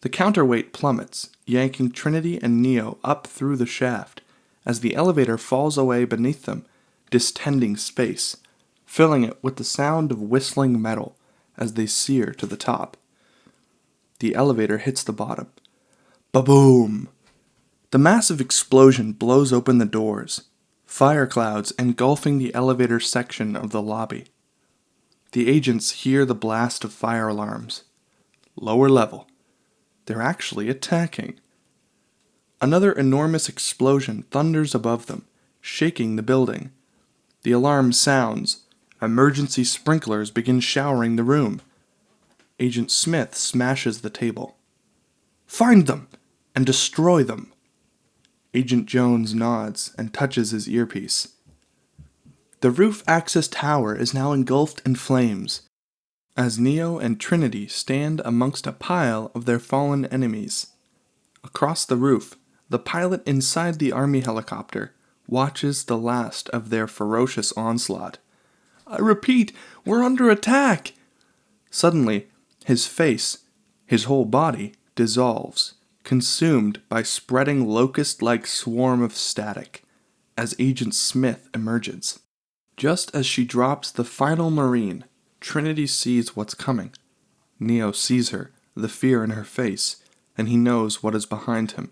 The counterweight plummets, yanking Trinity and Neo up through the shaft as the elevator falls away beneath them, distending space, filling it with the sound of whistling metal as they sear to the top. The elevator hits the bottom. Ba-boom! The massive explosion blows open the doors, fire clouds engulfing the elevator section of the lobby. The agents hear the blast of fire alarms. Lower level. They're actually attacking. Another enormous explosion thunders above them, shaking the building. The alarm sounds. Emergency sprinklers begin showering the room. Agent Smith smashes the table. "Find them and destroy them." Agent Jones nods and touches his earpiece. The roof access tower is now engulfed in flames, as Neo and Trinity stand amongst a pile of their fallen enemies. Across the roof, the pilot inside the army helicopter watches the last of their ferocious onslaught. "I repeat, we're under attack!" Suddenly, his face, his whole body, dissolves, consumed by spreading locust-like swarm of static, as Agent Smith emerges. Just as she drops the final Marine, Trinity sees what's coming. Neo sees her, the fear in her face, and he knows what is behind him.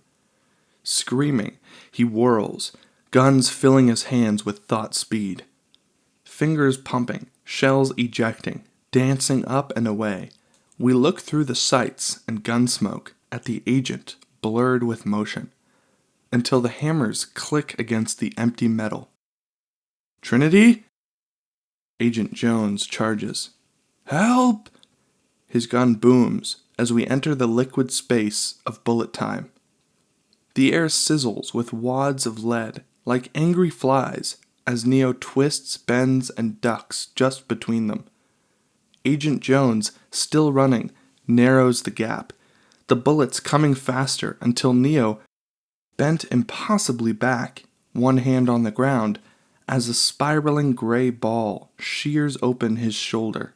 Screaming, he whirls, guns filling his hands with thought speed. Fingers pumping, shells ejecting, dancing up and away, we look through the sights and gun smoke at the agent blurred with motion, until the hammers click against the empty metal. "Trinity?" Agent Jones charges. "Help!" His gun booms as we enter the liquid space of bullet time. The air sizzles with wads of lead like angry flies as Neo twists, bends, and ducks just between them. Agent Jones, still running, narrows the gap, the bullets coming faster until Neo, bent impossibly back, one hand on the ground, as a spiraling gray ball shears open his shoulder.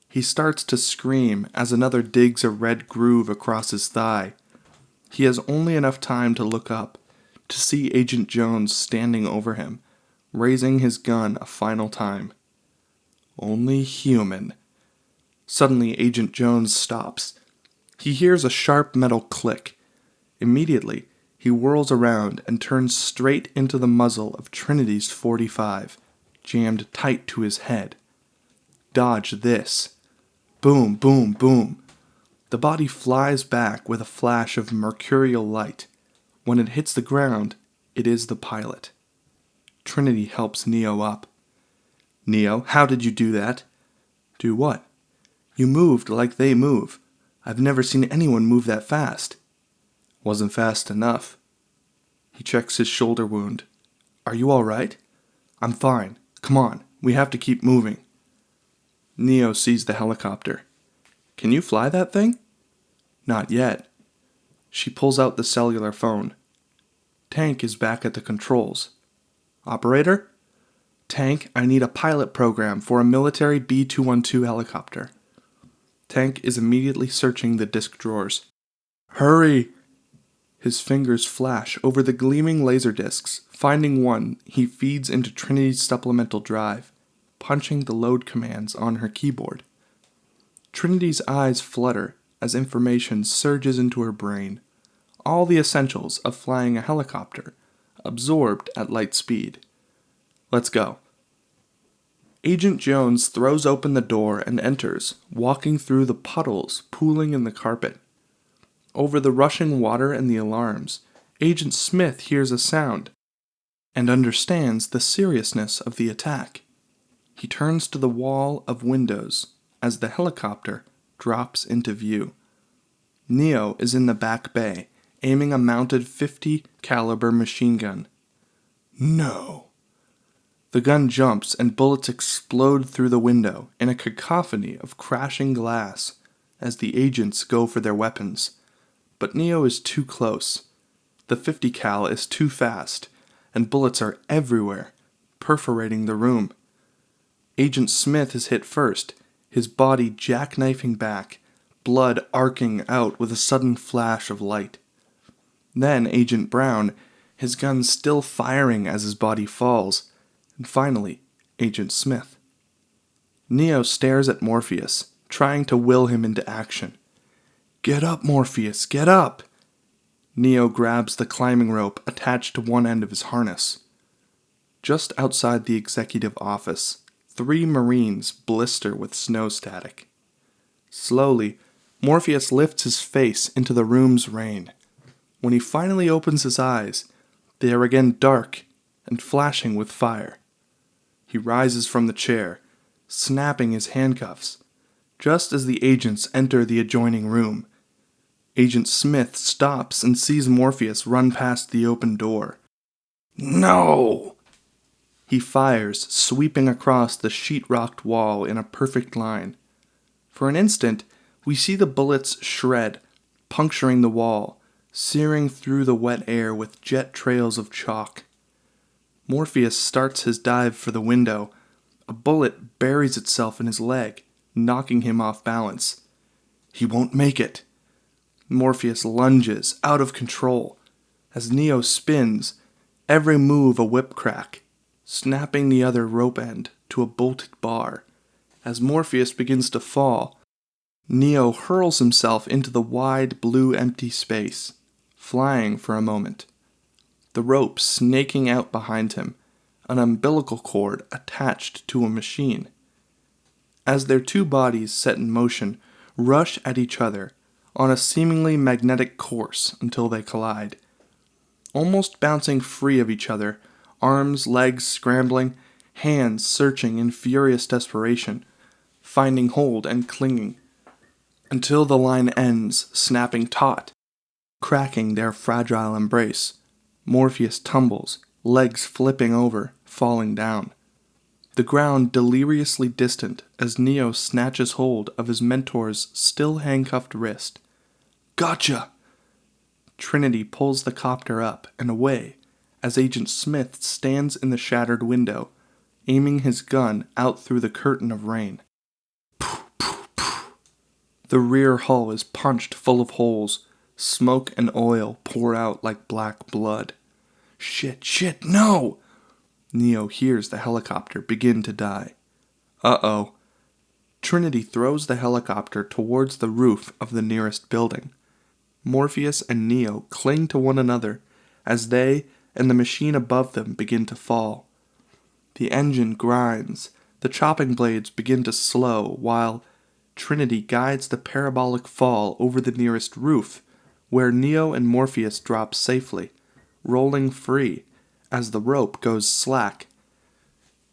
He starts to scream as another digs a red groove across his thigh. He has only enough time to look up, to see Agent Jones standing over him, raising his gun a final time. Only human. Suddenly Agent Jones stops. He hears a sharp metal click. Immediately, he whirls around and turns straight into the muzzle of Trinity's .45, jammed tight to his head. Dodge this. Boom, boom, boom. The body flies back with a flash of mercurial light. When it hits the ground, it is the pilot. Trinity helps Neo up. Neo, how did you do that? Do what? You moved like they move. I've never seen anyone move that fast. Wasn't fast enough. He checks his shoulder wound. Are you all right? I'm fine. Come on, we have to keep moving. Neo sees the helicopter. Can you fly that thing? Not yet. She pulls out the cellular phone. Tank is back at the controls. Operator? Tank, I need a pilot program for a military B-212 helicopter. Tank is immediately searching the disk drawers. Hurry! His fingers flash over the gleaming laser discs. Finding one, he feeds into Trinity's supplemental drive, punching the load commands on her keyboard. Trinity's eyes flutter as information surges into her brain. All the essentials of flying a helicopter, absorbed at light speed. Let's go. Agent Jones throws open the door and enters, walking through the puddles pooling in the carpet. Over the rushing water and the alarms, Agent Smith hears a sound and understands the seriousness of the attack. He turns to the wall of windows as the helicopter drops into view. Neo is in the back bay, aiming a mounted .50 caliber machine gun. No. The gun jumps and bullets explode through the window in a cacophony of crashing glass as the agents go for their weapons. But Neo is too close. The .50 cal is too fast, and bullets are everywhere, perforating the room. Agent Smith is hit first, his body jackknifing back, blood arcing out with a sudden flash of light. Then Agent Brown, his gun still firing as his body falls, and finally, Agent Smith. Neo stares at Morpheus, trying to will him into action. Get up, Morpheus, get up! Neo grabs the climbing rope attached to one end of his harness. Just outside the executive office, 3 Marines blister with snow static. Slowly, Morpheus lifts his face into the room's rain. When he finally opens his eyes, they are again dark and flashing with fire. He rises from the chair, snapping his handcuffs, just as the agents enter the adjoining room. Agent Smith stops and sees Morpheus run past the open door. No! He fires, sweeping across the sheet-rocked wall in a perfect line. For an instant, we see the bullets shred, puncturing the wall, searing through the wet air with jet trails of chalk. Morpheus starts his dive for the window. A bullet buries itself in his leg, knocking him off balance. He won't make it. Morpheus lunges, out of control. As Neo spins, every move a whip crack, snapping the other rope end to a bolted bar. As Morpheus begins to fall, Neo hurls himself into the wide blue empty space, flying for a moment. The rope snaking out behind him, an umbilical cord attached to a machine. As their 2 bodies set in motion, rush at each other on a seemingly magnetic course until they collide. Almost bouncing free of each other, arms, legs scrambling, hands searching in furious desperation, finding hold and clinging, until the line ends, snapping taut, cracking their fragile embrace. Morpheus tumbles, legs flipping over, falling down. The ground deliriously distant as Neo snatches hold of his mentor's still handcuffed wrist. Gotcha! Trinity pulls the copter up and away as Agent Smith stands in the shattered window, aiming his gun out through the curtain of rain. Poof, poof, poof. The rear hull is punched full of holes. Smoke and oil pour out like black blood. Shit, no! Neo hears the helicopter begin to die. Uh-oh. Trinity throws the helicopter towards the roof of the nearest building. Morpheus and Neo cling to one another as they and the machine above them begin to fall. The engine grinds. The chopping blades begin to slow while Trinity guides the parabolic fall over the nearest roof, where Neo and Morpheus drop safely, rolling free as the rope goes slack.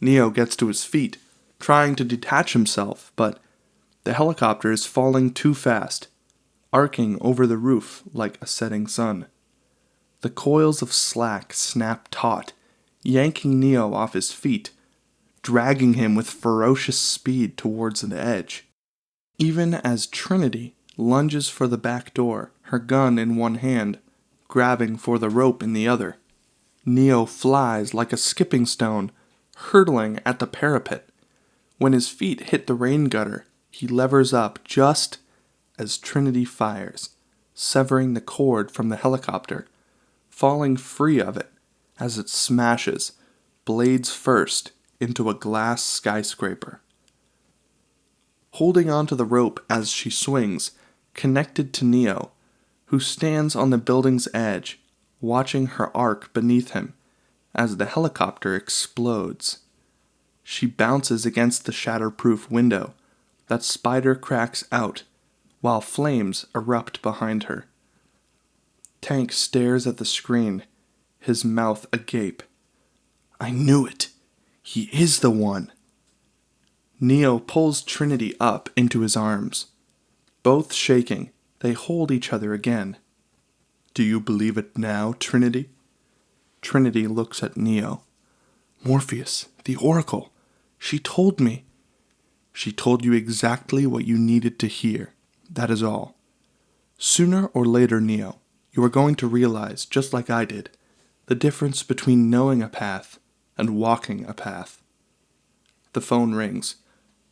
Neo gets to his feet, trying to detach himself, but the helicopter is falling too fast, arcing over the roof like a setting sun. The coils of slack snap taut, yanking Neo off his feet, dragging him with ferocious speed towards the edge. Even as Trinity lunges for the back door, her gun in one hand, grabbing for the rope in the other, Neo flies like a skipping stone, hurtling at the parapet. When his feet hit the rain gutter, he levers up just as Trinity fires, severing the cord from the helicopter, falling free of it as it smashes, blades first, into a glass skyscraper. Holding onto the rope as she swings, connected to Neo, who stands on the building's edge, watching her arc beneath him as the helicopter explodes. She bounces against the shatterproof window. That spider cracks out, while flames erupt behind her. Tank stares at the screen, his mouth agape. I knew it. He is the one. Neo pulls Trinity up into his arms. Both shaking, they hold each other again. Do you believe it now, Trinity? Trinity looks at Neo. Morpheus, the Oracle. She told me. She told you exactly what you needed to hear. That is all. Sooner or later, Neo, you are going to realize, just like I did, the difference between knowing a path and walking a path. The phone rings.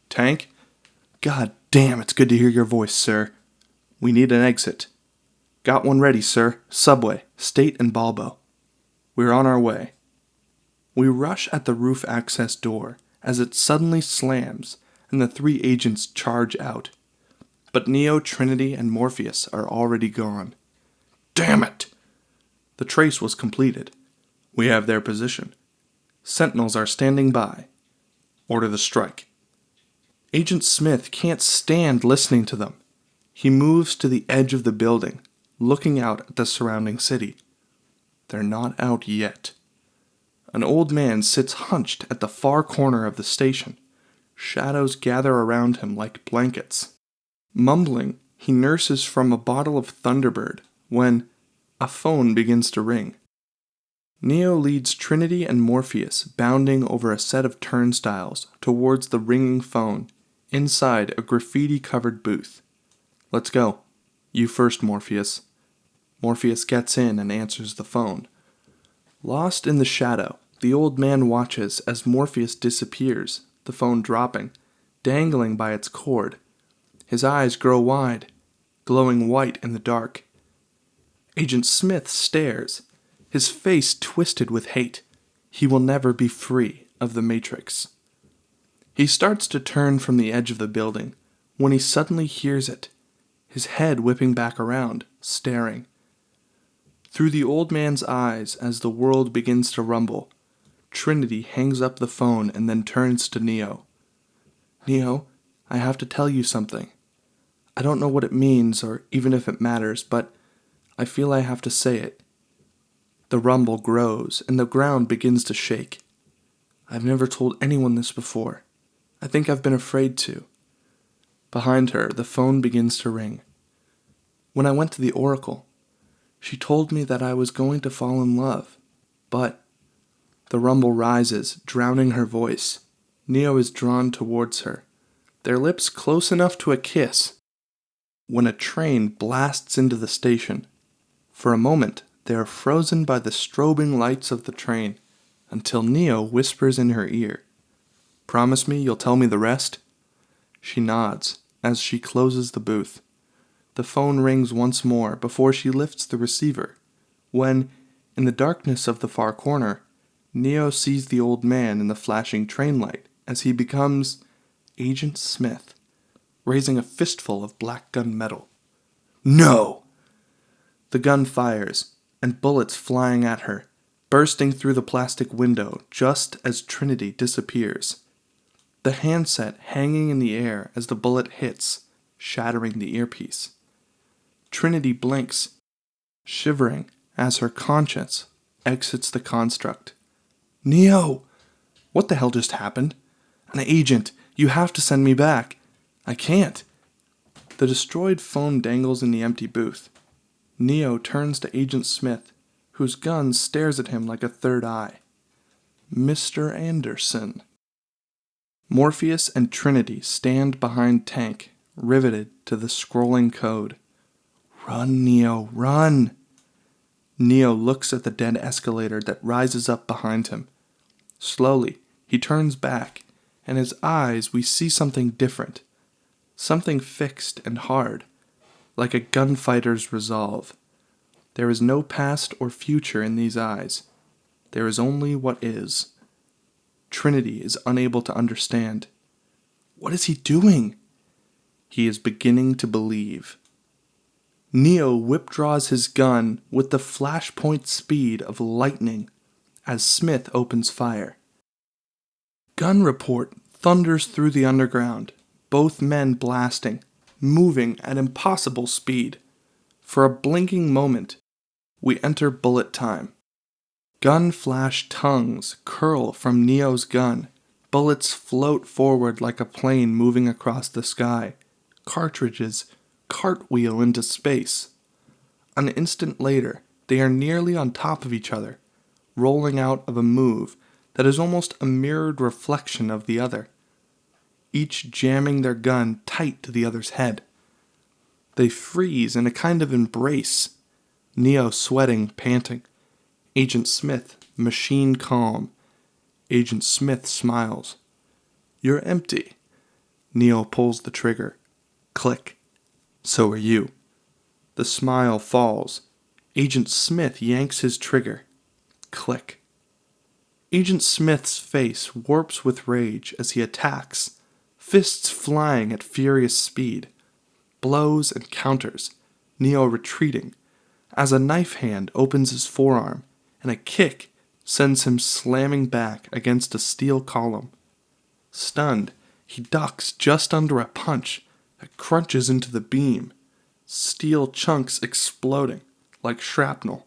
Tank? God damn, it's good to hear your voice, sir. We need an exit. Got one ready, sir. Subway, State and Balbo. We're on our way. We rush at the roof access door as it suddenly slams and the three agents charge out. But Neo, Trinity, and Morpheus are already gone. Damn it! The trace was completed. We have their position. Sentinels are standing by. Order the strike. Agent Smith can't stand listening to them. He moves to the edge of the building, looking out at the surrounding city. They're not out yet. An old man sits hunched at the far corner of the station. Shadows gather around him like blankets. Mumbling, he nurses from a bottle of Thunderbird when a phone begins to ring. Neo leads Trinity and Morpheus bounding over a set of turnstiles towards the ringing phone, inside a graffiti-covered booth. Let's go. You first, Morpheus. Morpheus gets in and answers the phone. Lost in the shadow, the old man watches as Morpheus disappears, the phone dropping, dangling by its cord. His eyes grow wide, glowing white in the dark. Agent Smith stares, his face twisted with hate. He will never be free of the Matrix. He starts to turn from the edge of the building when he suddenly hears it, his head whipping back around, staring. Through the old man's eyes as the world begins to rumble, Trinity hangs up the phone and then turns to Neo. Neo, I have to tell you something. I don't know what it means or even if it matters, but I feel I have to say it. The rumble grows and the ground begins to shake. I've never told anyone this before. I think I've been afraid to. Behind her, the phone begins to ring. When I went to the Oracle, she told me that I was going to fall in love, but the rumble rises, drowning her voice. Neo is drawn towards her, their lips close enough to a kiss, when a train blasts into the station. For a moment, they are frozen by the strobing lights of the train, until Neo whispers in her ear, Promise me you'll tell me the rest? She nods as she closes the booth. The phone rings once more before she lifts the receiver, when, in the darkness of the far corner, Neo sees the old man in the flashing train light as he becomes Agent Smith, raising a fistful of black gun metal. No! The gun fires, and bullets flying at her, bursting through the plastic window just as Trinity disappears. The handset hanging in the air as the bullet hits, shattering the earpiece. Trinity blinks, shivering as her conscience exits the construct. Neo! What the hell just happened? An agent, you have to send me back. I can't. The destroyed phone dangles in the empty booth. Neo turns to Agent Smith, whose gun stares at him like a third eye. Mr. Anderson. Morpheus and Trinity stand behind Tank, riveted to the scrolling code. Run, Neo, run! Neo looks at the dead escalator that rises up behind him. Slowly, he turns back, and in his eyes we see something different. Something fixed and hard, like a gunfighter's resolve. There is no past or future in these eyes. There is only what is. Trinity is unable to understand. What is he doing? He is beginning to believe. Neo whip-draws his gun with the flashpoint speed of lightning as Smith opens fire. Gun report thunders through the underground, both men blasting, moving at impossible speed. For a blinking moment, we enter bullet time. Gun flash tongues curl from Neo's gun. Bullets float forward like a plane moving across the sky. Cartridges cartwheel into space. An instant later, they are nearly on top of each other, rolling out of a move that is almost a mirrored reflection of the other, each jamming their gun tight to the other's head. They freeze in a kind of embrace, Neo sweating, panting. Agent Smith, machine calm. Agent Smith smiles. You're empty. Neo pulls the trigger. Click. So are you. The smile falls. Agent Smith yanks his trigger. Click. Agent Smith's face warps with rage as he attacks, fists flying at furious speed. Blows and counters, Neo retreating, as a knife hand opens his forearm, and a kick sends him slamming back against a steel column. Stunned, he ducks just under a punch that crunches into the beam, steel chunks exploding like shrapnel.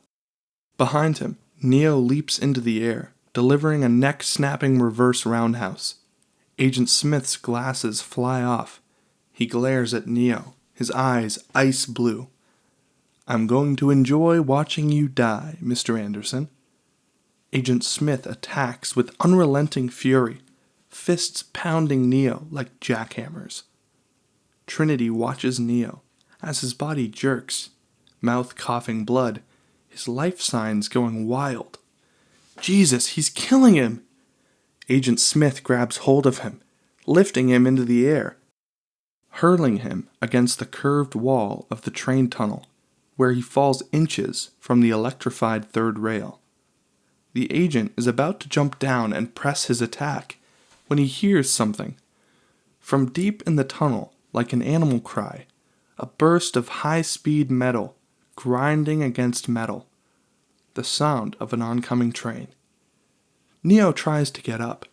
Behind him, Neo leaps into the air, delivering a neck-snapping reverse roundhouse. Agent Smith's glasses fly off. He glares at Neo, his eyes ice blue. I'm going to enjoy watching you die, Mr. Anderson. Agent Smith attacks with unrelenting fury, fists pounding Neo like jackhammers. Trinity watches Neo as his body jerks, mouth coughing blood, his life signs going wild. Jesus, he's killing him! Agent Smith grabs hold of him, lifting him into the air, hurling him against the curved wall of the train tunnel, where he falls inches from the electrified third rail. The agent is about to jump down and press his attack when he hears something. From deep in the tunnel, like an animal cry, a burst of high-speed metal grinding against metal, the sound of an oncoming train. Neo tries to get up.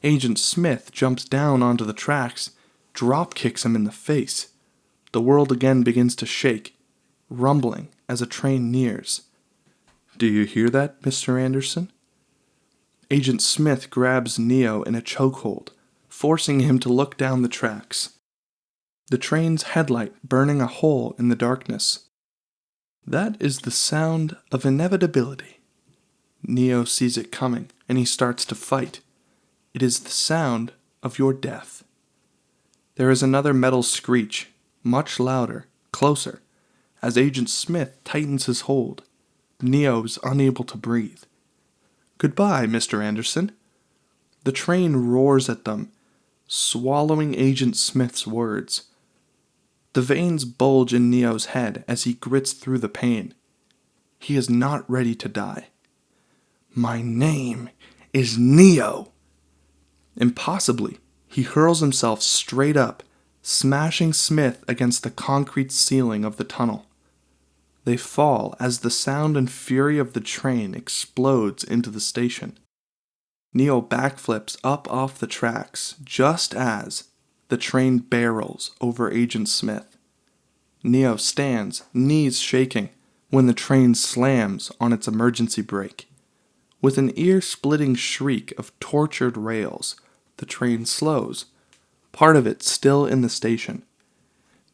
Agent Smith jumps down onto the tracks, drop kicks him in the face. The world again begins to shake, rumbling as a train nears. Do you hear that, Mr. Anderson? Agent Smith grabs Neo in a chokehold, forcing him to look down the tracks. The train's headlight burning a hole in the darkness. That is the sound of inevitability. Neo sees it coming, and he starts to fight. It is the sound of your death. There is another metal screech, much louder, closer, as Agent Smith tightens his hold. Neo is unable to breathe. Goodbye, Mr. Anderson. The train roars at them, swallowing Agent Smith's words. The veins bulge in Neo's head as he grits through the pain. He is not ready to die. My name is Neo. Impossibly, he hurls himself straight up, smashing Smith against the concrete ceiling of the tunnel. They fall as the sound and fury of the train explodes into the station. Neo backflips up off the tracks just as the train barrels over Agent Smith. Neo stands, knees shaking, when the train slams on its emergency brake. With an ear-splitting shriek of tortured rails, the train slows, part of it still in the station.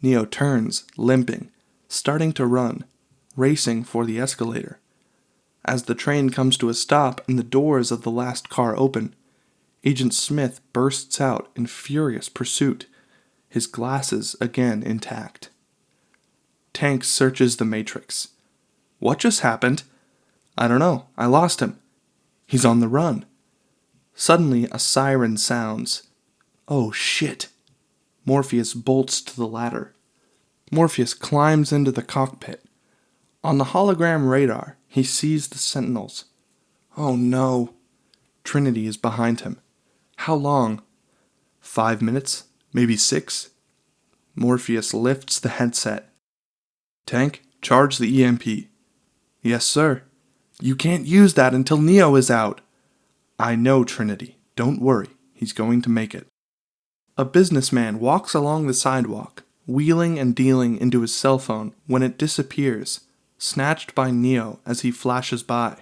Neo turns, limping, starting to run, racing for the escalator. As the train comes to a stop and the doors of the last car open, Agent Smith bursts out in furious pursuit, his glasses again intact. Tank searches the Matrix. What just happened? I don't know. I lost him. He's on the run. Suddenly, a siren sounds. Oh shit. Morpheus bolts to the ladder. Morpheus climbs into the cockpit. On the hologram radar, he sees the Sentinels. Oh no. Trinity is behind him. How long? 5 minutes? Maybe 6? Morpheus lifts the headset. Tank, charge the EMP. Yes, sir. You can't use that until Neo is out. I know, Trinity. Don't worry. He's going to make it. A businessman walks along the sidewalk, wheeling and dealing into his cell phone when it disappears, snatched by Neo as he flashes by.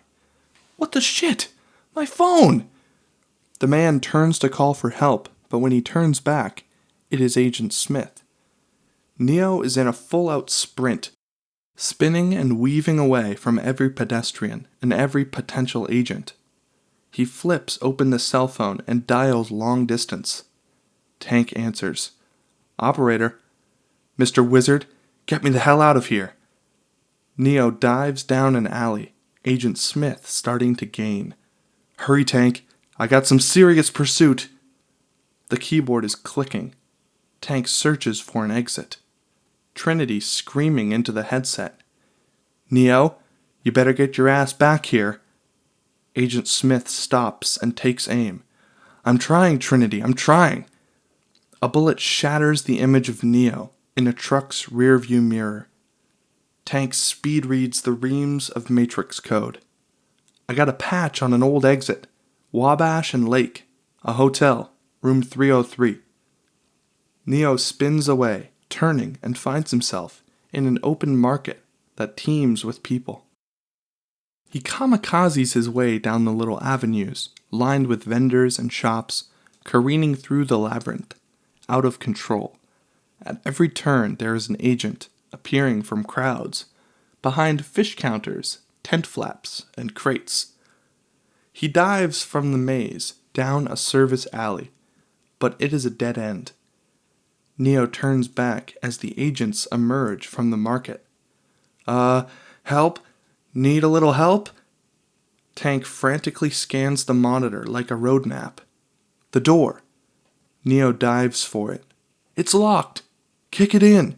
What the shit? My phone! The man turns to call for help, but when he turns back, it is Agent Smith. Neo is in a full-out sprint, spinning and weaving away from every pedestrian and every potential agent. He flips open the cell phone and dials long distance. Tank answers. Operator. Mr. Wizard, get me the hell out of here. Neo dives down an alley, Agent Smith starting to gain. Hurry, Tank. I got some serious pursuit. The keyboard is clicking. Tank searches for an exit. Trinity screaming into the headset. Neo, you better get your ass back here. Agent Smith stops and takes aim. I'm trying, Trinity, I'm trying. A bullet shatters the image of Neo in a truck's rearview mirror. Tank speed reads the reams of Matrix code. I got a patch on an old exit. Wabash and Lake. A hotel. Room 303. Neo spins away, turning, and finds himself in an open market that teems with people. He kamikazes his way down the little avenues, lined with vendors and shops, careening through the labyrinth, out of control. At every turn there is an agent, appearing from crowds, behind fish counters, tent flaps, and crates. He dives from the maze, down a service alley, but it is a dead end. Neo turns back as the agents emerge from the market. Help? Need a little help? Tank frantically scans the monitor like a road map. The door. Neo dives for it. It's locked. Kick it in.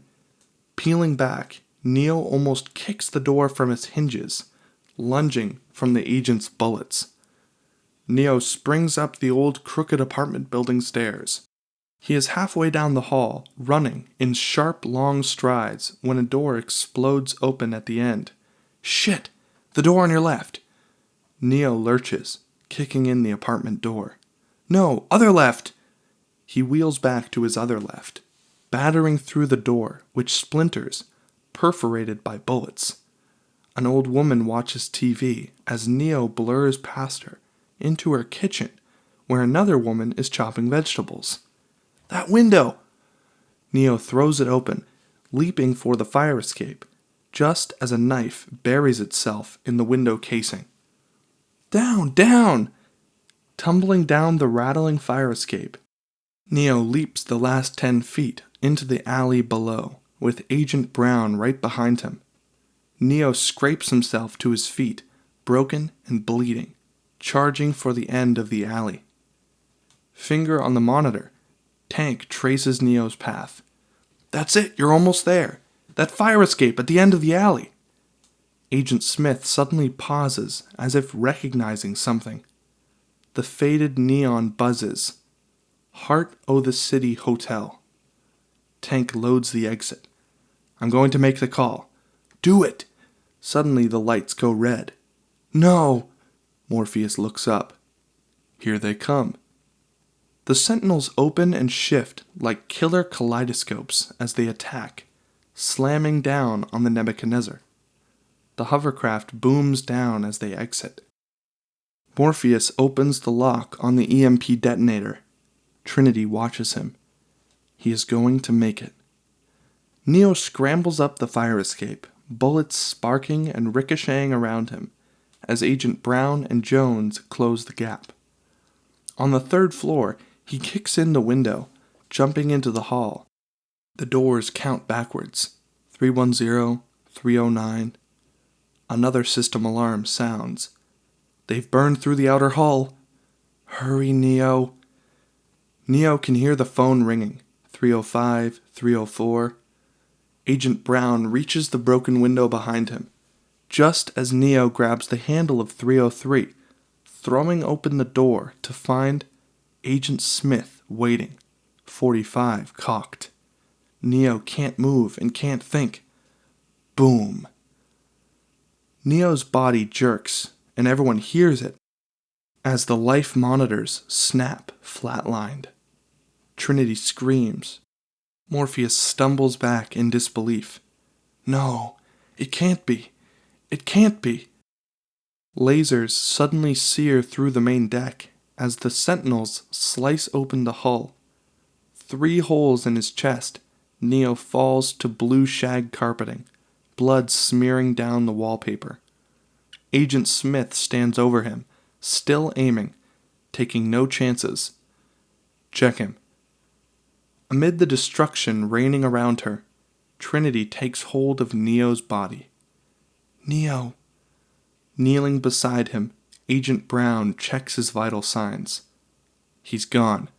Peeling back, Neo almost kicks the door from its hinges, lunging from the agent's bullets. Neo springs up the old crooked apartment building stairs. He is halfway down the hall, running in sharp, long strides when a door explodes open at the end. Shit! The door on your left! Neo lurches, kicking in the apartment door. No, other left! He wheels back to his other left, battering through the door, which splinters, perforated by bullets. An old woman watches TV as Neo blurs past her into her kitchen, where another woman is chopping vegetables. That window! Neo throws it open, leaping for the fire escape, just as a knife buries itself in the window casing. Down, down! Tumbling down the rattling fire escape, Neo leaps the last 10 feet into the alley below, with Agent Brown right behind him. Neo scrapes himself to his feet, broken and bleeding, charging for the end of the alley. Finger on the monitor, Tank traces Neo's path. That's it, you're almost there. That fire escape at the end of the alley. Agent Smith suddenly pauses as if recognizing something. The faded neon buzzes. Heart o' the City Hotel. Tank loads the exit. I'm going to make the call. Do it! Suddenly the lights go red. No! Morpheus looks up. Here they come. The sentinels open and shift like killer kaleidoscopes as they attack, slamming down on the Nebuchadnezzar. The hovercraft booms down as they exit. Morpheus opens the lock on the EMP detonator. Trinity watches him. He is going to make it. Neo scrambles up the fire escape, bullets sparking and ricocheting around him, as Agent Brown and Jones close the gap. On the third floor, he kicks in the window, jumping into the hall. The doors count backwards. 310, 309. Another system alarm sounds. They've burned through the outer hull. Hurry, Neo. Neo can hear the phone ringing. 305, 304. Agent Brown reaches the broken window behind him, just as Neo grabs the handle of 303, throwing open the door to find Agent Smith waiting, 45 cocked. Neo can't move and can't think. Boom. Neo's body jerks, and everyone hears it, as the life monitors snap flatlined. Trinity screams. Morpheus stumbles back in disbelief. No, it can't be. It can't be. Lasers suddenly sear through the main deck as the sentinels slice open the hull. 3 holes in his chest, Neo falls to blue shag carpeting, blood smearing down the wallpaper. Agent Smith stands over him, still aiming, taking no chances. Check him. Amid the destruction raining around her, Trinity takes hold of Neo's body. Neo. Kneeling beside him, Agent Brown checks his vital signs. He's gone.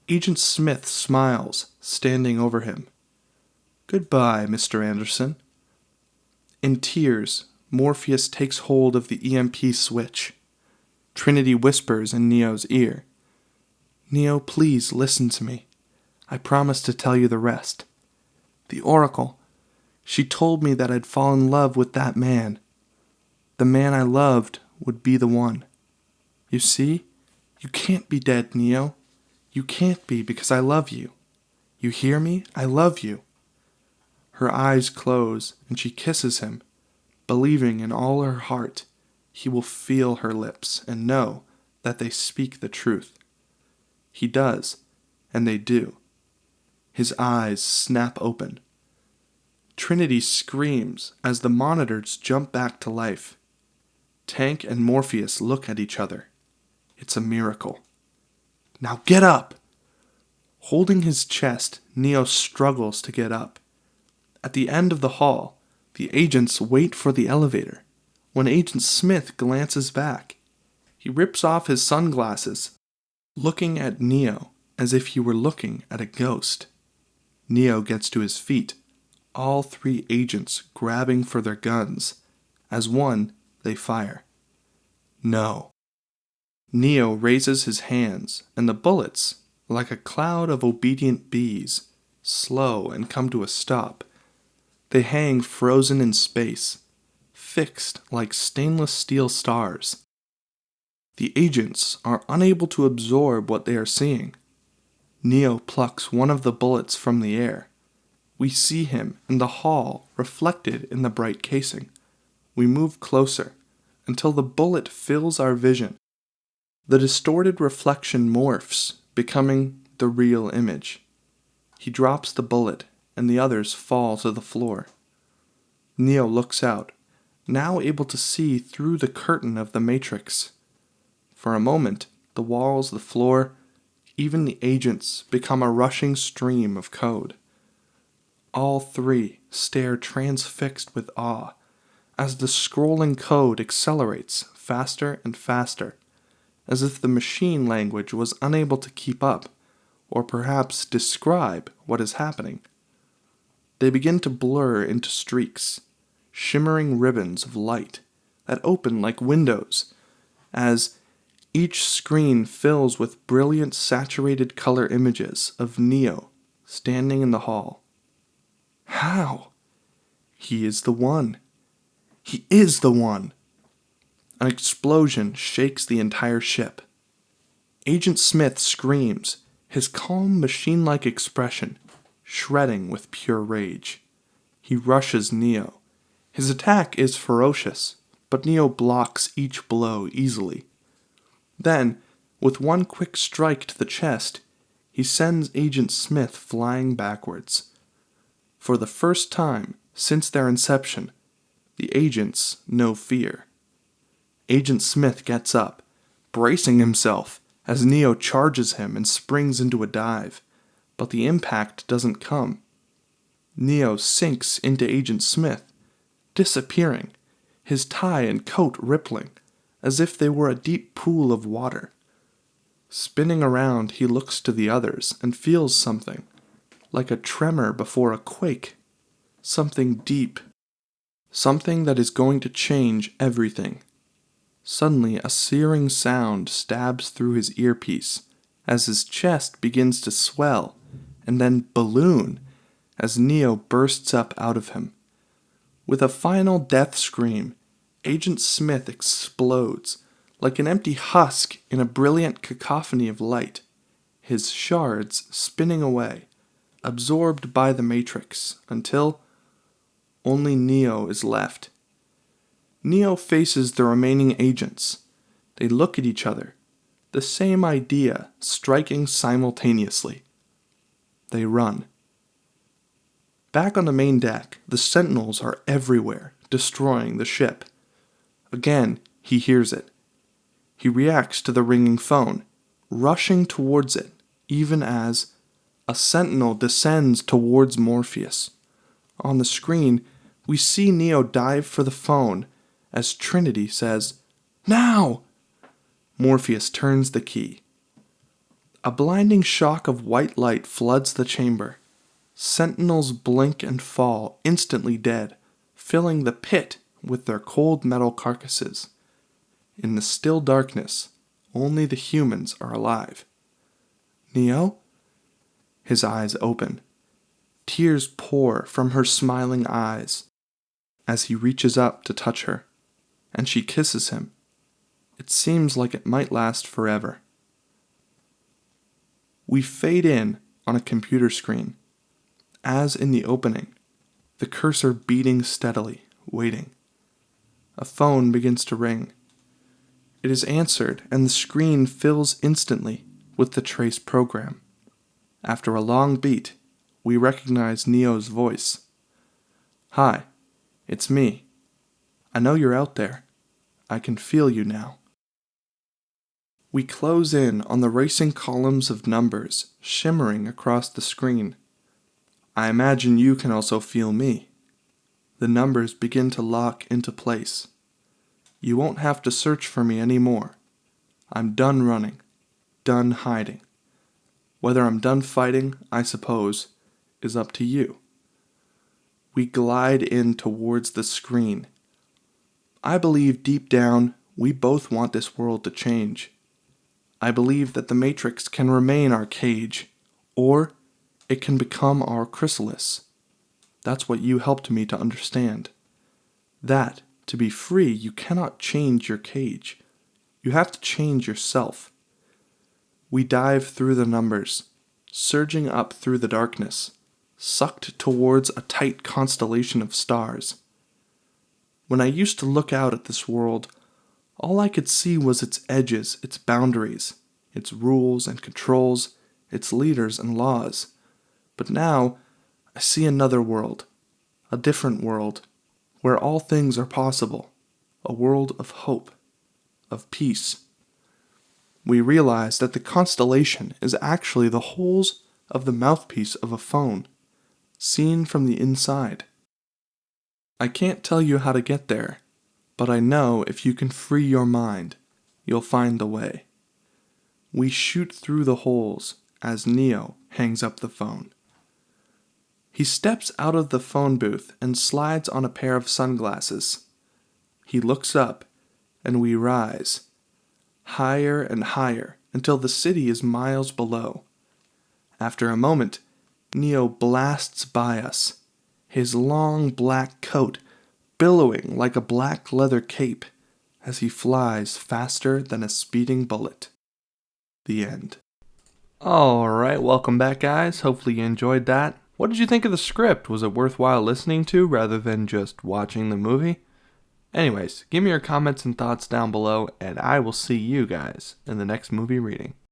Agent Smith smiles, standing over him. Goodbye, Mr. Anderson. In tears, Morpheus takes hold of the EMP switch. Trinity whispers in Neo's ear. Neo, please listen to me. I promise to tell you the rest. The Oracle. She told me that I'd fall in love with that man. The man I loved would be the one. You see? You can't be dead, Neo. You can't be because I love you. You hear me? I love you. Her eyes close and she kisses him, believing in all her heart he will feel her lips and know that they speak the truth. He does, and they do. His eyes snap open. Trinity screams as the monitors jump back to life. Tank and Morpheus look at each other. It's a miracle. Now get up! Holding his chest, Neo struggles to get up. At the end of the hall, the agents wait for the elevator. When Agent Smith glances back, he rips off his sunglasses, looking at Neo as if he were looking at a ghost. Neo gets to his feet, all 3 agents grabbing for their guns. As one, they fire. No. Neo raises his hands, and the bullets, like a cloud of obedient bees, slow and come to a stop. They hang frozen in space, fixed like stainless steel stars. The agents are unable to absorb what they are seeing. Neo plucks one of the bullets from the air. We see him in the hall reflected in the bright casing. We move closer until the bullet fills our vision. The distorted reflection morphs, becoming the real image. He drops the bullet and the others fall to the floor. Neo looks out, now able to see through the curtain of the matrix. For a moment, the walls, the floor, even the agents become a rushing stream of code. All 3 stare transfixed with awe as the scrolling code accelerates faster and faster, as if the machine language was unable to keep up, or perhaps describe what is happening. They begin to blur into streaks, shimmering ribbons of light that open like windows, as each screen fills with brilliant saturated color images of Neo standing in the hall. How? He is the one. He is the one! An explosion shakes the entire ship. Agent Smith screams, his calm machine-like expression shredding with pure rage. He rushes Neo. His attack is ferocious, but Neo blocks each blow easily. Then, with one quick strike to the chest, he sends Agent Smith flying backwards. For the first time since their inception, the agents know fear. Agent Smith gets up, bracing himself as Neo charges him and springs into a dive, but the impact doesn't come. Neo sinks into Agent Smith, disappearing, his tie and coat rippling, as if they were a deep pool of water. Spinning around, he looks to the others and feels something, like a tremor before a quake. Something deep. Something that is going to change everything. Suddenly, a searing sound stabs through his earpiece as his chest begins to swell and then balloon as Neo bursts up out of him. With a final death scream, Agent Smith explodes like an empty husk in a brilliant cacophony of light, his shards spinning away, absorbed by the Matrix, until only Neo is left. Neo faces the remaining agents. They look at each other, the same idea striking simultaneously. They run. Back on the main deck, the sentinels are everywhere, destroying the ship. Again, he hears it. He reacts to the ringing phone, rushing towards it, even as a sentinel descends towards Morpheus. On the screen, we see Neo dive for the phone as Trinity says, "Now!" Morpheus turns the key. A blinding shock of white light floods the chamber. Sentinels blink and fall, instantly dead, filling the pit with their cold metal carcasses. In the still darkness, only the humans are alive. Neo? His eyes open. Tears pour from her smiling eyes as he reaches up to touch her, and she kisses him. It seems like it might last forever. We fade in on a computer screen, as in the opening, the cursor beating steadily, waiting. A phone begins to ring. It is answered, and the screen fills instantly with the trace program. After a long beat, we recognize Neo's voice. "Hi, it's me. I know you're out there. I can feel you now." We close in on the racing columns of numbers shimmering across the screen. I imagine you can also feel me. The numbers begin to lock into place. You won't have to search for me anymore. I'm done running, done hiding. Whether I'm done fighting, I suppose, is up to you. We glide in towards the screen. I believe deep down we both want this world to change. I believe that the Matrix can remain our cage, or it can become our chrysalis. That's what you helped me to understand. That, to be free, you cannot change your cage. You have to change yourself. We dive through the numbers, surging up through the darkness, sucked towards a tight constellation of stars. When I used to look out at this world, all I could see was its edges, its boundaries, its rules and controls, its leaders and laws. But now, I see another world, a different world, where all things are possible, a world of hope, of peace. We realize that the constellation is actually the holes of the mouthpiece of a phone, seen from the inside. I can't tell you how to get there, but I know if you can free your mind, you'll find the way. We shoot through the holes as Neo hangs up the phone. He steps out of the phone booth and slides on a pair of sunglasses. He looks up, and we rise, higher and higher until the city is miles below. After a moment, Neo blasts by us, his long black coat billowing like a black leather cape as he flies faster than a speeding bullet. The end. Alright, welcome back, guys. Hopefully you enjoyed that. What did you think of the script? Was it worthwhile listening to rather than just watching the movie? Anyways, give me your comments and thoughts down below, and I will see you guys in the next movie reading.